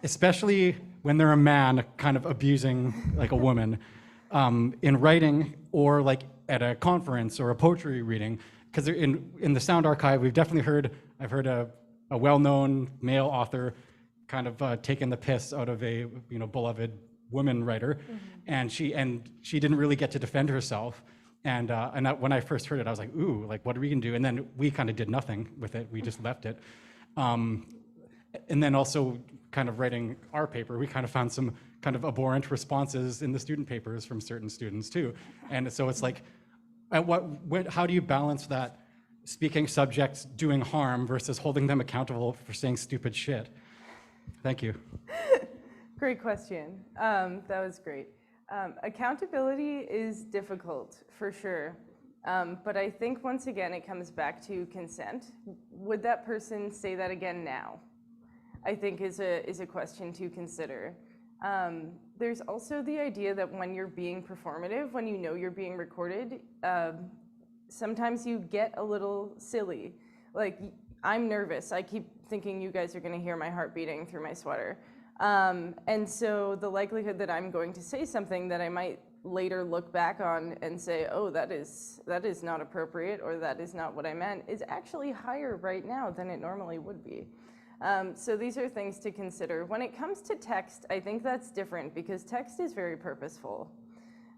especially when they're a man kind of abusing like a woman in writing, or like at a conference or a poetry reading? Because in the sound archive, I've heard a well-known male author kind of taking the piss out of a beloved woman writer, and she didn't really get to defend herself. And when I first heard it, I was like, ooh, like what are we gonna do? And then we kind of did nothing with it. We just left it. And then also kind of writing our paper, we kind of found some kind of abhorrent responses in the student papers from certain students too. And so it's like, how do you balance that speaking subjects doing harm versus holding them accountable for saying stupid shit? Thank you. Great question. That was great. Accountability is difficult for sure. But I think once again, it comes back to consent. Would that person say that again now? I think is a question to consider. There's also the idea that when you're being performative, when you know you're being recorded, sometimes you get a little silly. Like, I'm nervous. I keep thinking you guys are gonna hear my heart beating through my sweater. And so the likelihood that I'm going to say something that I might later look back on and say, oh, that is not appropriate, or that is not what I meant, is actually higher right now than it normally would be. So these are things to consider. When it comes to text, I think that's different because text is very purposeful.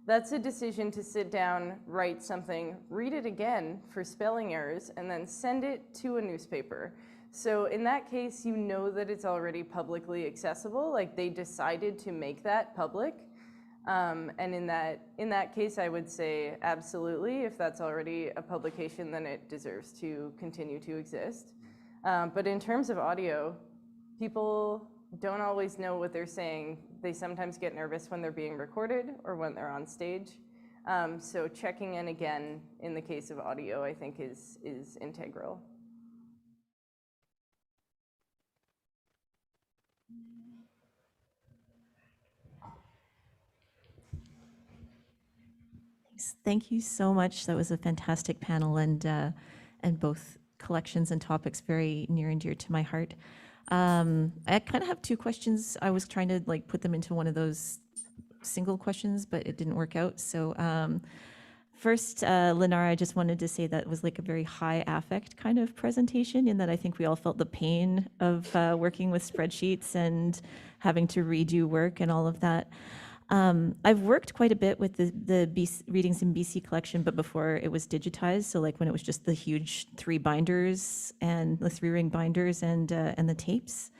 That's a decision to sit down, write something, read it again for spelling errors, and then send it to a newspaper. So in that case, you know that it's already publicly accessible, like they decided to make that public. And in that case, I would say absolutely. If that's already a publication, then it deserves to continue to exist. But in terms of audio, people don't always know what they're saying. They sometimes get nervous when they're being recorded or when they're on stage. So checking in again in the case of audio, I think is integral. Thank you so much. That was a fantastic panel, and both collections and topics very near and dear to my heart. I kind of have two questions. I was trying to like put them into one of those single questions, but it didn't work out. So first, Linara, I just wanted to say that was like a very high affect kind of presentation, in that I think we all felt the pain of working with spreadsheets and having to redo work and all of that. I've worked quite a bit with the Readings in BC collection, but before it was digitized. So like when it was just the huge 3 binders and the 3-ring binders and the tapes.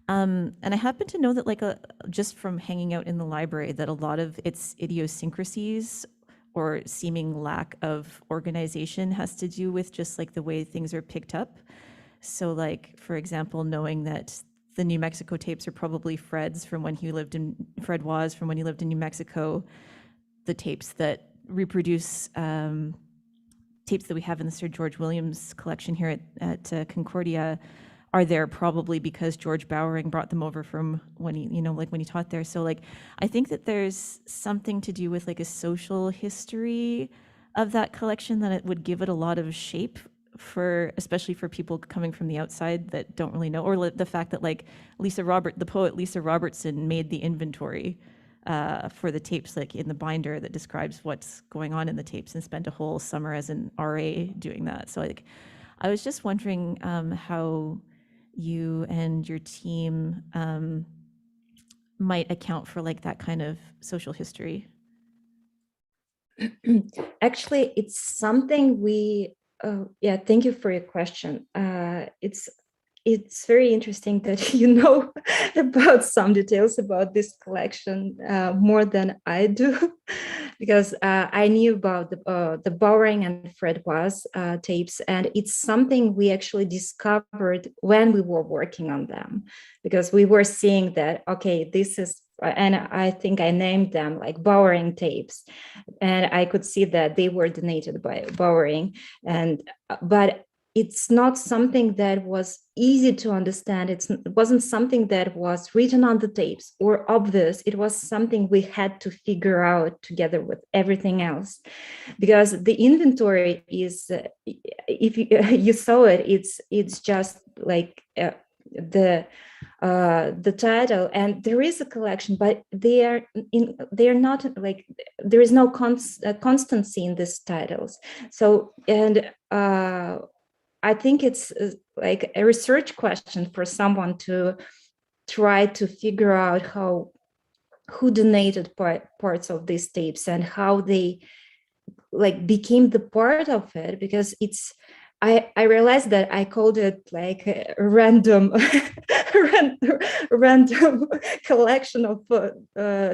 And I happen to know that like just from hanging out in the library, that a lot of its idiosyncrasies or seeming lack of organization has to do with just like the way things are picked up. So like, for example, knowing that the New Mexico tapes are probably Fred was from when he lived in New Mexico. The tapes that reproduce tapes that we have in the Sir George Williams collection here at Concordia are there probably because George Bowering brought them over from when he, when he taught there. So like, I think that there's something to do with like a social history of that collection that it would give it a lot of shape, especially for people coming from the outside that don't really know, or the fact that like the poet Lisa Robertson made the inventory for the tapes, like in the binder that describes what's going on in the tapes, and spent a whole summer as an RA doing that. So like, I was just wondering how you and your team might account for like that kind of social history. Actually, it's something we, yeah, thank you for your question. It's it's very interesting that you know about some details about this collection more than I do, because I knew about the Bowring and Fred Was tapes, and it's something we actually discovered when we were working on them, because we were seeing that, okay, this is, and I think I named them like Bowring tapes, and I could see that they were donated by Bowring, but it's not something that was easy to understand. It wasn't something that was written on the tapes or obvious. It was something we had to figure out together with everything else, because the inventory is, if you saw it, it's just like the title, and there is a collection, but they are not like, there is no constancy in these titles. So, and I think it's like a research question for someone to try to figure out who donated parts of these tapes and how they like became the part of it, because it's, I realized that I called it like a random random collection of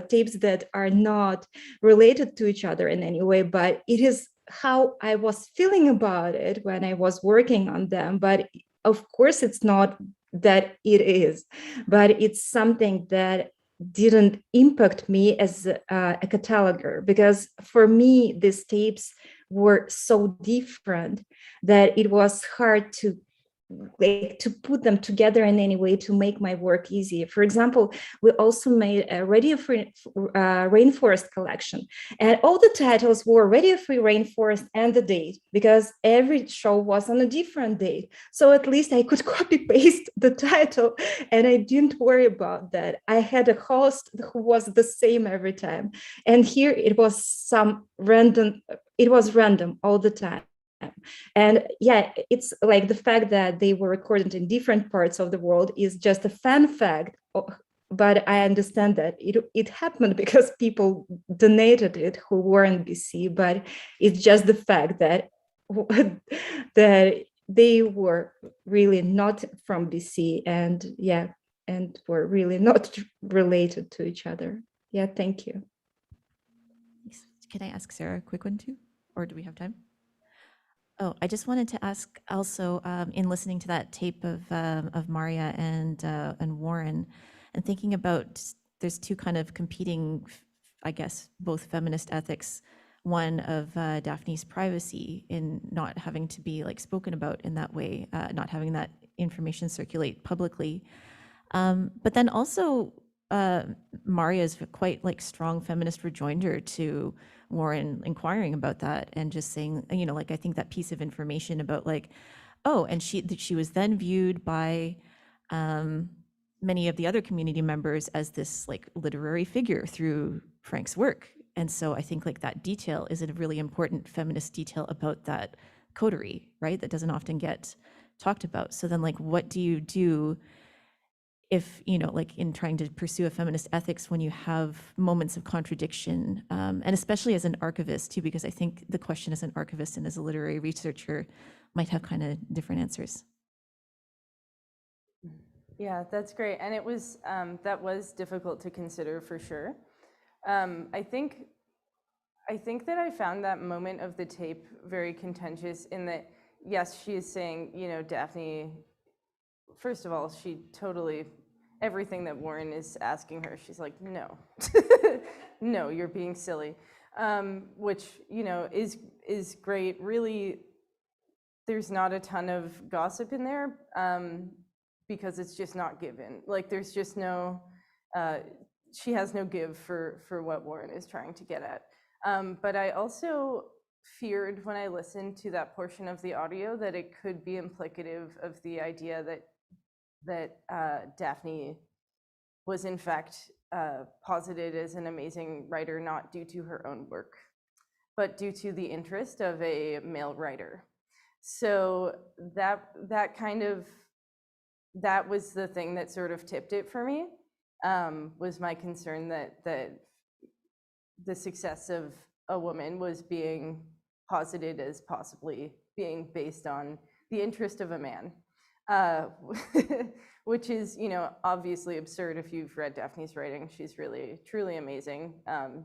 tapes that are not related to each other in any way, but it is how I was feeling about it when I was working on them. But of course, it's not that it is, but it's something that didn't impact me as a cataloger, because for me, these tapes were so different that it was hard to put them together in any way to make my work easier. For example, we also made a Radio Free Rainforest collection, and all the titles were Radio Free Rainforest and the date, because every show was on a different date. So at least I could copy paste the title, and I didn't worry about that. I had a host who was the same every time, and here it was some random. It was random all the time. And yeah, it's like the fact that they were recorded in different parts of the world is just a fun fact, but I understand that it happened because people donated it who were in BC, but it's just the fact that that they were really not from BC, and yeah, and were really not related to each other. Yeah, thank you. Can I ask Sarah a quick one too, or do we have time? Oh, I just wanted to ask also, in listening to that tape of Maria and Warren, and thinking about, there's two kind of competing, I guess, both feminist ethics. One of Daphne's privacy in not having to be like spoken about in that way, not having that information circulate publicly, but then also Maria's quite like strong feminist rejoinder to Warren inquiring about that and just saying, you know, like, I think that piece of information about like, oh, and she was then viewed by many of the other community members as this like literary figure through Frank's work. And so I think like that detail is a really important feminist detail about that coterie, right? That doesn't often get talked about. So then like, what do you do if, you know, like in trying to pursue a feminist ethics when you have moments of contradiction, and especially as an archivist too, because I think the question as an archivist and as a literary researcher might have kind of different answers. Yeah, that's great. And it was, that was difficult to consider for sure. I think that I found that moment of the tape very contentious in that, yes, she is saying, you know, Daphne, first of all, she totally, everything that Warren is asking her, she's like, no, no, you're being silly, which, you know, is great. Really, there's not a ton of gossip in there because it's just not given. Like, there's just no, she has no give for what Warren is trying to get at. But I also feared when I listened to that portion of the audio that it could be implicative of the idea that Daphne was in fact posited as an amazing writer, not due to her own work, but due to the interest of a male writer. So that was the thing that sort of tipped it for me, was my concern that the success of a woman was being posited as possibly being based on the interest of a man. which is, you know, obviously absurd if you've read Daphne's writing. She's really, truly amazing.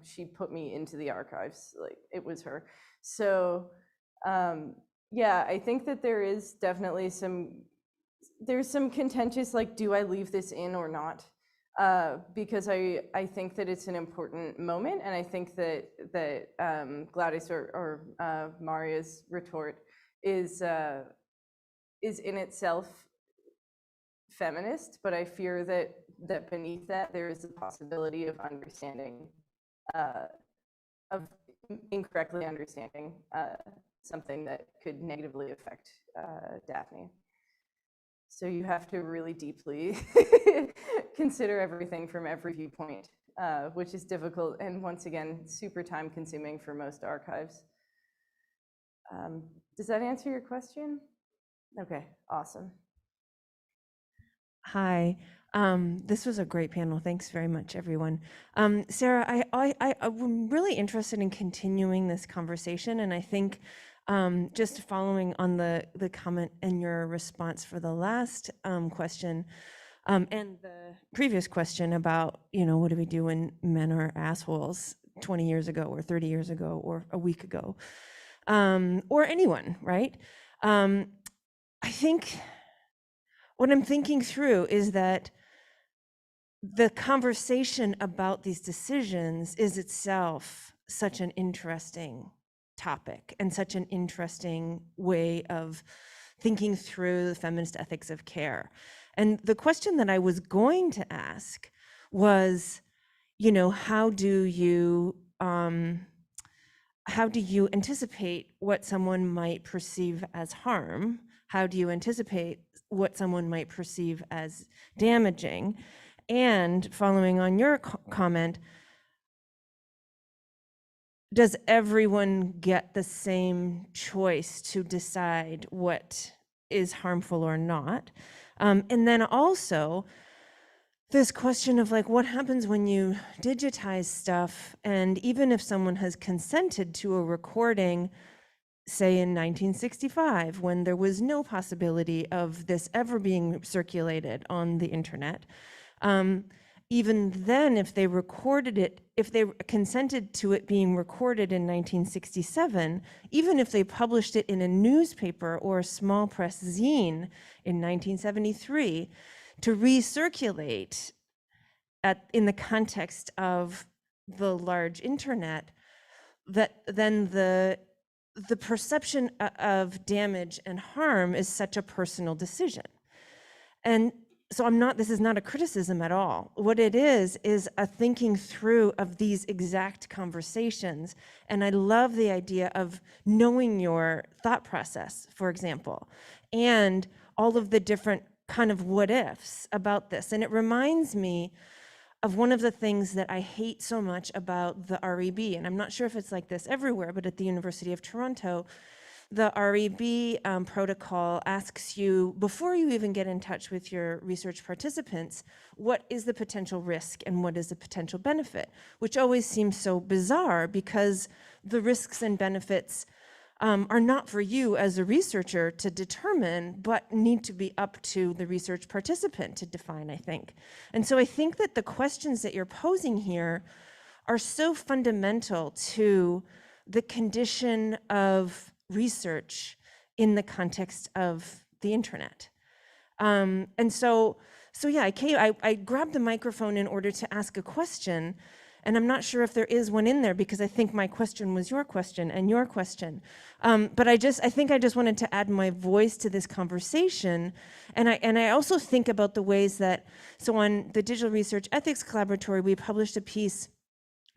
She put me into the archives, like it was her. So yeah, I think that there is definitely there's some contentious, like, do I leave this in or not? Because I think that it's an important moment, and I think that Gladys or Maria's retort is in itself feminist, but I fear that beneath that there is a possibility of understanding, of incorrectly understanding something that could negatively affect Daphne. So you have to really deeply consider everything from every viewpoint, which is difficult and, once again, super time consuming for most archives. Does that answer your question? Okay, awesome. Hi, this was a great panel. Thanks very much, everyone. Sarah, I'm really interested in continuing this conversation, and I think just following on the comment and your response for the last question, and the previous question about, you know, what do we do when men are assholes 20 years ago or 30 years ago or a week ago, or anyone, right? I think what I'm thinking through is that the conversation about these decisions is itself such an interesting topic and such an interesting way of thinking through the feminist ethics of care. And the question that I was going to ask was, you know, how do you anticipate what someone might perceive as harm? How do you anticipate what someone might perceive as damaging? And following on your comment, does everyone get the same choice to decide what is harmful or not? And then also this question of, like, what happens when you digitize stuff, and even if someone has consented to a recording, say in 1965, when there was no possibility of this ever being circulated on the internet, even then, if they recorded it, if they consented to it being recorded in 1967, even if they published it in a newspaper or a small press zine in 1973, to recirculate in the context of the large internet, that then the perception of damage and harm is such a personal decision. And so this is not a criticism at all. What it is a thinking through of these exact conversations. And I love the idea of knowing your thought process, for example, and all of the different kind of what ifs about this. And it reminds me of one of the things that I hate so much about the REB, and I'm not sure if it's like this everywhere, but at the University of Toronto, the REB protocol asks you, before you even get in touch with your research participants, what is the potential risk and what is the potential benefit, which always seems so bizarre because the risks and benefits are not for you as a researcher to determine, but need to be up to the research participant to define, I think. And so I think that the questions that you're posing here are so fundamental to the condition of research in the context of the internet. And so yeah, I grabbed the microphone in order to ask a question, and I'm not sure if there is one in there because I think my question was your question and your question. But I think I just wanted to add my voice to this conversation. And I also think about the ways that, so on the Digital Research Ethics Collaboratory, we published a piece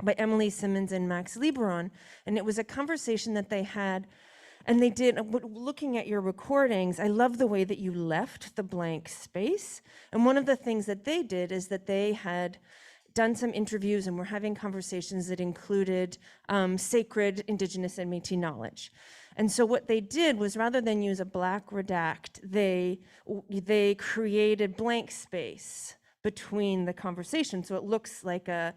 by Emily Simmons and Max Lieberon, and it was a conversation that they had. And they did, looking at your recordings, I love the way that you left the blank space. And one of the things that they did is that they had done some interviews and were having conversations that included sacred Indigenous and Métis knowledge. And so what they did was, rather than use a black redact, they created blank space between the conversation. So it looks like a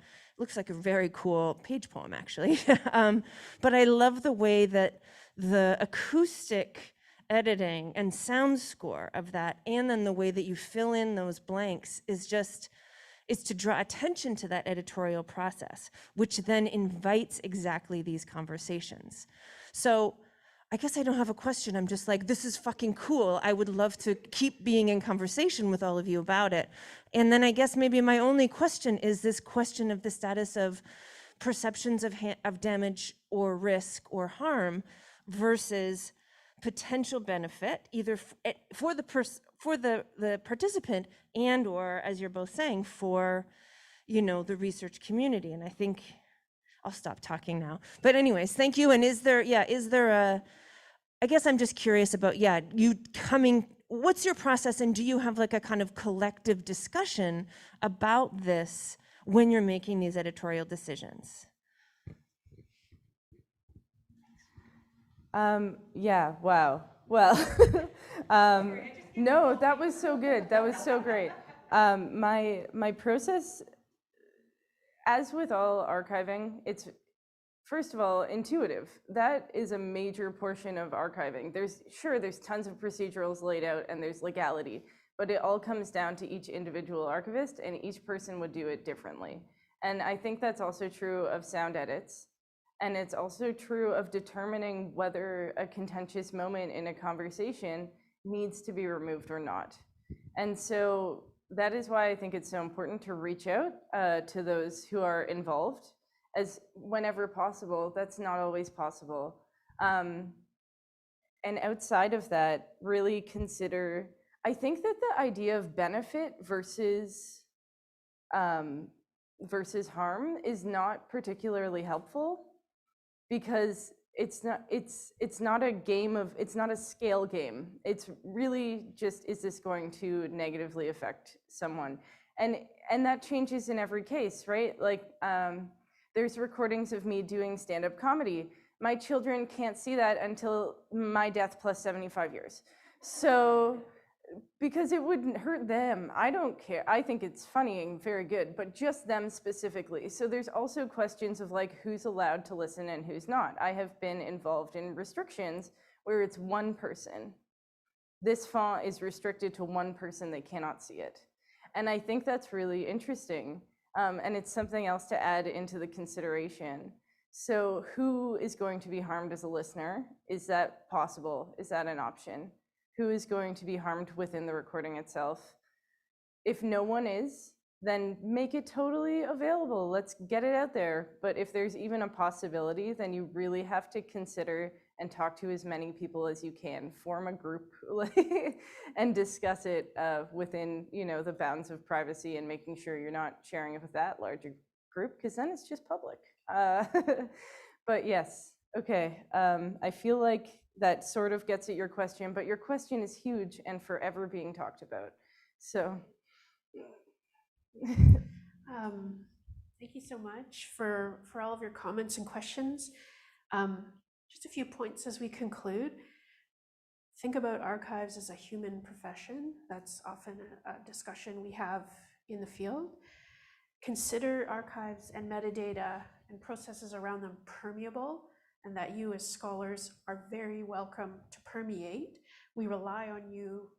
very cool page poem, actually. But I love the way that the acoustic editing and sound score of that, and then the way that you fill in those blanks is to draw attention to that editorial process, which then invites exactly these conversations. So I guess I don't have a question. I'm just like, this is fucking cool. I would love to keep being in conversation with all of you about it. And then I guess maybe my only question is this question of the status of perceptions of damage or risk or harm versus potential benefit, either for the participant and or, as you're both saying, for, you know, the research community. And I think I'll stop talking now. But anyways, thank you. And is there I guess I'm just curious about, you coming, what's your process, and do you have like a kind of collective discussion about this when you're making these editorial decisions? Yeah, wow. Well, no, that was so good. That was so great. My process, as with all archiving, it's first of all intuitive. That is a major portion of archiving. There's tons of procedurals laid out and there's legality, but it all comes down to each individual archivist, and each person would do it differently. And I think that's also true of sound edits. And it's also true of determining whether a contentious moment in a conversation needs to be removed or not. And so that is why I think it's so important to reach out to those who are involved as whenever possible. That's not always possible. And outside of that, really consider, I think that the idea of benefit versus harm is not particularly helpful, because it's not a game of, it's not a scale game. It's really just, is this going to negatively affect someone? And that changes in every case, right? Like, there's recordings of me doing stand-up comedy. My children can't see that until my death plus 75 years. So, because it wouldn't hurt them. I don't care. I think it's funny and very good, but just them specifically. So there's also questions of like, who's allowed to listen and who's not. I have been involved in restrictions where it's one person. This font is restricted to one person, they cannot see it. And I think that's really interesting. And it's something else to add into the consideration. So who is going to be harmed as a listener? Is that possible? Is that an option? Who is going to be harmed within the recording itself? If no one is, then make it totally available. Let's get it out there. But if there's even a possibility, then you really have to consider and talk to as many people as you can. Form a group and discuss it within, you know, the bounds of privacy, and making sure you're not sharing it with that larger group, because then it's just public. But yes, okay. I feel like that sort of gets at your question, but your question is huge and forever being talked about. So. Thank you so much for all of your comments and questions. Just a few points as we conclude. Think about archives as a human profession. That's often a discussion we have in the field. Consider archives and metadata and processes around them permeable, and that you as scholars are very welcome to permeate. We rely on you.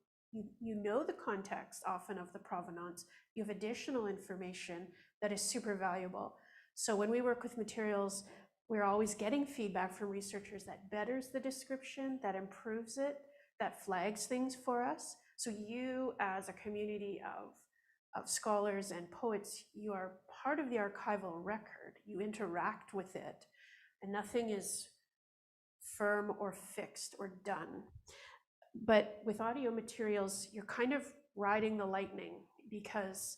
You know the context often of the provenance. You have additional information that is super valuable. So when we work with materials, we're always getting feedback from researchers that betters the description, that improves it, that flags things for us. So you, as a community of scholars and poets, you are part of the archival record. You interact with it, and nothing is firm or fixed or done. But with audio materials, you're kind of riding the lightning, because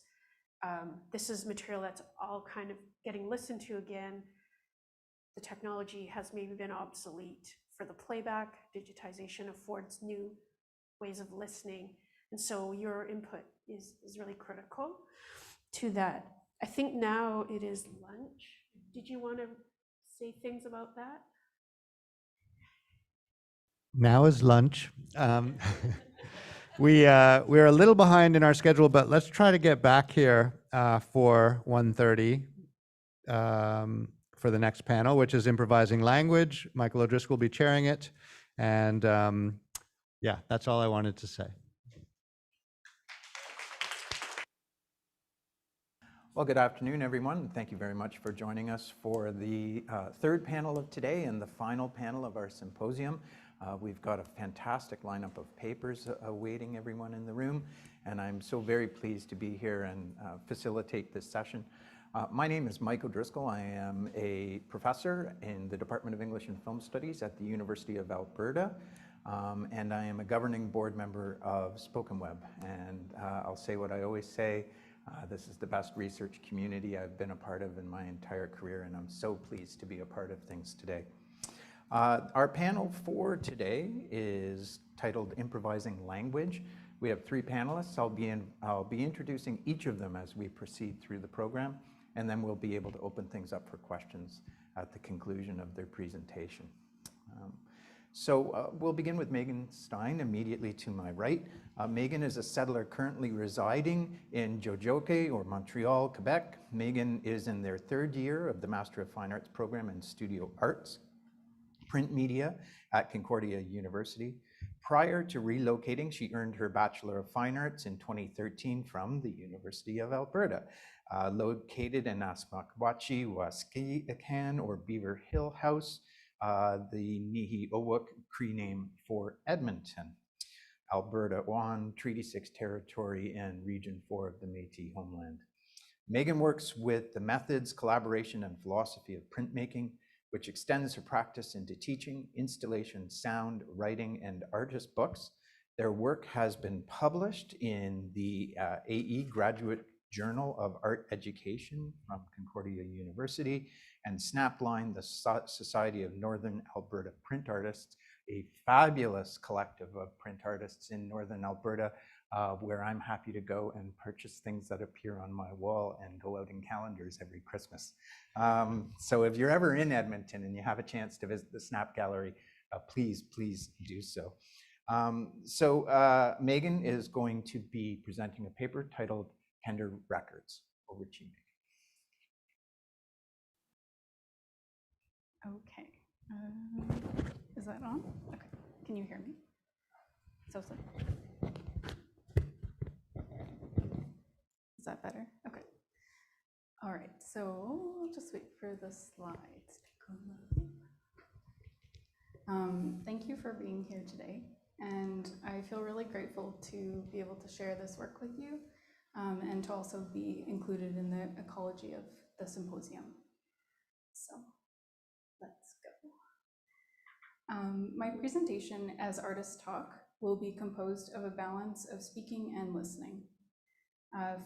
this is material that's all kind of getting listened to again. The technology has maybe been obsolete for the playback. Digitization affords new ways of listening. And so your input is really critical to that. I think now it is lunch. Did you want to say things about that? Now is lunch. We're a little behind in our schedule, but let's try to get back here for 1:30 for the next panel, which is Improvising Language. Michael O'Driscoll will be chairing it. And Yeah, that's all I wanted to say. Well, good afternoon, everyone. Thank you very much for joining us for the third panel of today and the final panel of our symposium. We've got a fantastic lineup of papers awaiting everyone in the room, and I'm so very pleased to be here and facilitate this session. My name is Mike O'Driscoll. I am a professor in the Department of English and Film Studies at the University of Alberta, and I am a governing board member of SpokenWeb. And I'll say what I always say, this is the best research community I've been a part of in my entire career, and I'm so pleased to be a part of things today. Our panel for today is titled Improvising Language. We have three panelists. I'll be introducing each of them as we proceed through the program, and then we'll be able to open things up for questions at the conclusion of their presentation. So we'll begin with Megan Stein immediately to my right. Megan is a settler currently residing in Jojotke or Montreal, Quebec. Megan is in their third year of the Master of Fine Arts program in Studio Arts, Print Media at Concordia University. Prior to relocating, she earned her Bachelor of Fine Arts in 2013 from the University of Alberta, located in Asmakwachi, Waskiakan, or Beaver Hill House, the Nihi-Owuk Cree name for Edmonton, Alberta, on Treaty 6 territory and Region 4 of the Métis homeland. Megan works with the methods, collaboration, and philosophy of printmaking, which extends her practice into teaching, installation, sound, writing, and artist books. Their work has been published in the AE Graduate Journal of Art Education from Concordia University, and Snapline, the Society of Northern Alberta Print Artists, a fabulous collective of print artists in Northern Alberta, where I'm happy to go and purchase things that appear on my wall and go out in calendars every Christmas. So if you're ever in Edmonton and you have a chance to visit the Snap Gallery, please do so. Megan is going to be presenting a paper titled Tender Records. Over to you, Megan. Okay, is that on? Okay, can you hear me? Sophia? Is that better? Okay. All right, so I'll just wait for the slides to come up. Thank you for being here today, and I feel really grateful to be able to share this work with you, and to also be included in the ecology of the symposium. So let's go. My presentation as Artist Talk will be composed of a balance of speaking and listening.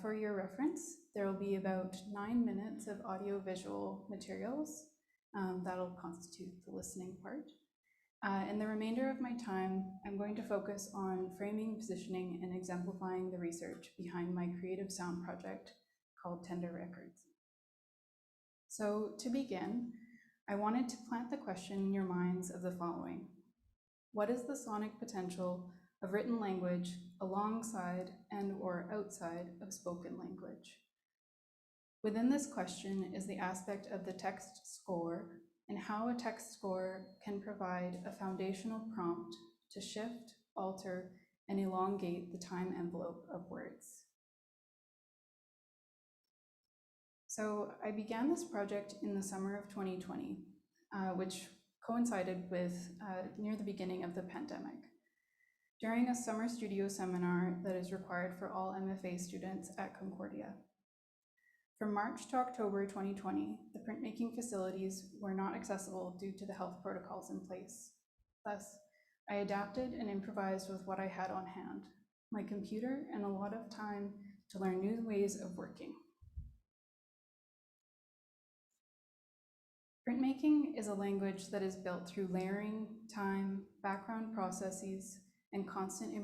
For your reference, there will be about 9 minutes of audio-visual materials that'll constitute the listening part. In the remainder of my time, I'm going to focus on framing, positioning, and exemplifying the research behind my creative sound project called Tender Records. So to begin, I wanted to plant the question in your minds of the following. What is the sonic potential of written language alongside and/or outside of spoken language? Within this question is the aspect of the text score and how a text score can provide a foundational prompt to shift, alter, and elongate the time envelope of words. So I began this project in the summer of 2020, which coincided with near the beginning of the pandemic. During a summer studio seminar that is required for all MFA students at Concordia. From March to October 2020, the printmaking facilities were not accessible due to the health protocols in place. Thus, I adapted and improvised with what I had on hand, my computer and a lot of time to learn new ways of working. Printmaking is a language that is built through layering, time, background processes, and constant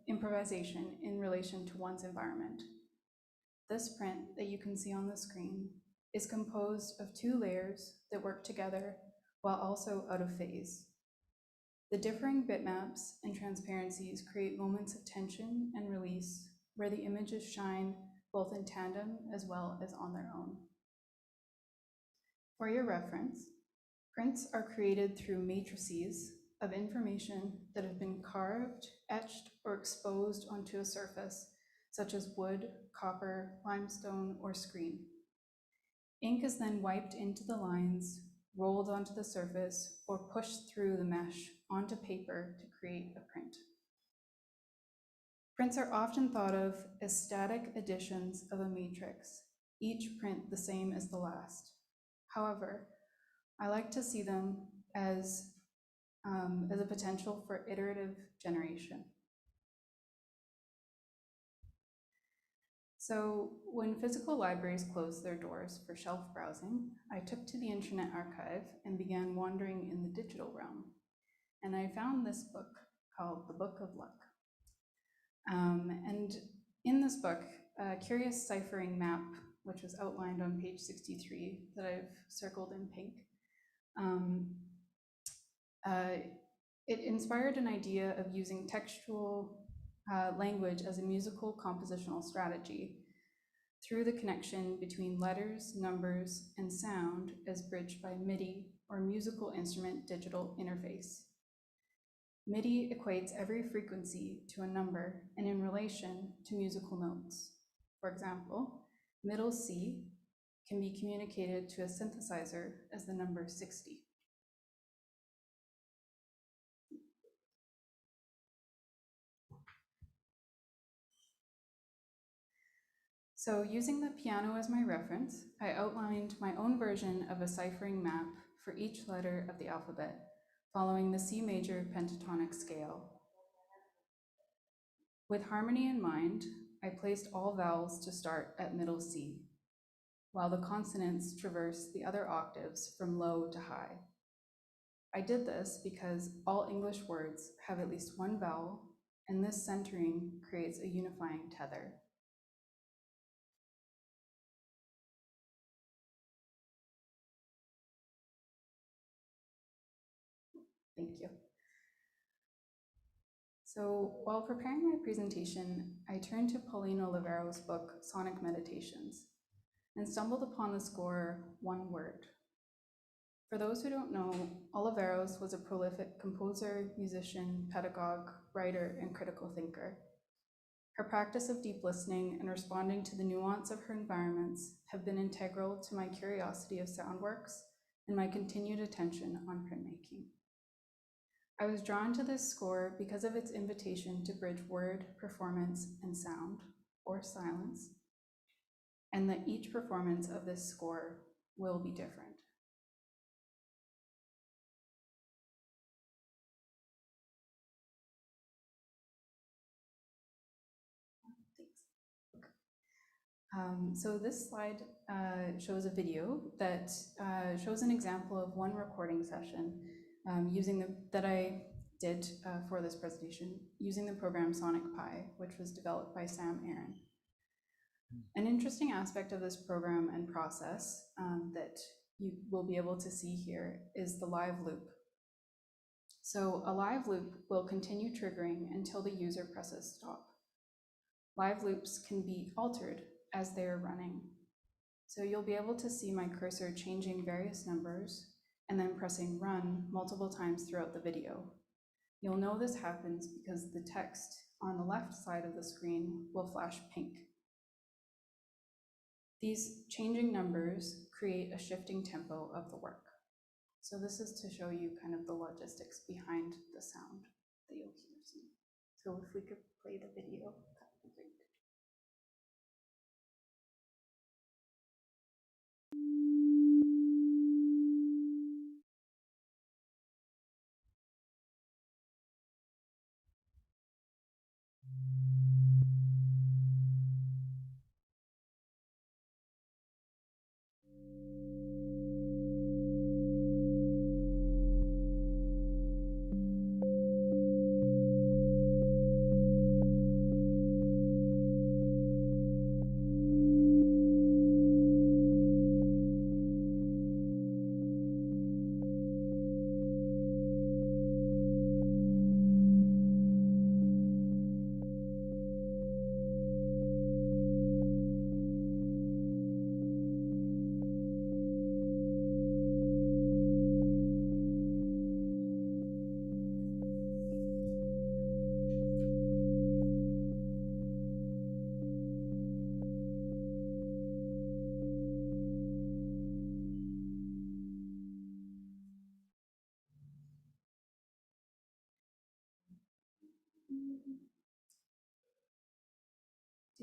improvisation in relation to one's environment. This print that you can see on the screen is composed of 2 layers that work together while also out of phase. The differing bitmaps and transparencies create moments of tension and release where the images shine both in tandem as well as on their own. For your reference, prints are created through matrices of information that have been carved, etched, or exposed onto a surface, such as wood, copper, limestone, or screen. Ink is then wiped into the lines, rolled onto the surface, or pushed through the mesh onto paper to create a print. Prints are often thought of as static additions of a matrix, each print the same as the last. However, I like to see them as a potential for iterative generation. So when physical libraries closed their doors for shelf browsing, I took to the Internet Archive and began wandering in the digital realm. And I found this book called The Book of Luck. And in this book, a curious ciphering map, which was outlined on page 63 that I've circled in pink, it inspired an idea of using textual language as a musical compositional strategy through the connection between letters, numbers, and sound as bridged by MIDI, or musical instrument digital interface. MIDI equates every frequency to a number and in relation to musical notes. For example, middle C can be communicated to a synthesizer as the number 60. So using the piano as my reference, I outlined my own version of a ciphering map for each letter of the alphabet, following the C major pentatonic scale. With harmony in mind, I placed all vowels to start at middle C, while the consonants traverse the other octaves from low to high. I did this because all English words have at least one vowel, and this centering creates a unifying tether. Thank you. So while preparing my presentation, I turned to Paulino Olivero's book, Sonic Meditations, and stumbled upon the score, One Word. For those who don't know, Oliveros was a prolific composer, musician, pedagogue, writer, and critical thinker. Her practice of deep listening and responding to the nuance of her environments have been integral to my curiosity of soundworks and my continued attention on printmaking. I was drawn to this score because of its invitation to bridge word, performance, and sound, or silence, and that each performance of this score will be different. So this slide shows a video that shows an example of one recording session that I did for this presentation using the program Sonic Pi, which was developed by Sam Aaron. An interesting aspect of this program and process that you will be able to see here is the live loop. So a live loop will continue triggering until the user presses stop. Live loops can be altered as they are running. So you'll be able to see my cursor changing various numbers and then pressing run multiple times throughout the video. You'll know this happens because the text on the left side of the screen will flash pink. These changing numbers create a shifting tempo of the work. So this is to show you kind of the logistics behind the sound that you'll hear soon. So if we could play the video, that would be great.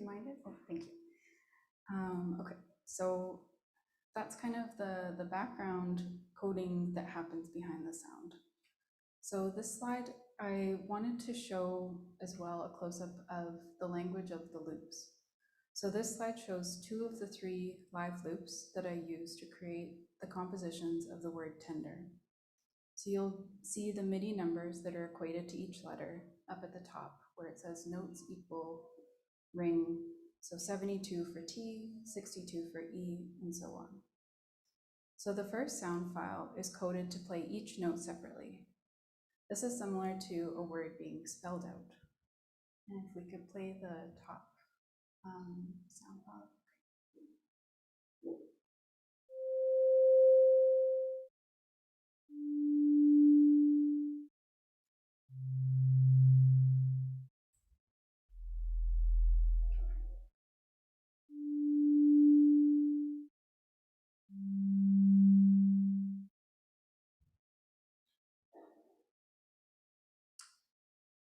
minded? Oh, thank you. Okay, so that's kind of the background coding that happens behind the sound. So this slide, I wanted to show as well a close-up of the language of the loops. So this slide shows 2 of the 3 live loops that I used to create the compositions of the word tender. So you'll see the MIDI numbers that are equated to each letter up at the top, where it says notes equal ring. So 72 for T, 62 for E, and so on. So the first sound file is coded to play each note separately. This is similar to a word being spelled out. And if we could play the top sound file.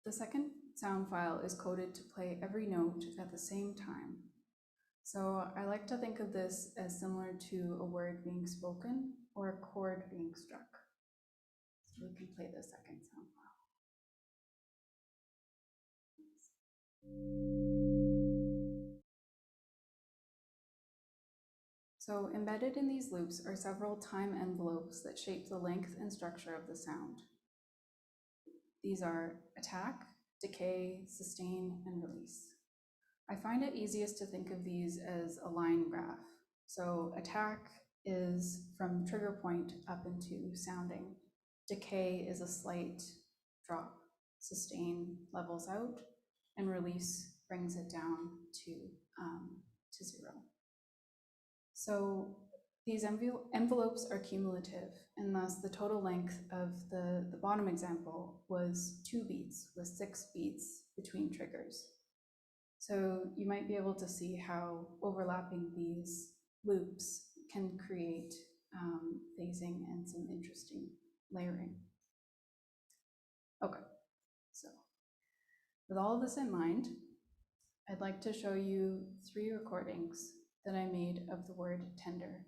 The second sound file is coded to play every note at the same time. So I like to think of this as similar to a word being spoken or a chord being struck. So we can play the second sound file. So embedded in these loops are several time envelopes that shape the length and structure of the sound. These are attack, decay, sustain, and release. I find it easiest to think of these as a line graph. So attack is from trigger point up into sounding. Decay is a slight drop. Sustain levels out, and release brings it down to 0. So these envelopes are cumulative, and thus the total length of the bottom example was 2 beats, with 6 beats between triggers. So you might be able to see how overlapping these loops can create phasing and some interesting layering. Okay, so with all of this in mind, I'd like to show you 3 recordings that I made of the word tender.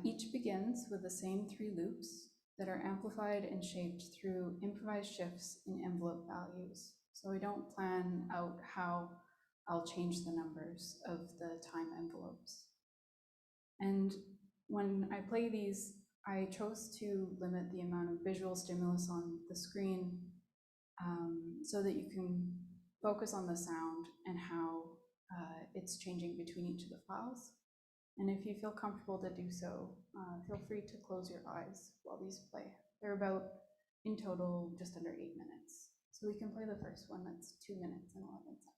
Each begins with the same 3 loops that are amplified and shaped through improvised shifts in envelope values. So I don't plan out how I'll change the numbers of the time envelopes. And when I play these, I chose to limit the amount of visual stimulus on the screen so that you can focus on the sound and how it's changing between each of the files. And if you feel comfortable to do so, feel free to close your eyes while these play. They're about, in total, just under 8 minutes. So we can play the first one, that's 2 minutes and 11 seconds.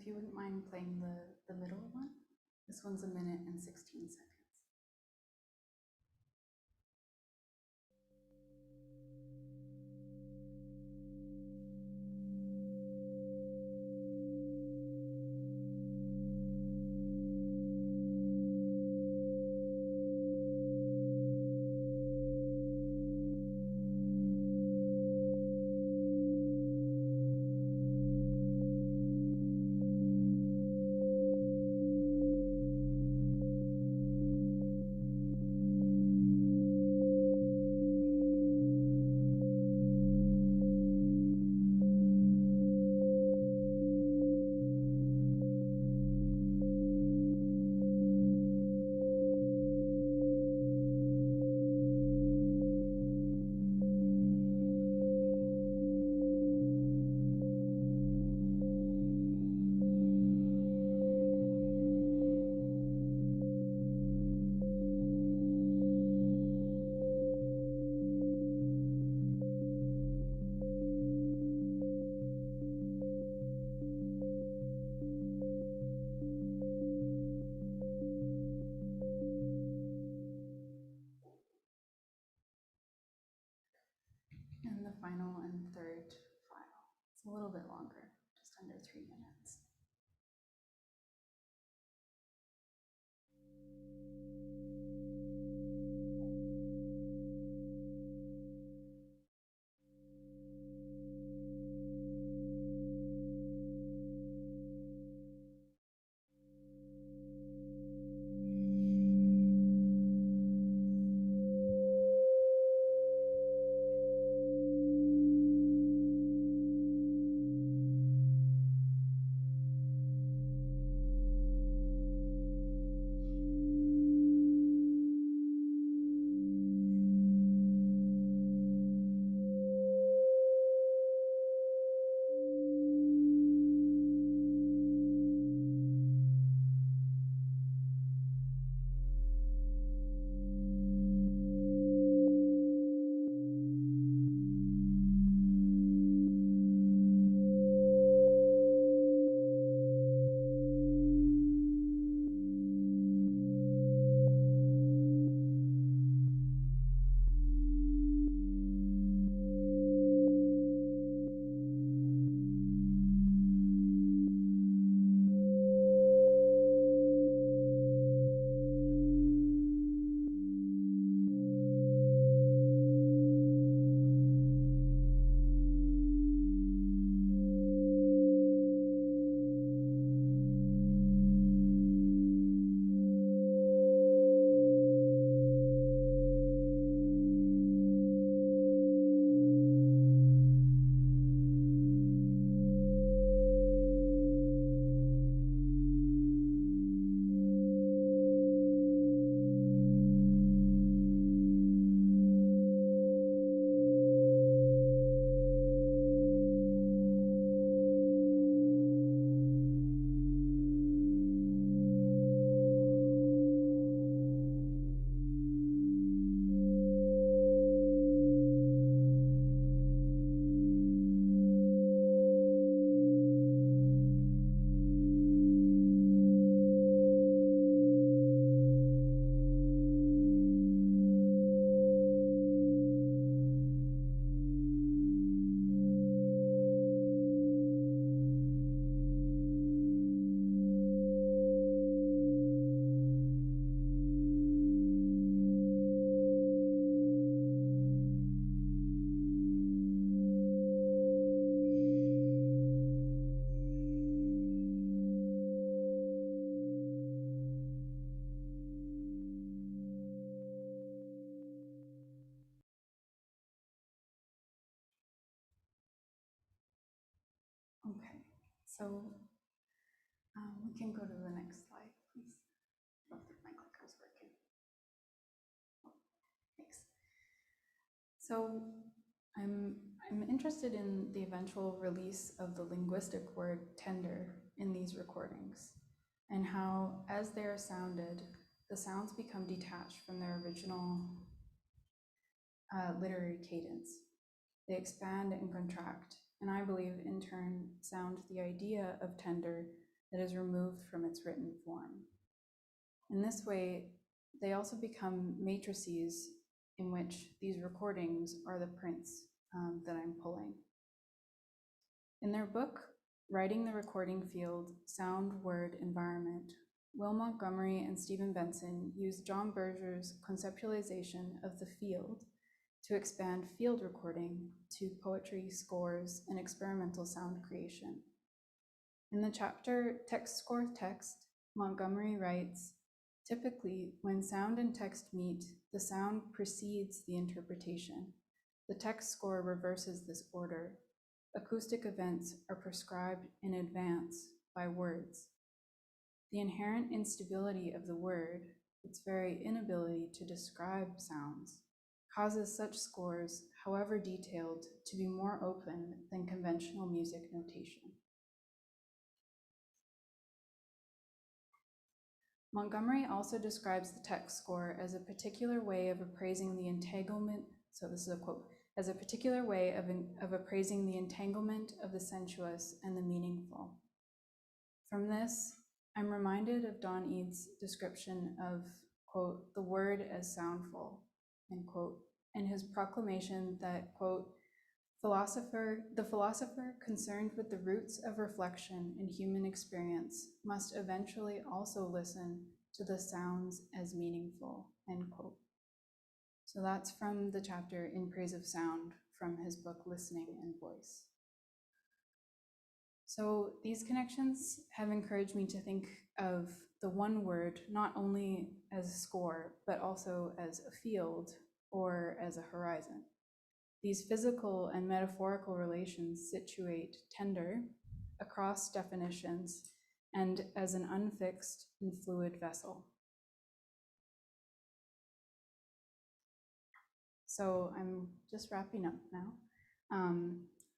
you wouldn't mind playing the middle one. This one's 1 minute and 16 seconds. And the final and third file. It's a little bit longer, just under 3 minutes. Okay, so we can go to the next slide, please. I don't think my clicker's working. Oh, thanks. So I'm interested in the eventual release of the linguistic word tender in these recordings, and how, as they are sounded, the sounds become detached from their original literary cadence. They expand and contract, and I believe in turn sound the idea of tender that is removed from its written form. In this way, they also become matrices in which these recordings are the prints that I'm pulling. In their book, Writing the Recording Field, Sound, Word, Environment, Will Montgomery and Stephen Benson used John Berger's conceptualization of the field to expand field recording to poetry, scores, and experimental sound creation. In the chapter Text Score Text, Montgomery writes, typically, when sound and text meet, the sound precedes the interpretation. The text score reverses this order. Acoustic events are prescribed in advance by words. The inherent instability of the word, its very inability to describe sounds, causes such scores, however detailed, to be more open than conventional music notation. Montgomery also describes the text score as a particular way of appraising the entanglement, so this is a quote, as a particular way of appraising the entanglement of the sensuous and the meaningful. From this, I'm reminded of Don Eads' description of, quote, the word as soundful, end quote, and his proclamation that, quote, the philosopher concerned with the roots of reflection in human experience must eventually also listen to the sounds as meaningful, end quote. So that's from the chapter In Praise of Sound from his book, Listening and Voice. So these connections have encouraged me to think of the one word not only as a score, but also as a field or as a horizon. These physical and metaphorical relations situate tender across definitions and as an unfixed and fluid vessel. So I'm just wrapping up now.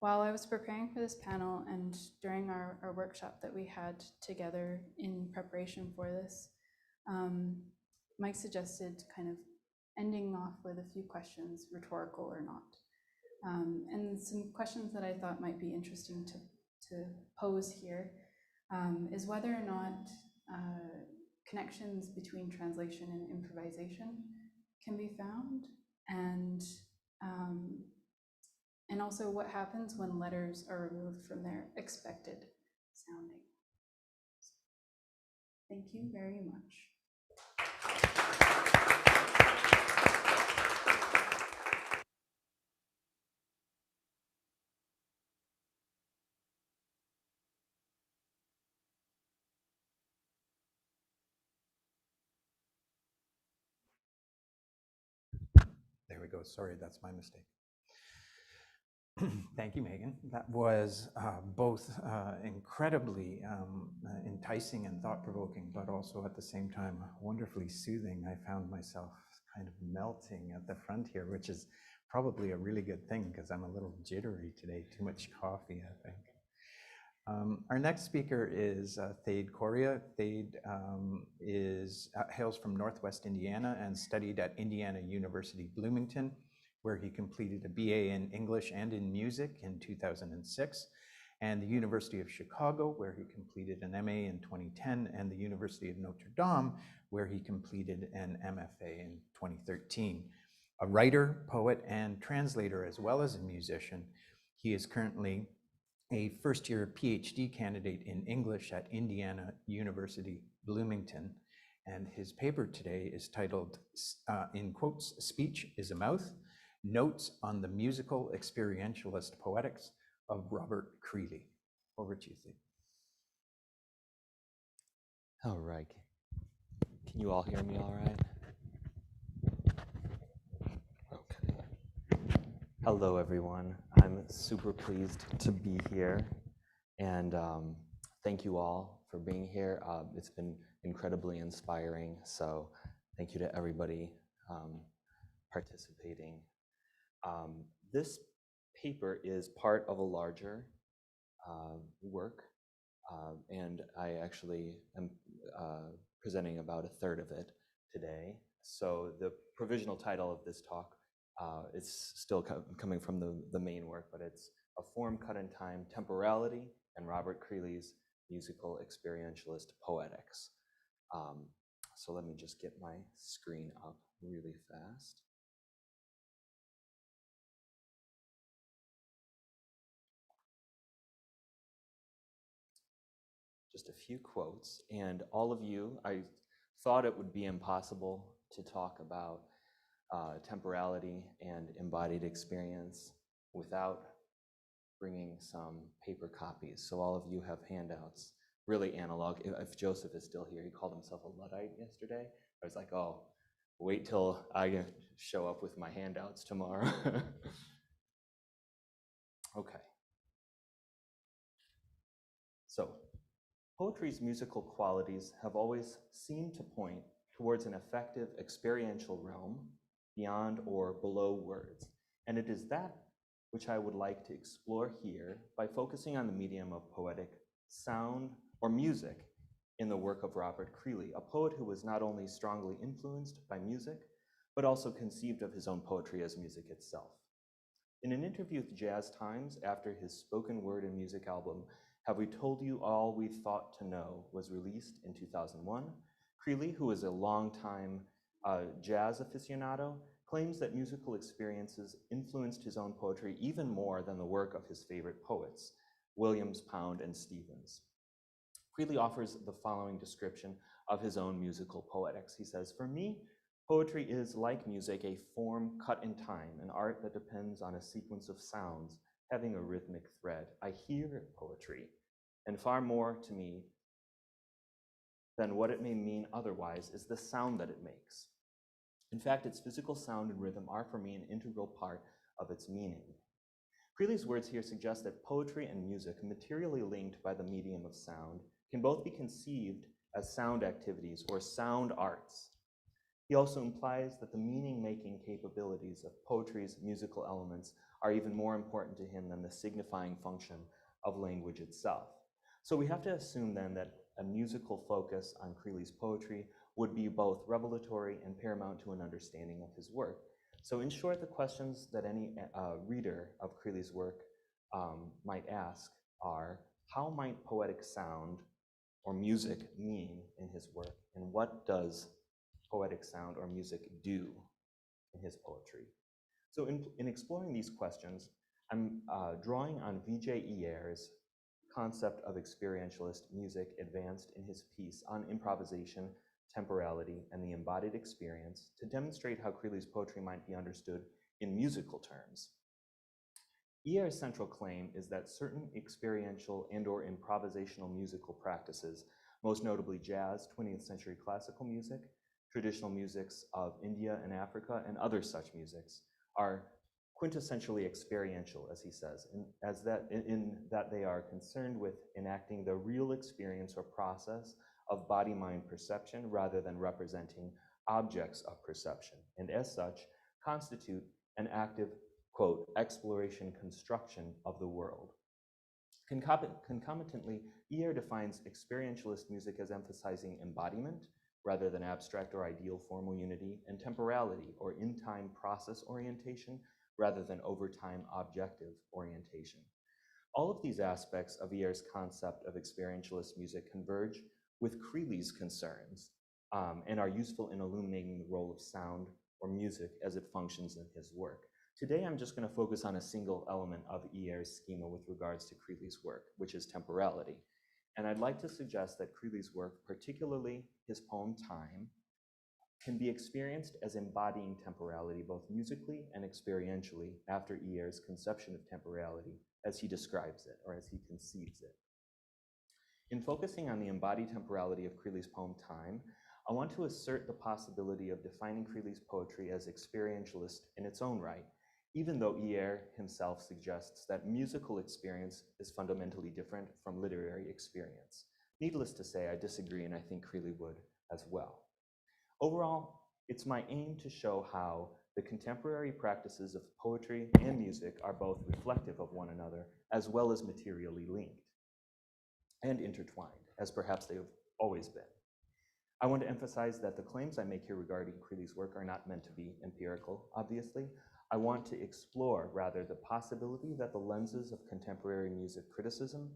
While I was preparing for this panel and during our workshop that we had together in preparation for this, Mike suggested kind of ending off with a few questions, rhetorical or not. And some questions that I thought might be interesting to pose here is whether or not connections between translation and improvisation can be found, and also what happens when letters are removed from their expected sounding. Thank you very much. There we go. Sorry, that's my mistake. Thank you, Megan. That was both incredibly enticing and thought-provoking, but also at the same time wonderfully soothing. I found myself kind of melting at the front here, which is probably a really good thing because I'm a little jittery today. Too much coffee, I think. Our next speaker is Thade Correa. Thade hails from Northwest Indiana and studied at Indiana University Bloomington, where he completed a BA in English and in music in 2006, and the University of Chicago, where he completed an MA in 2010, and the University of Notre Dame, where he completed an MFA in 2013. A writer, poet, and translator, as well as a musician, he is currently a first-year PhD candidate in English at Indiana University Bloomington, and his paper today is titled, in quotes, Speech is a Mouth, Notes on the Musical Experientialist Poetics of Robert Creeley. Over to you, Thade. All right. Can you all hear me all right? Okay. Hello, everyone. I'm super pleased to be here, and thank you all for being here. It's been incredibly inspiring, so thank you to everybody participating. This paper is part of a larger work, and I actually am presenting about a third of it today. So the provisional title of this talk is still coming from the main work, but it's A Form Cut in Time, Temporality, and Robert Creeley's musical experientialist poetics. So let me just get my screen up really fast. Just a few quotes, and all of you, I thought it would be impossible to talk about temporality and embodied experience without bringing some paper copies. So all of you have handouts, really analog. If Joseph is still here, he called himself a Luddite yesterday. I was like, oh, wait till I show up with my handouts tomorrow. Okay. So, poetry's musical qualities have always seemed to point towards an effective experiential realm beyond or below words. And it is that which I would like to explore here by focusing on the medium of poetic sound or music in the work of Robert Creeley, a poet who was not only strongly influenced by music, but also conceived of his own poetry as music itself. In an interview with Jazz Times after his spoken word and music album, Have We Told You All We Thought to Know, was released in 2001, Creeley, who is a longtime jazz aficionado, claims that musical experiences influenced his own poetry even more than the work of his favorite poets, Williams, Pound, and Stevens. Creeley offers the following description of his own musical poetics. He says, "For me, poetry is, like music, a form cut in time, an art that depends on a sequence of sounds, having a rhythmic thread. I hear poetry, and far more to me than what it may mean otherwise is the sound that it makes. In fact, its physical sound and rhythm are for me an integral part of its meaning." Creeley's words here suggest that poetry and music, materially linked by the medium of sound, can both be conceived as sound activities or sound arts. He also implies that the meaning-making capabilities of poetry's musical elements are even more important to him than the signifying function of language itself. So we have to assume then that a musical focus on Creeley's poetry would be both revelatory and paramount to an understanding of his work. So in short, the questions that any reader of Creeley's work might ask are, how might poetic sound or music mean in his work? And what does poetic sound or music do in his poetry? So in exploring these questions, I'm drawing on Vijay Iyer's concept of experientialist music advanced in his piece on improvisation, temporality, and the embodied experience to demonstrate how Creeley's poetry might be understood in musical terms. Iyer's central claim is that certain experiential and/or improvisational musical practices, most notably jazz, 20th century classical music, traditional musics of India and Africa, and other such musics, are quintessentially experiential, as he says, in that they are concerned with enacting the real experience or process of body-mind perception rather than representing objects of perception, and as such, constitute an active, quote, exploration construction of the world. Concomitantly, Iyer defines experientialist music as emphasizing embodiment rather than abstract or ideal formal unity, and temporality or in-time process orientation rather than over-time objective orientation. All of these aspects of Iyer's concept of experientialist music converge with Creeley's concerns and are useful in illuminating the role of sound or music as it functions in his work. Today, I'm just going to focus on a single element of Iyer's schema with regards to Creeley's work, which is temporality. And I'd like to suggest that Creeley's work, particularly his poem Time, can be experienced as embodying temporality both musically and experientially after Iyer's conception of temporality as he describes it or as he conceives it. In focusing on the embodied temporality of Creeley's poem Time, I want to assert the possibility of defining Creeley's poetry as experientialist in its own right, even though Iyer himself suggests that musical experience is fundamentally different from literary experience. Needless to say, I disagree, and I think Creeley would as well. Overall, it's my aim to show how the contemporary practices of poetry and music are both reflective of one another, as well as materially linked and intertwined, as perhaps they have always been. I want to emphasize that the claims I make here regarding Creeley's work are not meant to be empirical, obviously. I want to explore, rather, the possibility that the lenses of contemporary music criticism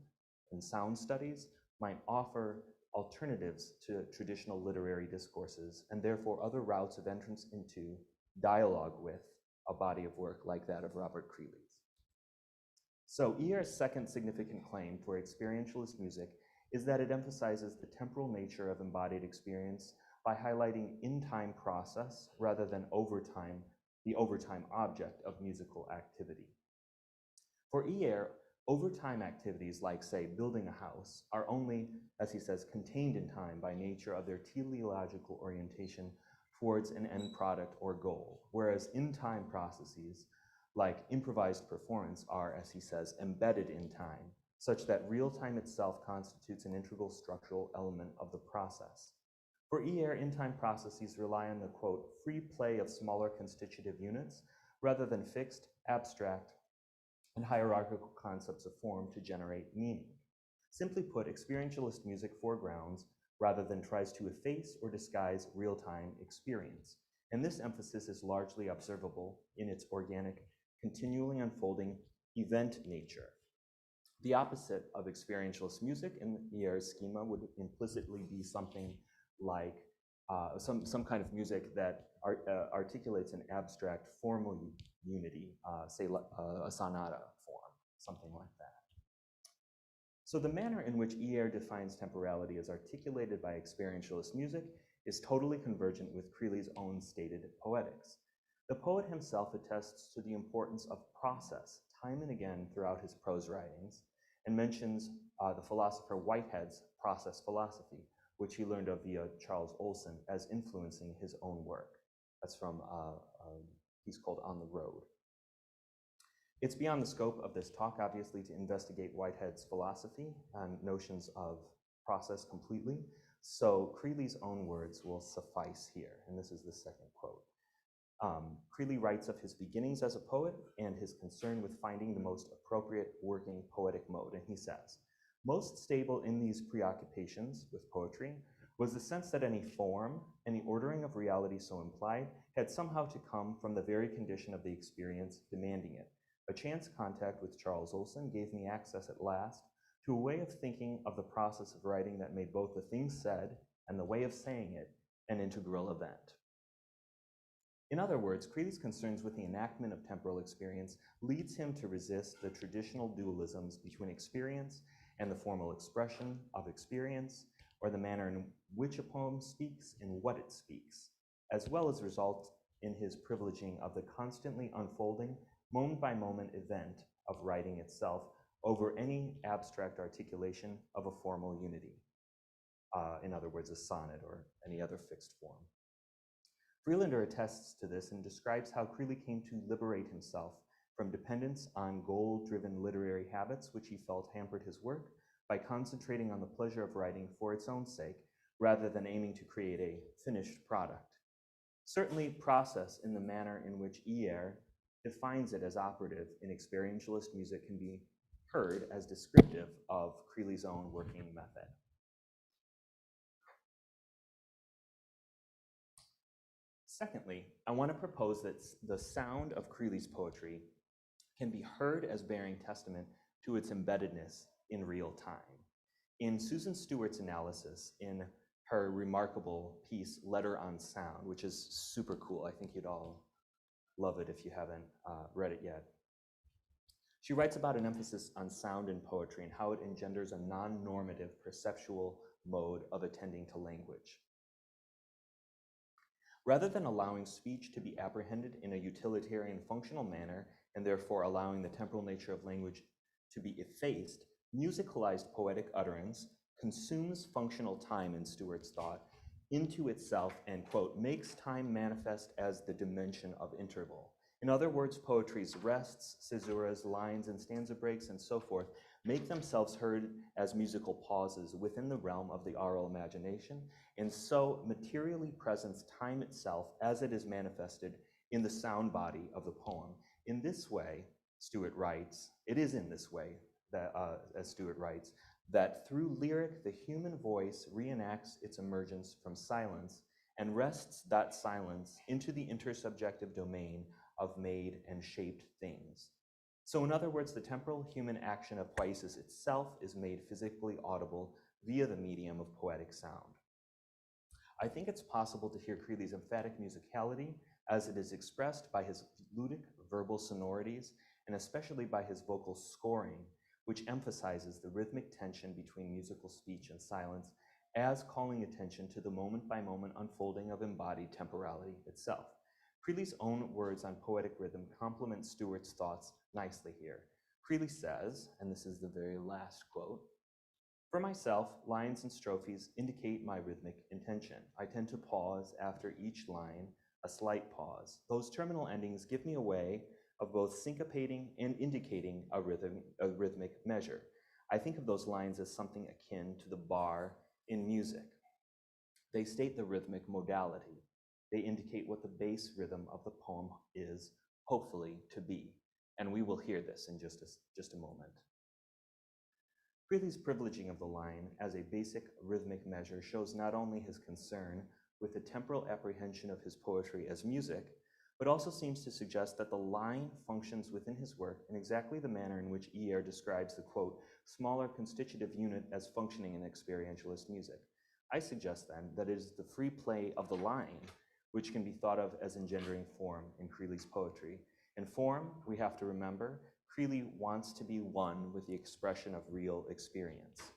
and sound studies might offer alternatives to traditional literary discourses, and therefore other routes of entrance into dialogue with a body of work like that of Robert Creeley's. So ER's second significant claim for experientialist music is that it emphasizes the temporal nature of embodied experience by highlighting in-time process rather than the overtime object of musical activity. For ER, overtime activities like, say, building a house are only, as he says, contained in time by nature of their teleological orientation towards an end product or goal, whereas in-time processes like improvised performance are, as he says, embedded in time, such that real time itself constitutes an integral structural element of the process. For ER, in-time processes rely on the, quote, free play of smaller constitutive units rather than fixed, abstract, and hierarchical concepts of form to generate meaning. Simply put, experientialist music foregrounds rather than tries to efface or disguise real-time experience. And this emphasis is largely observable in its organic, continually unfolding event nature. The opposite of experientialist music in ER's schema would implicitly be something like some kind of music that articulates an abstract formal unity, say a sonata form, something like that. So the manner in which ER defines temporality as articulated by experientialist music is totally convergent with Creeley's own stated poetics. The poet himself attests to the importance of process time and again throughout his prose writings, and mentions the philosopher Whitehead's process philosophy, which he learned of via Charles Olson as influencing his own work. That's from a piece called On the Road. It's beyond the scope of this talk, obviously, to investigate Whitehead's philosophy and notions of process completely, so Creeley's own words will suffice here, and this is the second quote. Creeley writes of his beginnings as a poet and his concern with finding the most appropriate working poetic mode, and he says, most stable in these preoccupations with poetry was the sense that any form, any ordering of reality so implied, had somehow to come from the very condition of the experience demanding it. A chance contact with Charles Olson gave me access at last to a way of thinking of the process of writing that made both the thing said and the way of saying it an integral event. In other words, Creeley's concerns with the enactment of temporal experience leads him to resist the traditional dualisms between experience and the formal expression of experience, or the manner in which a poem speaks and what it speaks, as well as results in his privileging of the constantly unfolding, moment-by-moment event of writing itself over any abstract articulation of a formal unity. In other words, a sonnet or any other fixed form. Freelander attests to this and describes how Creeley came to liberate himself from dependence on goal-driven literary habits, which he felt hampered his work, by concentrating on the pleasure of writing for its own sake, rather than aiming to create a finished product. Certainly, process in the manner in which ER defines it as operative in experientialist music can be heard as descriptive of Creeley's own working method. Secondly, I want to propose that the sound of Creeley's poetry can be heard as bearing testament to its embeddedness in real time. In Susan Stewart's analysis, in her remarkable piece, Letter on Sound, which is super cool, I think you'd all love it if you haven't read it yet. She writes about an emphasis on sound in poetry and how it engenders a non-normative perceptual mode of attending to language. Rather than allowing speech to be apprehended in a utilitarian functional manner, and therefore allowing the temporal nature of language to be effaced, musicalized poetic utterance consumes functional time, in Stewart's thought, into itself and, quote, makes time manifest as the dimension of interval. In other words, poetry's rests, caesuras, lines, and stanza breaks, and so forth, make themselves heard as musical pauses within the realm of the aural imagination, and so materially presents time itself as it is manifested in the sound body of the poem. In this way, Stewart writes, it is in this way, that, as Stewart writes, that through lyric, the human voice reenacts its emergence from silence and wrests that silence into the intersubjective domain of made and shaped things. So in other words, the temporal human action of poiesis itself is made physically audible via the medium of poetic sound. I think it's possible to hear Creeley's emphatic musicality as it is expressed by his ludic verbal sonorities, and especially by his vocal scoring, which emphasizes the rhythmic tension between musical speech and silence, as calling attention to the moment-by-moment unfolding of embodied temporality itself. Creeley's own words on poetic rhythm complement Stewart's thoughts nicely here. Creeley says, and this is the very last quote, "For myself, lines and strophes indicate my rhythmic intention. I tend to pause after each line, a slight pause. Those terminal endings give me a way of both syncopating and indicating a rhythmic measure. I think of those lines as something akin to the bar in music. They state the rhythmic modality. They indicate what the base rhythm of the poem is, hopefully, to be." And we will hear this in just a moment. Creeley's privileging of the line as a basic rhythmic measure shows not only his concern with the temporal apprehension of his poetry as music, but also seems to suggest that the line functions within his work in exactly the manner in which E.R. describes the, quote, smaller constitutive unit as functioning in experientialist music. I suggest then that it is the free play of the line which can be thought of as engendering form in Creeley's poetry. In form, we have to remember, Creeley wants to be one with the expression of real experience.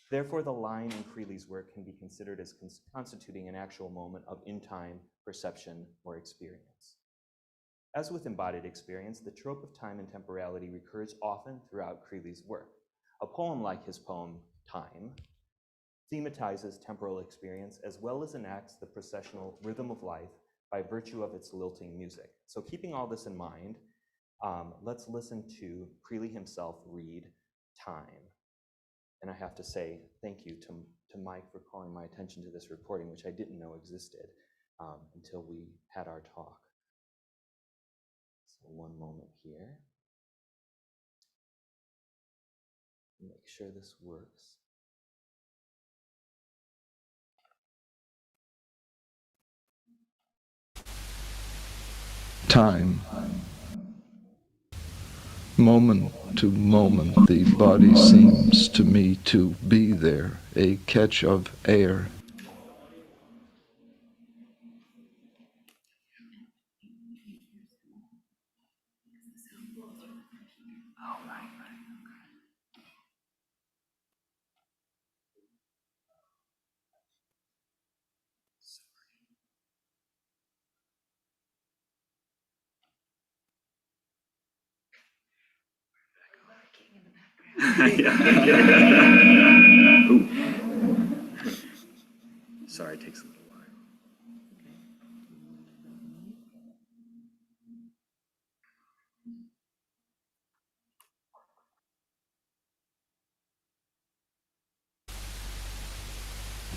Therefore, the line in Creeley's work can be considered as constituting an actual moment of in-time perception or experience. As with embodied experience, the trope of time and temporality recurs often throughout Creeley's work. A poem like his poem, Time, thematizes temporal experience as well as enacts the processional rhythm of life by virtue of its lilting music. So keeping all this in mind, let's listen to Creeley himself read Time. And I have to say thank you to Mike for calling my attention to this recording, which I didn't know existed until we had our talk. So one moment here. Make sure this works. Time. Moment to moment, the body seems to me to be there, a catch of air. Sorry, it takes a little while.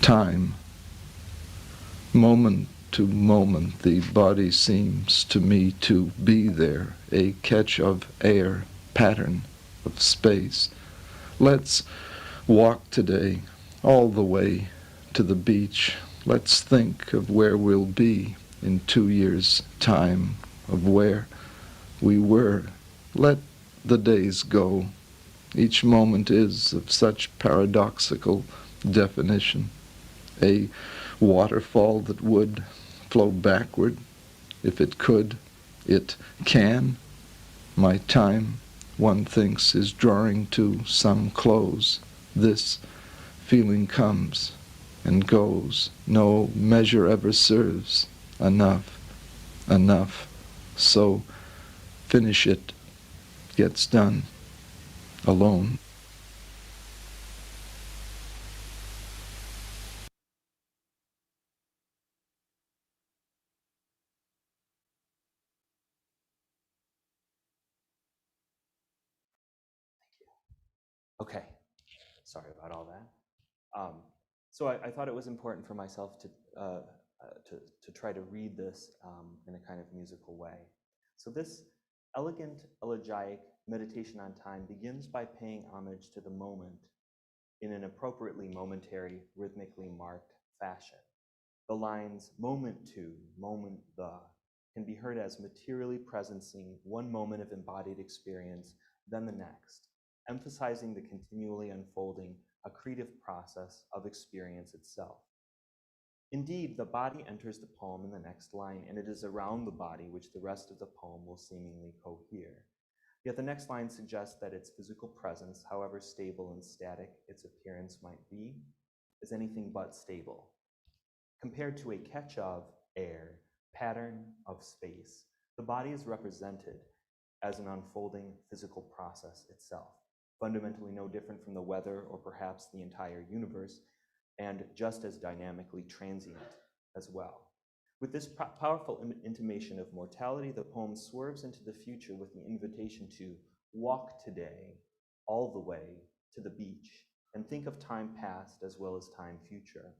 Time. Moment to moment, the body seems to me to be there, a catch of air, pattern of space. Let's walk today all the way to the beach. Let's think of where we'll be in 2 years' time, of where we were. Let the days go. Each moment is of such paradoxical definition. A waterfall that would flow backward, if it could, it can. My time, one thinks, is drawing to some close. This feeling comes and goes. No measure ever serves. Enough, enough. So finish it, gets done, alone. Okay, sorry about all that. So I thought it was important for myself to try to read this in a kind of musical way. So this elegant elegiac meditation on time begins by paying homage to the moment in an appropriately momentary, rhythmically marked fashion. The lines moment to, moment the can be heard as materially presencing one moment of embodied experience, then the next, emphasizing the continually unfolding creative process of experience itself. Indeed, the body enters the poem in the next line, and it is around the body which the rest of the poem will seemingly cohere. Yet the next line suggests that its physical presence, however stable and static its appearance might be, is anything but stable. Compared to a catch of air, pattern of space, the body is represented as an unfolding physical process itself, fundamentally no different from the weather or perhaps the entire universe, and just as dynamically transient as well. With this powerful intimation of mortality, the poem swerves into the future with the invitation to walk today all the way to the beach and think of time past as well as time future.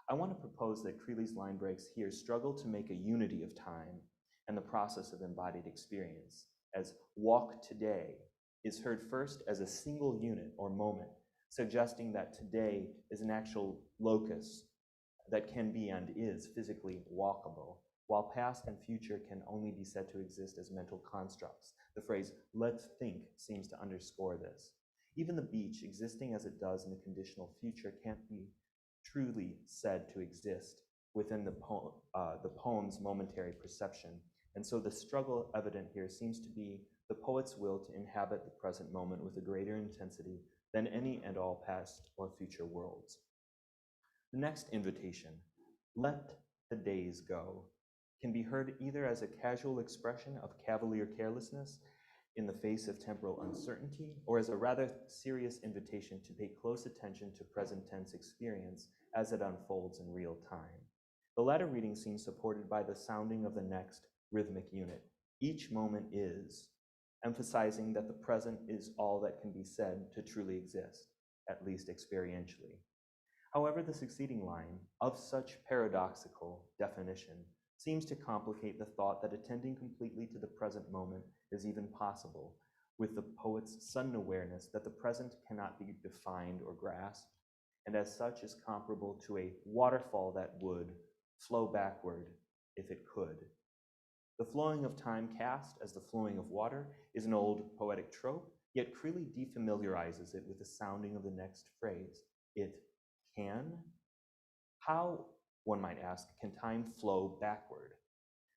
I want to propose that Creeley's line breaks here struggle to make a unity of time and the process of embodied experience, as walk today is heard first as a single unit or moment, suggesting that today is an actual locus that can be and is physically walkable, while past and future can only be said to exist as mental constructs. The phrase, let's think, seems to underscore this. Even the beach, existing as it does in the conditional future, can't be truly said to exist within the poem's momentary perception. And so the struggle evident here seems to be the poet's will to inhabit the present moment with a greater intensity than any and all past or future worlds. The next invitation, let the days go, can be heard either as a casual expression of cavalier carelessness in the face of temporal uncertainty, or as a rather serious invitation to pay close attention to present tense experience as it unfolds in real time. The latter reading seems supported by the sounding of the next rhythmic unit. Each moment is, emphasizing that the present is all that can be said to truly exist, at least experientially. However, the succeeding line, of such paradoxical definition, seems to complicate the thought that attending completely to the present moment is even possible, with the poet's sudden awareness that the present cannot be defined or grasped, and as such is comparable to a waterfall that would flow backward if it could. The flowing of time cast as the flowing of water is an old poetic trope, yet Creeley defamiliarizes it with the sounding of the next phrase. It can? How, one might ask, can time flow backward?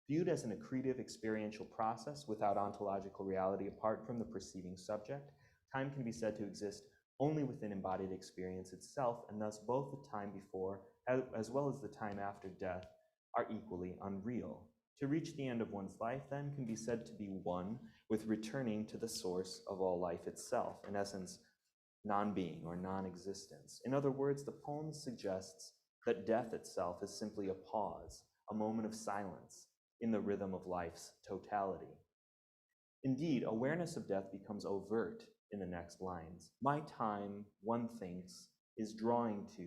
Viewed as an accretive experiential process without ontological reality apart from the preceding subject, time can be said to exist only within embodied experience itself, and thus both the time before as well as the time after death are equally unreal. To reach the end of one's life, then, can be said to be one with returning to the source of all life itself, in essence, non-being or non-existence. In other words, the poem suggests that death itself is simply a pause, a moment of silence in the rhythm of life's totality. Indeed, awareness of death becomes overt in the next lines. My time, one thinks, is drawing to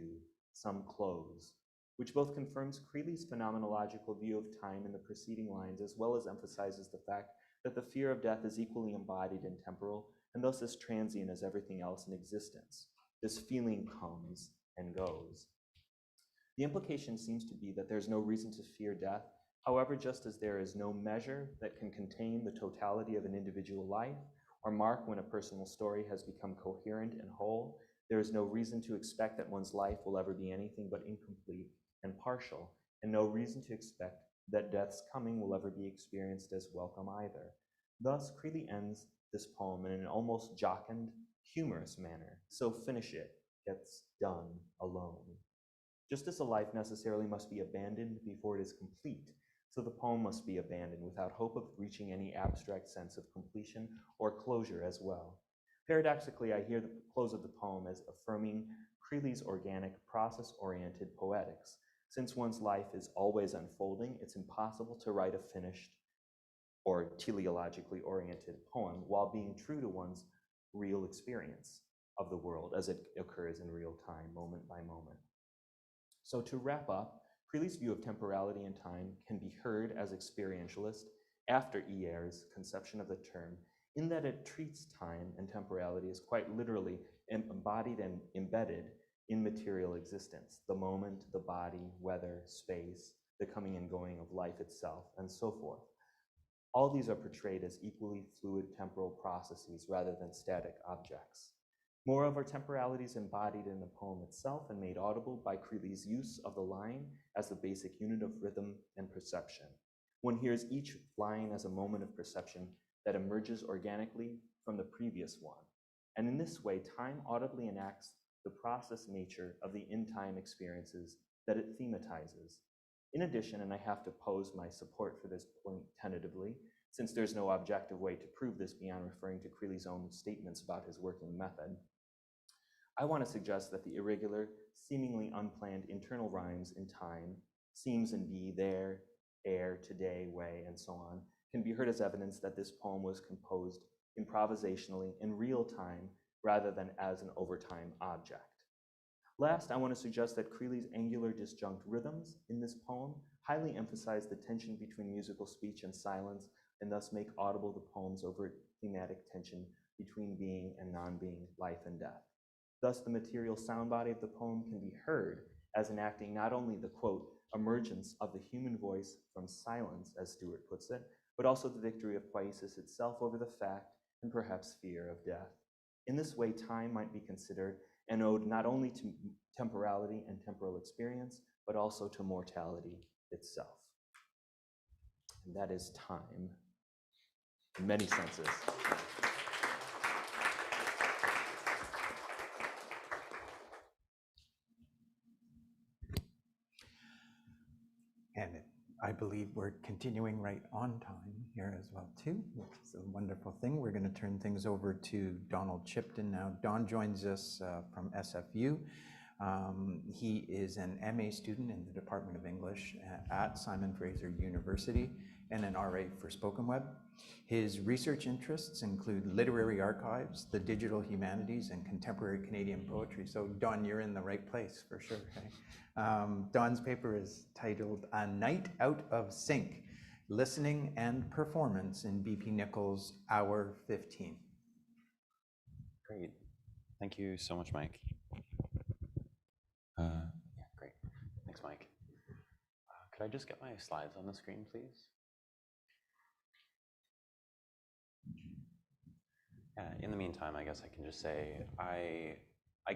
some close, which both confirms Creeley's phenomenological view of time in the preceding lines, as well as emphasizes the fact that the fear of death is equally embodied and temporal, and thus as transient as everything else in existence. This feeling comes and goes. The implication seems to be that there's no reason to fear death. However, just as there is no measure that can contain the totality of an individual life, or mark when a personal story has become coherent and whole, there is no reason to expect that one's life will ever be anything but incomplete and partial, and no reason to expect that death's coming will ever be experienced as welcome either. Thus, Creeley ends this poem in an almost jocund, humorous manner. So finish it, gets done alone. Just as a life necessarily must be abandoned before it is complete, so the poem must be abandoned without hope of reaching any abstract sense of completion or closure as well. Paradoxically, I hear the close of the poem as affirming Creeley's organic, process-oriented poetics. Since one's life is always unfolding, it's impossible to write a finished or teleologically oriented poem while being true to one's real experience of the world as it occurs in real time, moment by moment. So to wrap up, Creeley's view of temporality and time can be heard as experientialist after Hier's conception of the term, in that it treats time and temporality as quite literally embodied and embedded in material existence, the moment, the body, weather, space, the coming and going of life itself, and so forth. All these are portrayed as equally fluid temporal processes rather than static objects. Moreover, temporality is embodied in the poem itself and made audible by Creeley's use of the line as the basic unit of rhythm and perception. One hears each line as a moment of perception that emerges organically from the previous one. And in this way, time audibly enacts the process nature of the in-time experiences that it thematizes. In addition, and I have to pose my support for this point tentatively, since there's no objective way to prove this beyond referring to Creeley's own statements about his working method, I want to suggest that the irregular, seemingly unplanned internal rhymes in time, seems and be, there, air, today, way, and so on, can be heard as evidence that this poem was composed improvisationally in real time rather than as an overtime object. Last, I want to suggest that Creeley's angular disjunct rhythms in this poem highly emphasize the tension between musical speech and silence, and thus make audible the poem's overt thematic tension between being and non-being, life and death. Thus, the material sound body of the poem can be heard as enacting not only the, quote, emergence of the human voice from silence, as Stewart puts it, but also the victory of poiesis itself over the fact and perhaps fear of death. In this way, time might be considered an ode not only to temporality and temporal experience, but also to mortality itself. And that is time in many senses. And I believe we're continuing right on time here as well too, which is a wonderful thing. We're going to turn things over to Donald Chipton now. Don joins us from SFU. He is an MA student in the Department of English at Simon Fraser University and an RA for SpokenWeb. His research interests include literary archives, the digital humanities, and contemporary Canadian poetry. So Don, you're in the right place for sure. Okay? Don's paper is titled A Night Out of Sync, Listening and Performance in BP Nichols' Hour 15. Great. Thank you so much, Mike. Yeah, great. Thanks, Mike. Could I just get my slides on the screen, please? In the meantime, I guess I can just say I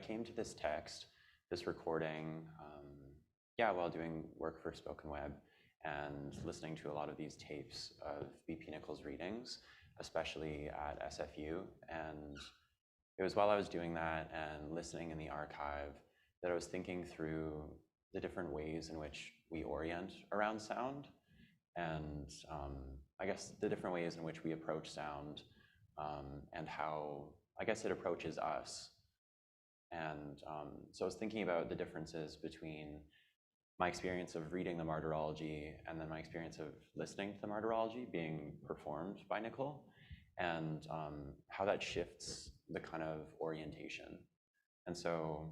came to this text, this recording, while doing work for SpokenWeb and listening to a lot of these tapes of BP Nichols readings, especially at SFU. And it was while I was doing that and listening in the archive that I was thinking through the different ways in which we orient around sound, and I guess the different ways in which we approach sound, and how I guess it approaches us. And so I was thinking about the differences between my experience of reading the martyrology and then my experience of listening to the martyrology being performed by Nicol, and how that shifts the kind of orientation. And so,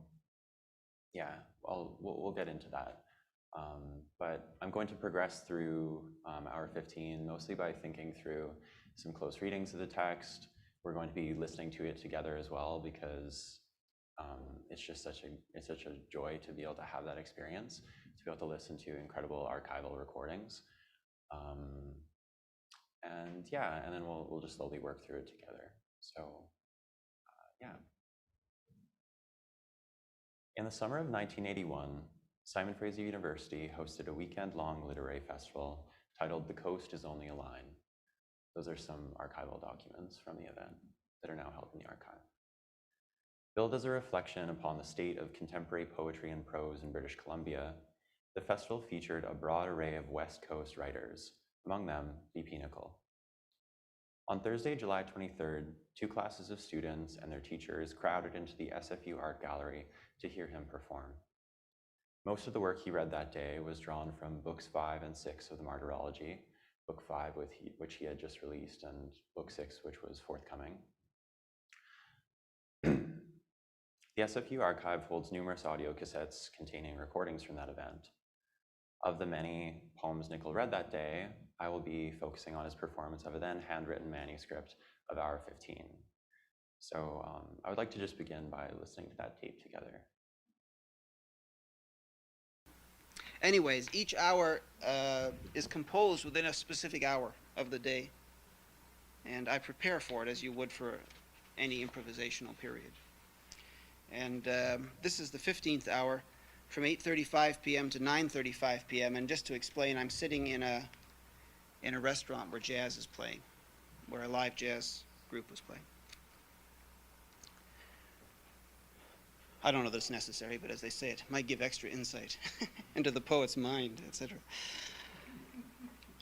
yeah, we'll get into that. But I'm going to progress through hour 15, mostly by thinking through some close readings of the text. We're going to be listening to it together as well, because it's just such a joy to be able to have that experience, to be able to listen to incredible archival recordings. And then we'll just slowly work through it together. So, yeah. In the summer of 1981, Simon Fraser University hosted a weekend-long literary festival titled The Coast is Only a Line. Those are some archival documents from the event that are now held in the archive. Billed as a reflection upon the state of contemporary poetry and prose in British Columbia, the festival featured a broad array of West Coast writers, among them BP Nicol. On Thursday, July 23rd, 2 classes of students and their teachers crowded into the SFU Art Gallery to hear him perform. Most of the work he read that day was drawn from books 5 and 6 of the Martyrology, book 5 which he had just released, and book 6 which was forthcoming. The SFU archive holds numerous audio cassettes containing recordings from that event. Of the many poems Nicol read that day, I will be focusing on his performance of a then handwritten manuscript of Hour 15. So I would like to just begin by listening to that tape together. Anyways, each hour is composed within a specific hour of the day, and I prepare for it as you would for any improvisational period. And this is the 15th hour from 8:35 p.m. to 9:35 p.m. And just to explain, I'm sitting in a restaurant where jazz is playing, where a live jazz group was playing. I don't know that it's necessary, but as they say, it might give extra insight into the poet's mind, etc.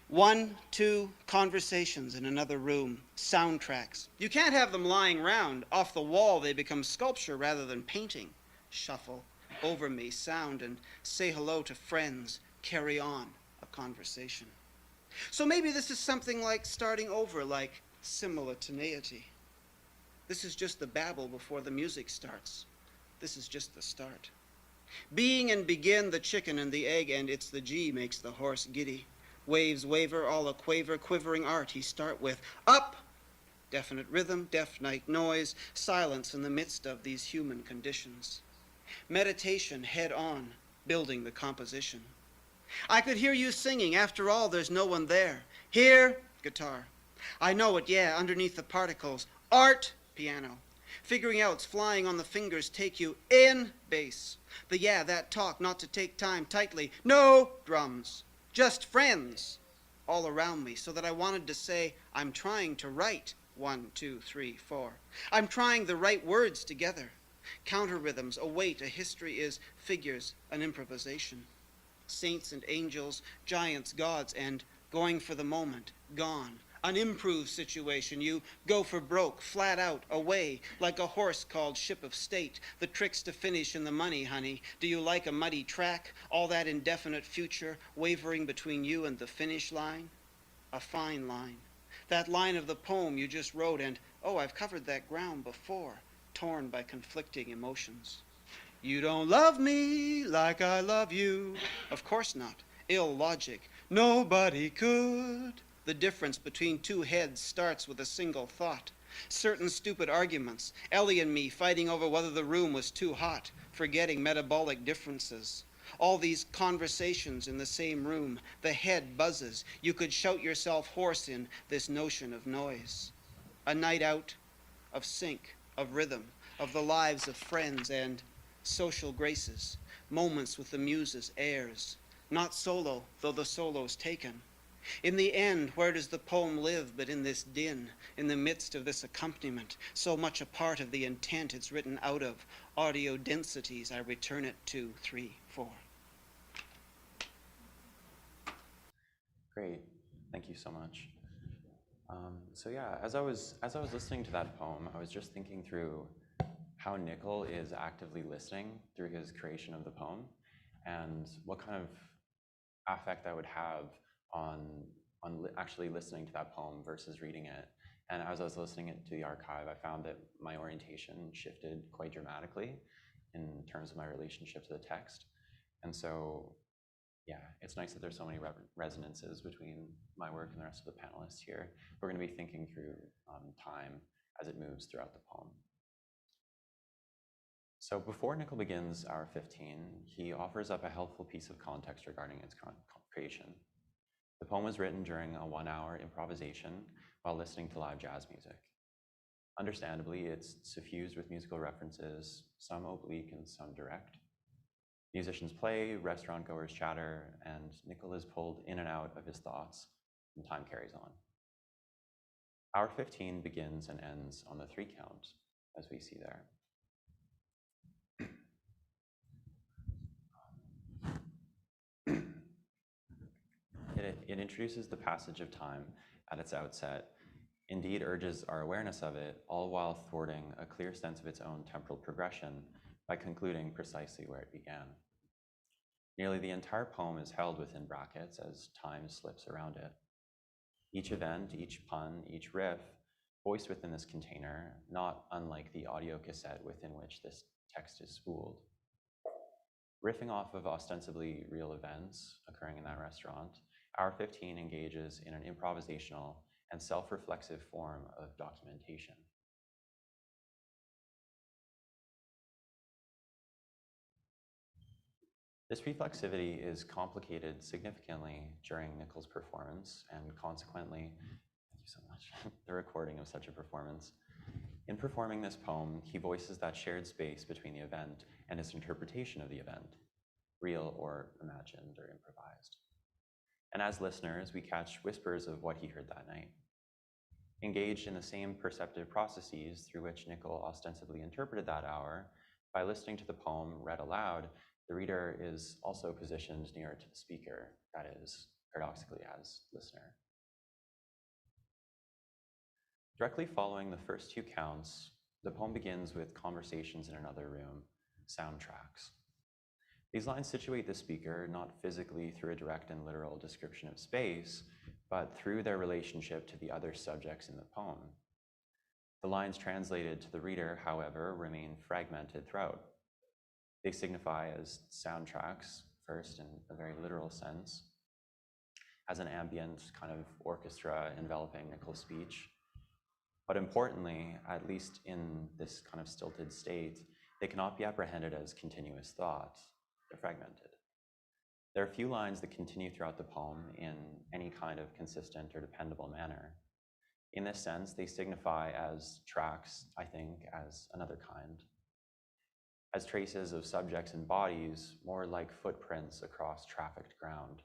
1, 2, conversations in another room, soundtracks. You can't have them lying round. Off the wall, they become sculpture rather than painting. Shuffle over me, sound, and say hello to friends. Carry on a conversation. So maybe this is something like starting over, like simultaneity. This is just the babble before the music starts. This is just the start. Being and begin, the chicken and the egg, and it's the G makes the horse giddy. Waves waver, all a quaver, quivering art he start with. Up! Definite rhythm, deaf night noise, silence in the midst of these human conditions. Meditation head on, building the composition. I could hear you singing, after all there's no one there. Here, guitar. I know it, yeah, underneath the particles. Art, piano. Figuring out's flying on the fingers take you in, bass. The yeah, that talk, not to take time tightly. No, drums. Just friends all around me, so that I wanted to say, I'm trying to write 1, 2, 3, 4. I'm trying the right words together. Counter rhythms, a weight, a history is figures, an improvisation. Saints and angels, giants, gods, and going for the moment, gone. An improved situation, you go for broke, flat out, away, like a horse called ship of state. The trick's to finish in the money, honey. Do you like a muddy track? All that indefinite future, wavering between you and the finish line? A fine line. That line of the poem you just wrote, and, oh, I've covered that ground before, torn by conflicting emotions. You don't love me like I love you. Of course not. Ill logic. Nobody could. The difference between two heads starts with a single thought. Certain stupid arguments. Ellie and me fighting over whether the room was too hot, forgetting metabolic differences. All these conversations in the same room. The head buzzes. You could shout yourself hoarse in this notion of noise. A night out of sync, of rhythm, of the lives of friends and social graces. Moments with the muses, airs. Not solo, though the solo's taken. In the end, where does the poem live but in this din, in the midst of this accompaniment, so much a part of the intent it's written out of, audio densities, I return it 2, 3, 4. Great, thank you so much. So yeah, as I was listening to that poem, I was just thinking through how Nickel is actively listening through his creation of the poem, and what kind of affect that would have on actually listening to that poem versus reading it. And as I was listening to the archive, I found that my orientation shifted quite dramatically in terms of my relationship to the text. And so, yeah, it's nice that there's so many resonances between my work and the rest of the panelists here. We're going to be thinking through time as it moves throughout the poem. So before Nickel begins hour 15, he offers up a helpful piece of context regarding its creation. The poem was written during a 1-hour improvisation while listening to live jazz music. Understandably, it's suffused with musical references, some oblique and some direct. Musicians play, restaurant goers chatter, and Nickel is pulled in and out of his thoughts, and time carries on. Hour 15 begins and ends on the 3 count, as we see there. It introduces the passage of time at its outset, indeed urges our awareness of it, all while thwarting a clear sense of its own temporal progression by concluding precisely where it began. Nearly the entire poem is held within brackets as time slips around it. Each event, each pun, each riff, voiced within this container, not unlike the audio cassette within which this text is spooled. Riffing off of ostensibly real events occurring in that restaurant, Hour 15 engages in an improvisational and self-reflexive form of documentation. This reflexivity is complicated significantly during Nickel's performance, and consequently, thank you so much, the recording of such a performance. In performing this poem, he voices that shared space between the event and his interpretation of the event, real or imagined or improvised. And as listeners, we catch whispers of what he heard that night. Engaged in the same perceptive processes through which Nicol ostensibly interpreted that hour, by listening to the poem read aloud, the reader is also positioned nearer to the speaker, that is, paradoxically as listener. Directly following the first two counts, the poem begins with conversations in another room, soundtracks. These lines situate the speaker not physically through a direct and literal description of space, but through their relationship to the other subjects in the poem. The lines translated to the reader, however, remain fragmented throughout. They signify as soundtracks, first in a very literal sense, as an ambient kind of orchestra enveloping Nicol's speech. But importantly, at least in this kind of stilted state, they cannot be apprehended as continuous thought. They're fragmented. There are few lines that continue throughout the poem in any kind of consistent or dependable manner. In this sense, they signify as tracks, I think, as another kind, as traces of subjects and bodies, more like footprints across trafficked ground,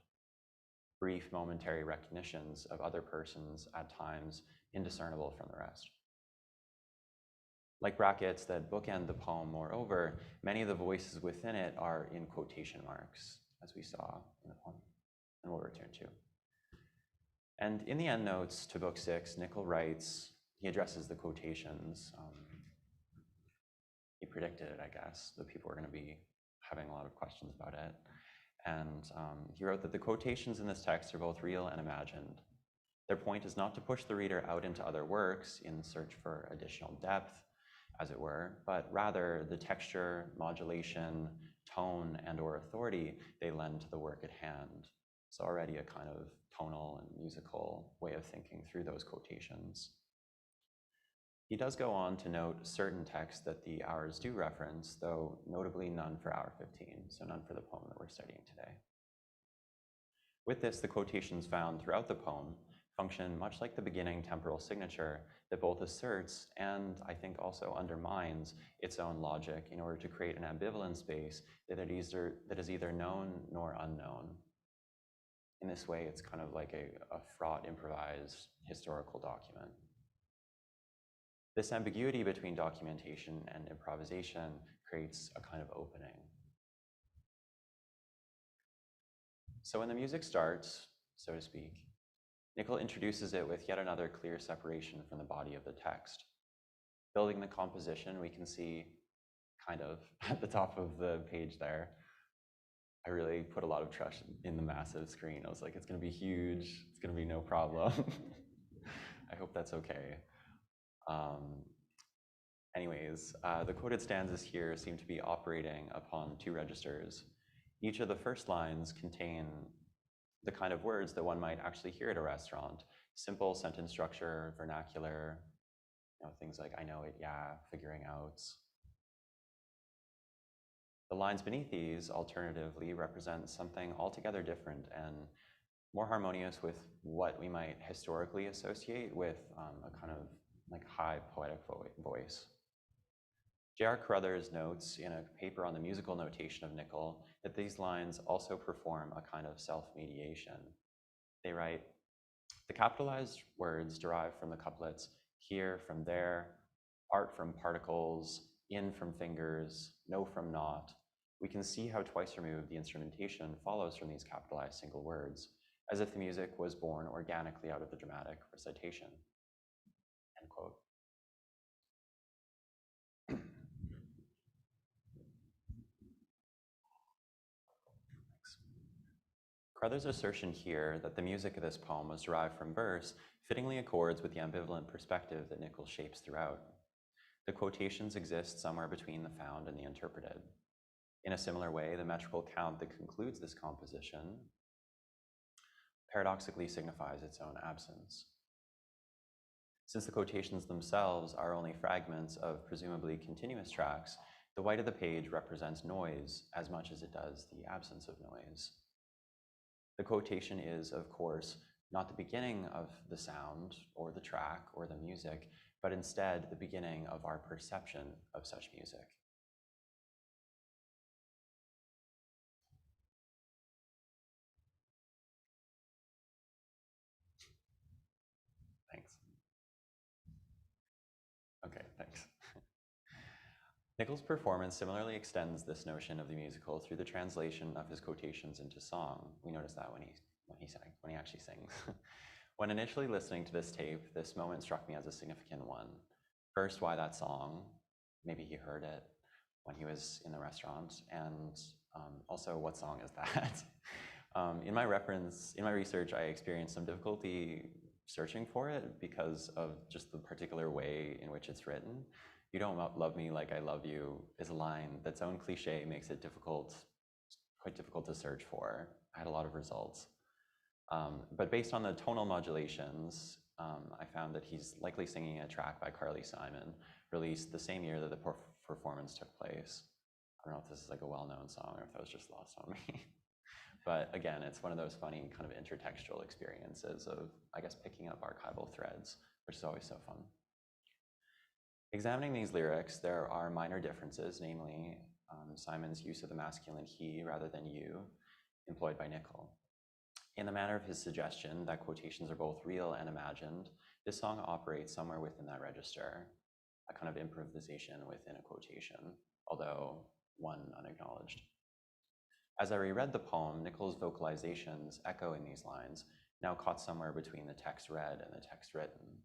brief momentary recognitions of other persons, at times indiscernible from the rest. Like brackets that bookend the poem, moreover, many of the voices within it are in quotation marks, as we saw in the poem, and we'll return to. And in the endnotes to Book 6, Nicol writes, he addresses the quotations. He predicted it, I guess, that people were going to be having a lot of questions about it. And he wrote that the quotations in this text are both real and imagined. Their point is not to push the reader out into other works in search for additional depth, as it were, but rather the texture, modulation, tone, and/or authority they lend to the work at hand. It's already a kind of tonal and musical way of thinking through those quotations. He does go on to note certain texts that the hours do reference, though notably none for hour 15, so none for the poem that we're studying today. With this, the quotations found throughout the poem function much like the beginning temporal signature that both asserts and I think also undermines its own logic in order to create an ambivalent space that is either known nor unknown. In this way, it's kind of like a fraught, improvised historical document. This ambiguity between documentation and improvisation creates a kind of opening. So when the music starts, so to speak, Nicol introduces it with yet another clear separation from the body of the text. Building the composition, we can see kind of at the top of the page there, I really put a lot of trust in the massive screen. I was like, it's going to be huge. It's going to be no problem. I hope that's okay. Anyways, the quoted stanzas here seem to be operating upon two registers. Each of the first lines contain the kind of words that one might actually hear at a restaurant. Simple sentence structure, vernacular, things like I know it, yeah, figuring out. The lines beneath these, alternatively, represent something altogether different and more harmonious with what we might historically associate with a kind of like high poetic voice. J.R. Carruthers notes in a paper on the musical notation of Nicol that these lines also perform a kind of self-mediation. They write, the capitalized words derive from the couplets here from there, art from particles, in from fingers, no from not. We can see how twice removed the instrumentation follows from these capitalized single words, as if the music was born organically out of the dramatic recitation. End quote. Carruthers' assertion here that the music of this poem was derived from verse fittingly accords with the ambivalent perspective that Nicol shapes throughout. The quotations exist somewhere between the found and the interpreted. In a similar way, the metrical count that concludes this composition paradoxically signifies its own absence. Since the quotations themselves are only fragments of presumably continuous tracks, the white of the page represents noise as much as it does the absence of noise. The quotation is, of course, not the beginning of the sound or the track or the music, but instead the beginning of our perception of such music. Thanks. Okay, thanks. Nichols' performance similarly extends this notion of the musical through the translation of his quotations into song. We noticed that when he actually sings. When initially listening to this tape, this moment struck me as a significant one. First, why that song? Maybe he heard it when he was in the restaurant, and also, what song is that? In my research, I experienced some difficulty searching for it because of just the particular way in which it's written. "You don't love me like I love you" is a line that's own cliche makes it quite difficult to search for. I had a lot of results. But based on the tonal modulations, I found that he's likely singing a track by Carly Simon, released the same year that the performance took place. I don't know if this is like a well-known song or if that was just lost on me. But again, it's one of those funny kind of intertextual experiences of, I guess, picking up archival threads, which is always so fun. Examining these lyrics, there are minor differences, namely Simon's use of the masculine he rather than you, employed by Nichol. In the manner of his suggestion that quotations are both real and imagined, this song operates somewhere within that register, a kind of improvisation within a quotation, although one unacknowledged. As I reread the poem, Nichols' vocalizations echo in these lines, now caught somewhere between the text read and the text written.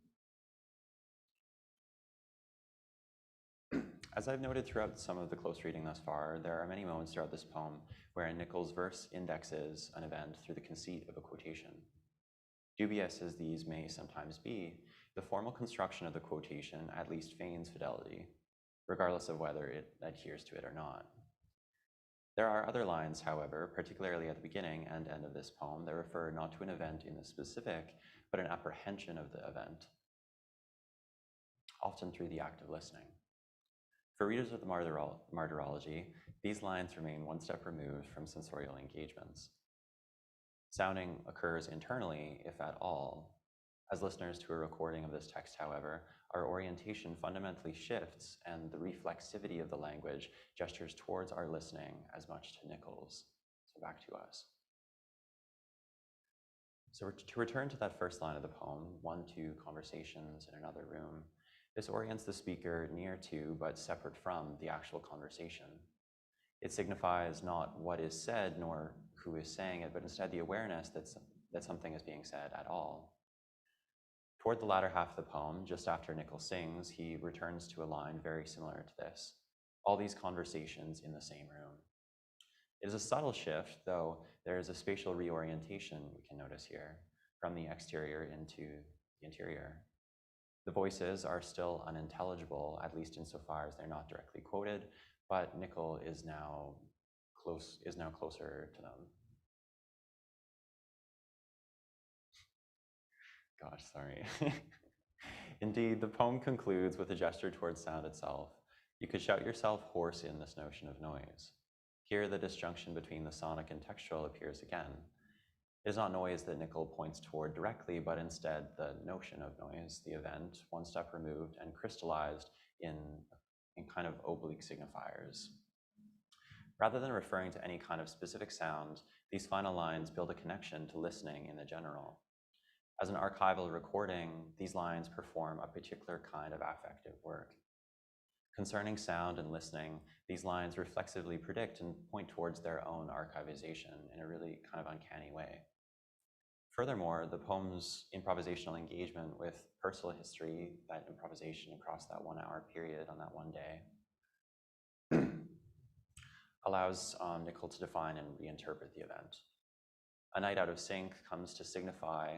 As I've noted throughout some of the close reading thus far, there are many moments throughout this poem wherein Nichols' verse indexes an event through the conceit of a quotation. Dubious as these may sometimes be, the formal construction of the quotation at least feigns fidelity, regardless of whether it adheres to it or not. There are other lines, however, particularly at the beginning and end of this poem, that refer not to an event in the specific, but an apprehension of the event, often through the act of listening. For readers of the Martyrology, these lines remain one step removed from sensorial engagements. Sounding occurs internally, if at all. As listeners to a recording of this text, however, our orientation fundamentally shifts and the reflexivity of the language gestures towards our listening as much to Nichols. So back to us. So to return to that first line of the poem, 1, 2 conversations in another room, this orients the speaker near to, but separate from, the actual conversation. It signifies not what is said, nor who is saying it, but instead the awareness that something is being said at all. Toward the latter half of the poem, just after Nichols sings, he returns to a line very similar to this. All these conversations in the same room. It is a subtle shift, though there is a spatial reorientation we can notice here, from the exterior into the interior. The voices are still unintelligible, at least insofar as they're not directly quoted, but Nichols is now closer to them. Gosh, sorry. Indeed, the poem concludes with a gesture towards sound itself. You could shout yourself hoarse in this notion of noise. Here, the disjunction between the sonic and textual appears again. It is not noise that Nichols points toward directly, but instead the notion of noise, the event, one step removed and crystallized in kind of oblique signifiers. Rather than referring to any kind of specific sound, these final lines build a connection to listening in the general. As an archival recording, these lines perform a particular kind of affective work. Concerning sound and listening, these lines reflexively predict and point towards their own archivization in a really kind of uncanny way. Furthermore, the poem's improvisational engagement with personal history, that improvisation across that 1 hour period on that one day, allows Nichols to define and reinterpret the event. A night out of sync comes to signify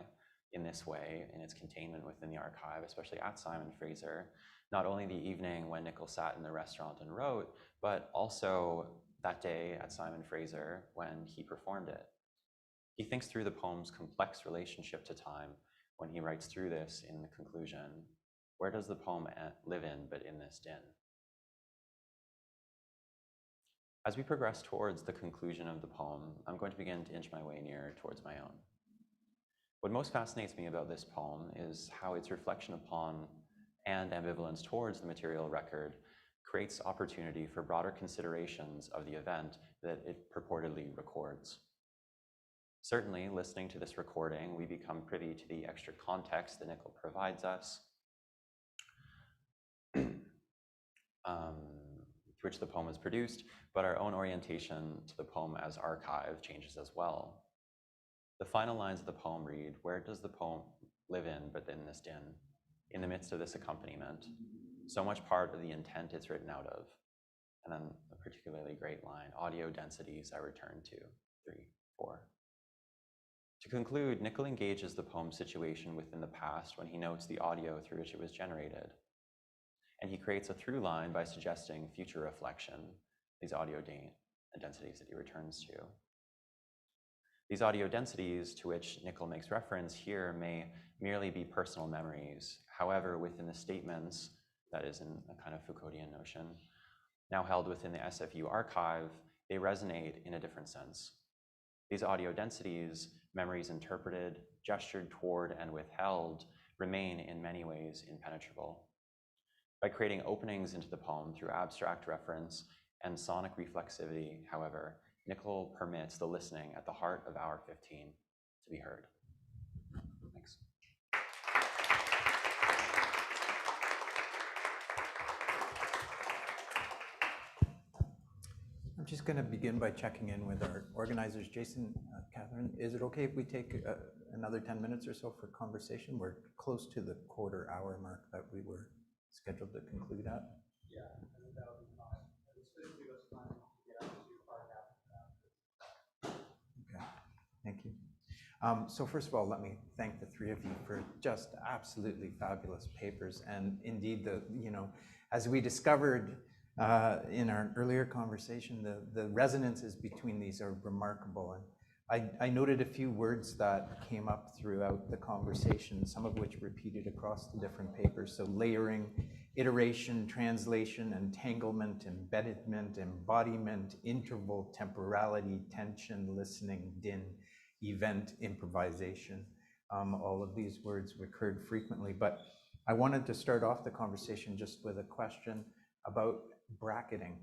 in this way, in its containment within the archive, especially at Simon Fraser, not only the evening when Nichols sat in the restaurant and wrote, but also that day at Simon Fraser when he performed it. He thinks through the poem's complex relationship to time when he writes through this in the conclusion. Where does the poem live in but in this din? As we progress towards the conclusion of the poem, I'm going to begin to inch my way nearer towards my own. What most fascinates me about this poem is how its reflection upon and ambivalence towards the material record creates opportunity for broader considerations of the event that it purportedly records. Certainly, listening to this recording, we become privy to the extra context that Nickel provides us, to which the poem is produced, but our own orientation to the poem as archive changes as well. The final lines of the poem read, "Where does the poem live in but in this din, in the midst of this accompaniment? So much part of the intent it's written out of." And then a particularly great line, "Audio densities I return to," 3, 4. To conclude, Nickel engages the poem's situation within the past when he notes the audio through which it was generated. And he creates a through line by suggesting future reflection, these audio densities that he returns to. These audio densities to which Nickel makes reference here may merely be personal memories. However, within the statements, that is in a kind of Foucauldian notion, now held within the SFU archive, they resonate in a different sense. These audio densities, memories interpreted, gestured toward, and withheld, remain in many ways impenetrable. By creating openings into the poem through abstract reference and sonic reflexivity, however, Nickel permits the listening at the heart of hour 15 to be heard. Thanks. I'm just going to begin by checking in with our organizers. Jason, Catherine, is it okay if we take another 10 minutes or so for conversation? We're close to the quarter-hour mark that we were scheduled to conclude at. Yeah, that would be fine. It's going to give us time to get out to our Okay, thank you. So first of all, let me thank the three of you for just absolutely fabulous papers. And indeed, as we discovered in our earlier conversation, the resonances between these are remarkable. And I noted a few words that came up throughout the conversation, some of which repeated across the different papers. So layering, iteration, translation, entanglement, embeddedment, embodiment, interval, temporality, tension, listening, din, event, improvisation. All of these words recurred frequently. But I wanted to start off the conversation just with a question about bracketing,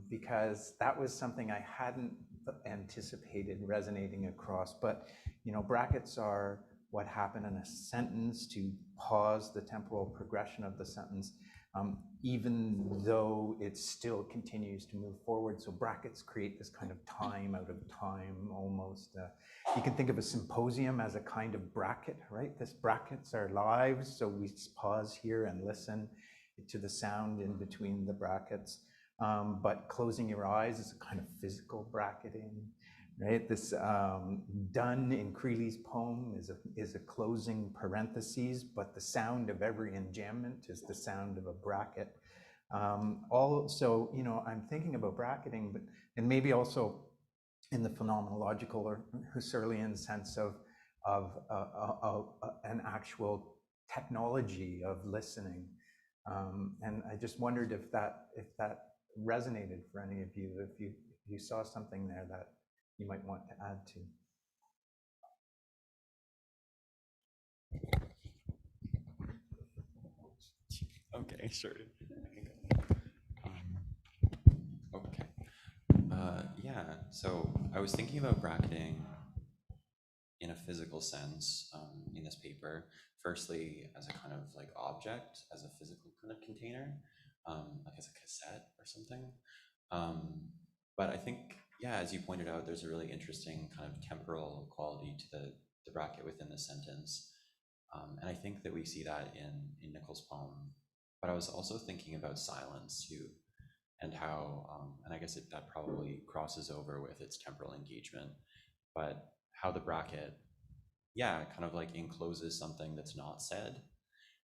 because that was something I hadn't anticipated resonating across. But brackets are what happen in a sentence to pause the temporal progression of the sentence, even though it still continues to move forward. So brackets create this kind of time out of time almost. You can think of a symposium as a kind of bracket, right? This brackets our lives, so we pause here and listen to the sound in between the brackets. But closing your eyes is a kind of physical bracketing, right? This done in Creeley's poem is a closing parentheses, but the sound of every enjambment is the sound of a bracket. Also, I'm thinking about bracketing, and maybe also in the phenomenological or Husserlian sense of an actual technology of listening. And I just wondered if that resonated for any of you, if you saw something there that you might want to add to. Okay, sure. Okay. Yeah, so I was thinking about bracketing in a physical sense in this paper. Firstly, as a kind of like object, as a physical kind of container, like as a cassette or something. But I think, yeah, as you pointed out, there's a really interesting kind of temporal quality to the bracket within the sentence. And I think that we see that in Nickel's poem. But I was also thinking about silence too, and how, and I guess that probably crosses over with its temporal engagement, but how the bracket, yeah, kind of like encloses something that's not said.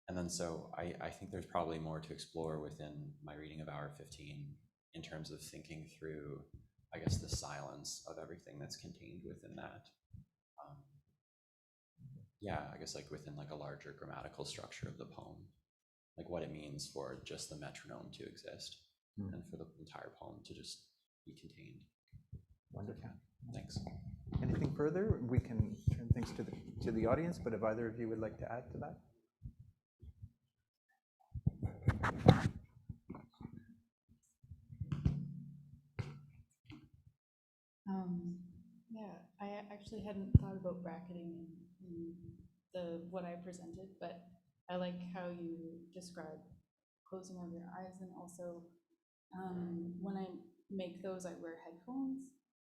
And then so I think there's probably more to explore within my reading of hour 15 in terms of thinking through, I guess, the silence of everything that's contained within that. Yeah, I guess like within like a larger grammatical structure of the poem, like what it means for just the metronome to exist and for the entire poem to just be contained. Wonderful. Thanks. Anything further? We can turn things to the audience, but if either of you would like to add to that? Yeah, I actually hadn't thought about bracketing in what I presented, but I like how you describe closing of your eyes, and also when I make those, I wear headphones.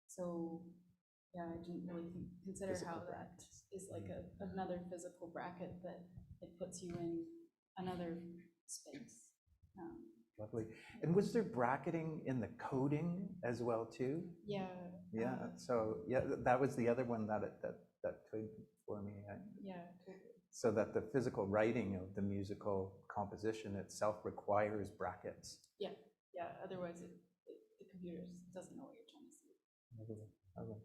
So yeah, I didn't really consider how that is like another physical bracket that it puts you in another space. Lovely. And was there bracketing in the coding as well too? Yeah. Yeah. So yeah, that was the other one that twigged for me. Yeah. Totally. So that the physical writing of the musical composition itself requires brackets. Yeah. Yeah. Otherwise, the computer doesn't know what you're trying to say. Lovely.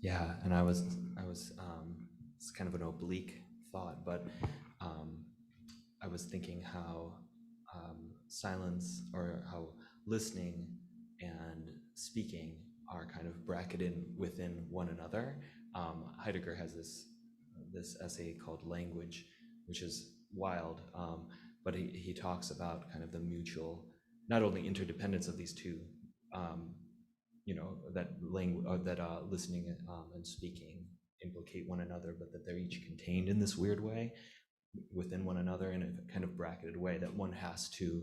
Yeah, and I was it's kind of an oblique thought, but I was thinking how silence, or how listening and speaking are kind of bracketed within one another. Heidegger has this essay called Language, which is wild, but he talks about kind of the mutual, not only interdependence of these two, that listening and speaking implicate one another, but that they're each contained in this weird way within one another in a kind of bracketed way, that one has to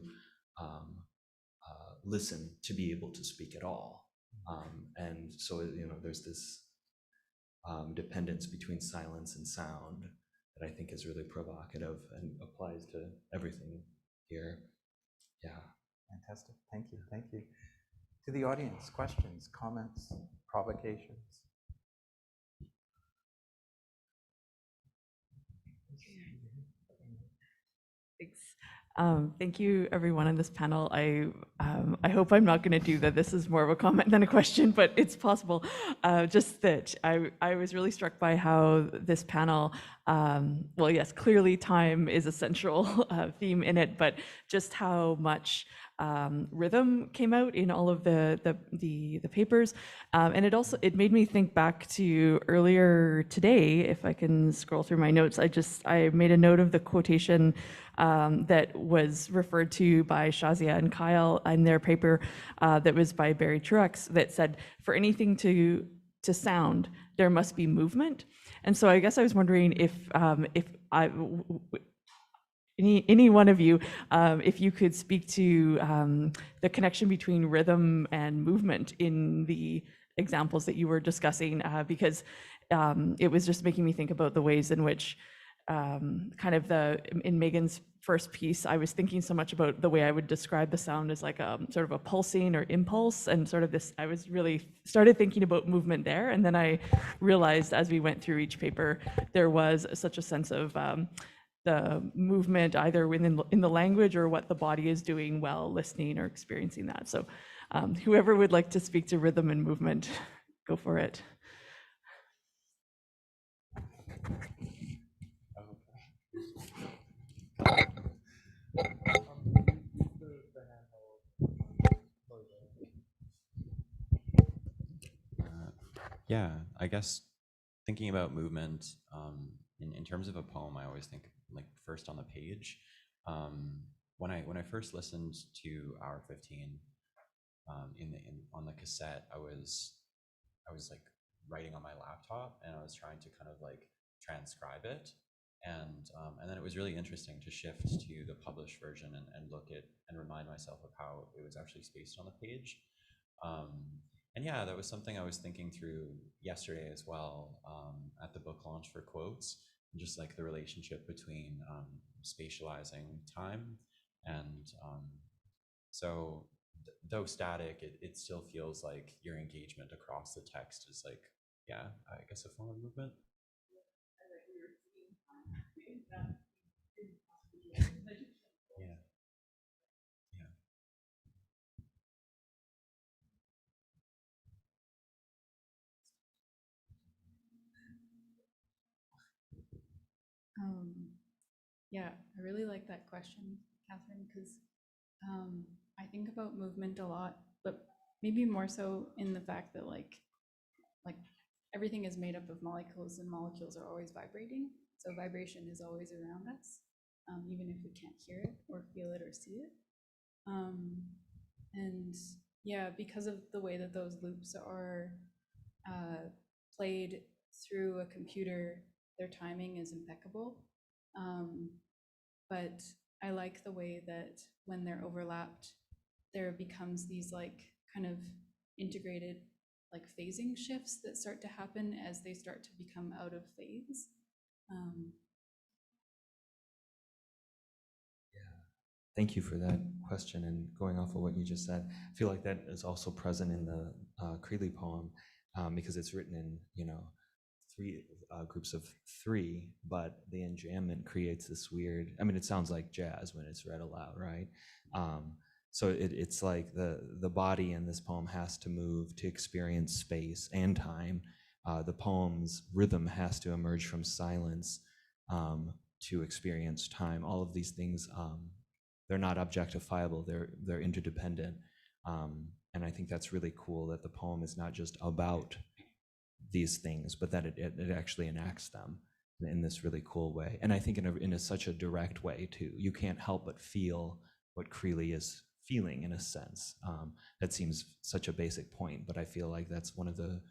listen to be able to speak at all. And so, there's this dependence between silence and sound that I think is really provocative and applies to everything here. Yeah. Fantastic. Thank you. Thank you. To the audience, questions, comments, provocations? Thanks. Thank you, everyone on this panel. I hope I'm not going to do that. This is more of a comment than a question, but it's possible. Just that I was really struck by how this panel, well, yes, clearly time is a central theme in it, but just how much rhythm came out in all of the papers, and it made me think back to earlier today. If I can scroll through my notes, I made a note of the quotation that was referred to by Shazia and Kyle in their paper that was by Barry Truex, that said, for anything to sound, there must be movement. And so I guess I was wondering if any one of you, if you could speak to the connection between rhythm and movement in the examples that you were discussing, because it was just making me think about the ways in which in Megan's first piece, I was thinking so much about the way I would describe the sound as like a sort of a pulsing or impulse, and sort of this, I was really started thinking about movement there. And then I realized as we went through each paper, there was such a sense of the movement either in the language or what the body is doing while listening or experiencing that. So whoever would like to speak to rhythm and movement, go for it. Yeah, I guess thinking about movement in terms of a poem, I always think like first on the page. When I first listened to Hour 15 on the cassette, I was like writing on my laptop, and I was trying to kind of like transcribe it, and then it was really interesting to shift to the published version and look at and remind myself of how it was actually spaced on the page. And yeah, that was something I was thinking through yesterday as well, at the book launch for Quotes, and just like the relationship between spatializing time and so though static, it still feels like your engagement across the text is like, yeah, I guess a form of movement. Yeah, I really like that question, Catherine, because I think about movement a lot, but maybe more so in the fact that like everything is made up of molecules, and molecules are always vibrating. So vibration is always around us, even if we can't hear it or feel it or see it. And yeah, because of the way that those loops are played through a computer, their timing is impeccable. But I like the way that when they're overlapped, there becomes these like kind of integrated like phasing shifts that start to happen as they start to become out of phase. Thank you for that question. And going off of what you just said, I feel like that is also present in the Creeley poem, because it's written in, three groups of three, but the enjambment creates this weird, I mean, it sounds like jazz when it's read aloud, right? So it's like the body in this poem has to move to experience space and time. The poem's rhythm has to emerge from silence to experience time. All of these things, they're not objectifiable, they're interdependent. And I think that's really cool that the poem is not just about these things, but that it actually enacts them in this really cool way. And I think in such a direct way too. You can't help but feel what Creeley is feeling in a sense. That seems such a basic point, but I feel like that's one of the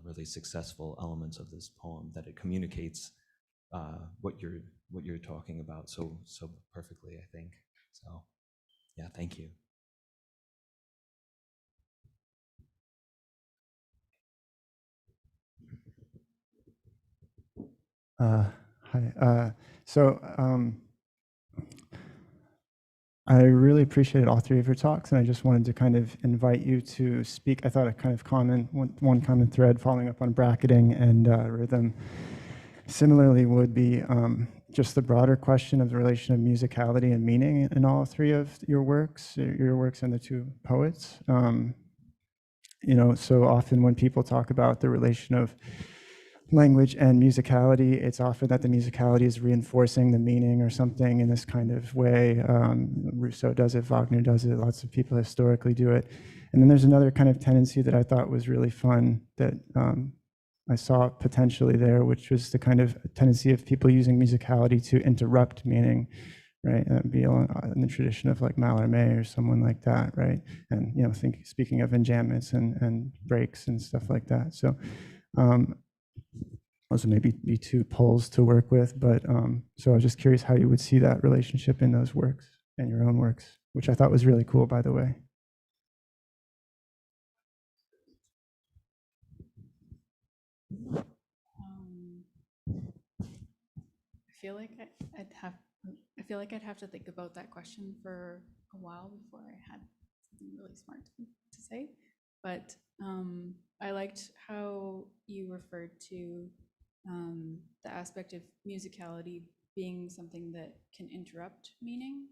really successful elements of this poem, that it communicates what you're talking about so perfectly, I think. So yeah, thank you. Hi. I really appreciated all three of your talks, and I just wanted to kind of invite you to speak. I thought a kind of one common thread following up on bracketing and rhythm similarly would be just the broader question of the relation of musicality and meaning in all three of your works and the two poets. So often when people talk about the relation of language and musicality, it's often that the musicality is reinforcing the meaning or something in this kind of way. Rousseau does it, Wagner does it, lots of people historically do it. And then there's another kind of tendency that I thought was really fun that I saw potentially there, which was the kind of tendency of people using musicality to interrupt meaning, right? And be in the tradition of like Mallarmé or someone like that, right? And speaking of enjambments and breaks and stuff like that. So those would maybe be two poles to work with, but so I was just curious how you would see that relationship in those works and your own works, which I thought was really cool, by the way. I feel like I'd have to think about that question for a while before I had something really smart to say. But I liked how you referred to the aspect of musicality being something that can interrupt meaning,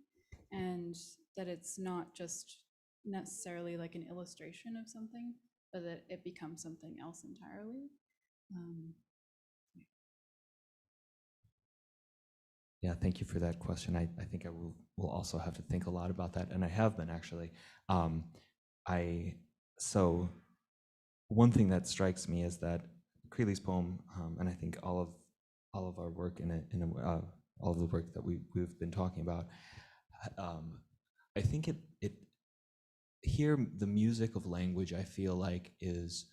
and that it's not just necessarily like an illustration of something, but that it becomes something else entirely. Yeah, thank you for that question. I think I will also have to think a lot about that, and I have been actually. So one thing that strikes me is that Creeley's poem, and I think all of our work all of the work that we've been talking about, I think it here the music of language, I feel like is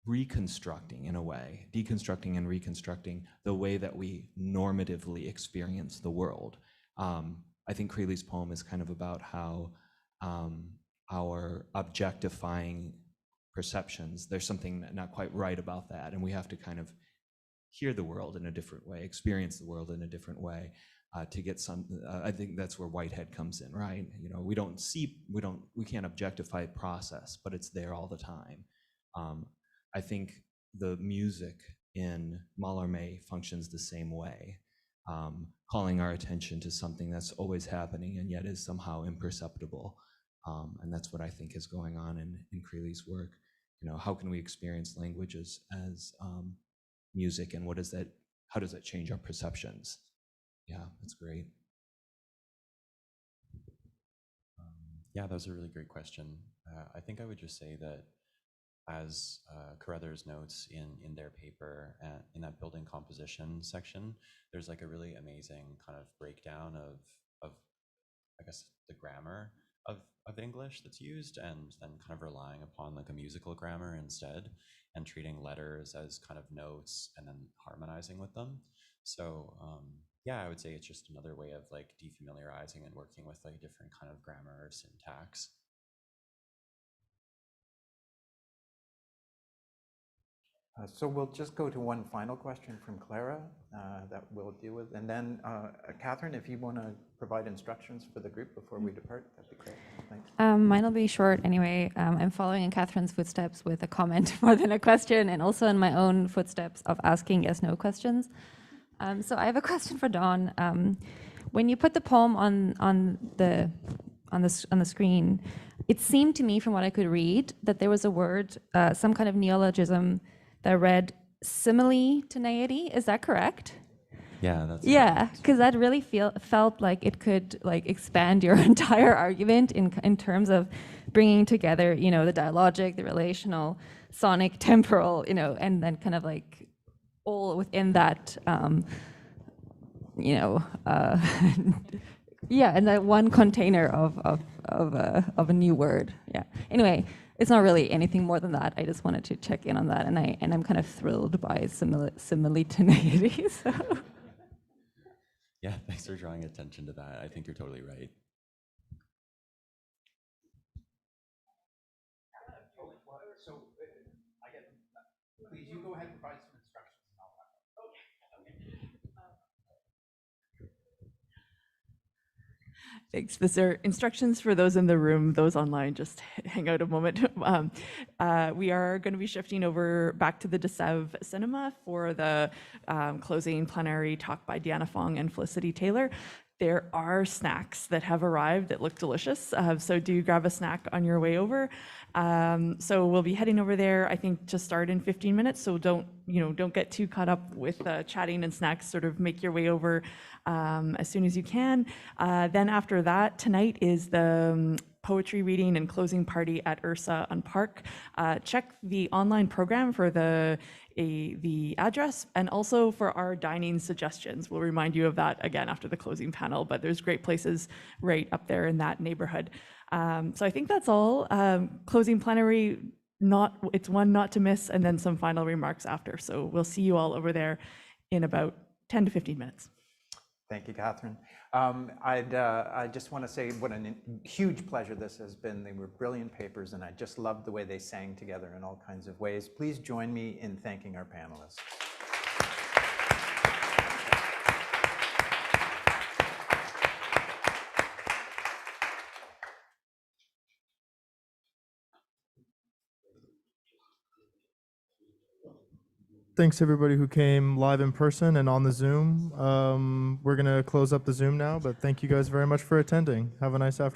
reconstructing in a way, deconstructing and reconstructing the way that we normatively experience the world. I think Creeley's poem is kind of about how our objectifying perceptions, there's something not quite right about that, and we have to kind of hear the world in a different way, experience the world in a different way, to get some. I think that's where Whitehead comes in, right? We can't objectify process, but it's there all the time. I think the music in Mallarmé functions the same way, calling our attention to something that's always happening and yet is somehow imperceptible. And that's what I think is going on in Creeley's work. How can we experience language as music, and how does that change our perceptions? Yeah, that's great. Yeah, that was a really great question. I think I would just say that as Carruthers notes in their paper, in that building composition section, there's like a really amazing kind of breakdown of I guess the grammar of English that's used, and then kind of relying upon like a musical grammar instead, and treating letters as kind of notes and then harmonizing with them. So yeah, I would say it's just another way of like defamiliarizing and working with like different kind of grammar or syntax. So we'll just go to one final question from Clara that we'll deal with. And then Catherine, if you want to provide instructions for the group before we depart, that'd be great. Thanks. Mine will be short anyway. I'm following in Catherine's footsteps with a comment more than a question, and also in my own footsteps of asking yes/no questions. So I have a question for Dawn. When you put the poem on the screen, it seemed to me, from what I could read, that there was a word, some kind of neologism that read simultaneity. Is that correct? Yeah, that's yeah, because that really felt like it could like expand your entire argument in terms of bringing together, you know, the dialogic, the relational, sonic, temporal, you know, and then kind of like all within that, you know, yeah, and that one container of a new word. Yeah. Anyway, it's not really anything more than that. I just wanted to check in on that, and I'm kind of thrilled by simultaneity. So. Yeah, thanks for drawing attention to that. I think you're totally right. So, please, you go ahead and provide some instructions. Thanks. These are instructions for those in the room. Those online, just hang out a moment. We are going to be shifting over back to the De Sèvres Cinema for the closing plenary talk by Deanna Fong and Felicity Taylor. There are snacks that have arrived that look delicious, so do grab a snack on your way over. So we'll be heading over there, I think, to start in 15 minutes. So don't get too caught up with chatting and snacks. Sort of make your way over as soon as you can. Then after that, tonight is the poetry reading and closing party at Ursa on Park. Check the online program for the address, and also for our dining suggestions. We'll remind you of that again after the closing panel, but there's great places right up there in that neighborhood. So I think that's all. Closing plenary, it's one not to miss, and then some final remarks after. So we'll see you all over there in about 10 to 15 minutes. Thank you, Catherine. I just want to say what a huge pleasure this has been. They were brilliant papers, and I just loved the way they sang together in all kinds of ways. Please join me in thanking our panelists. Thanks everybody who came live in person and on the Zoom. We're going to close up the Zoom now, but thank you guys very much for attending. Have a nice afternoon.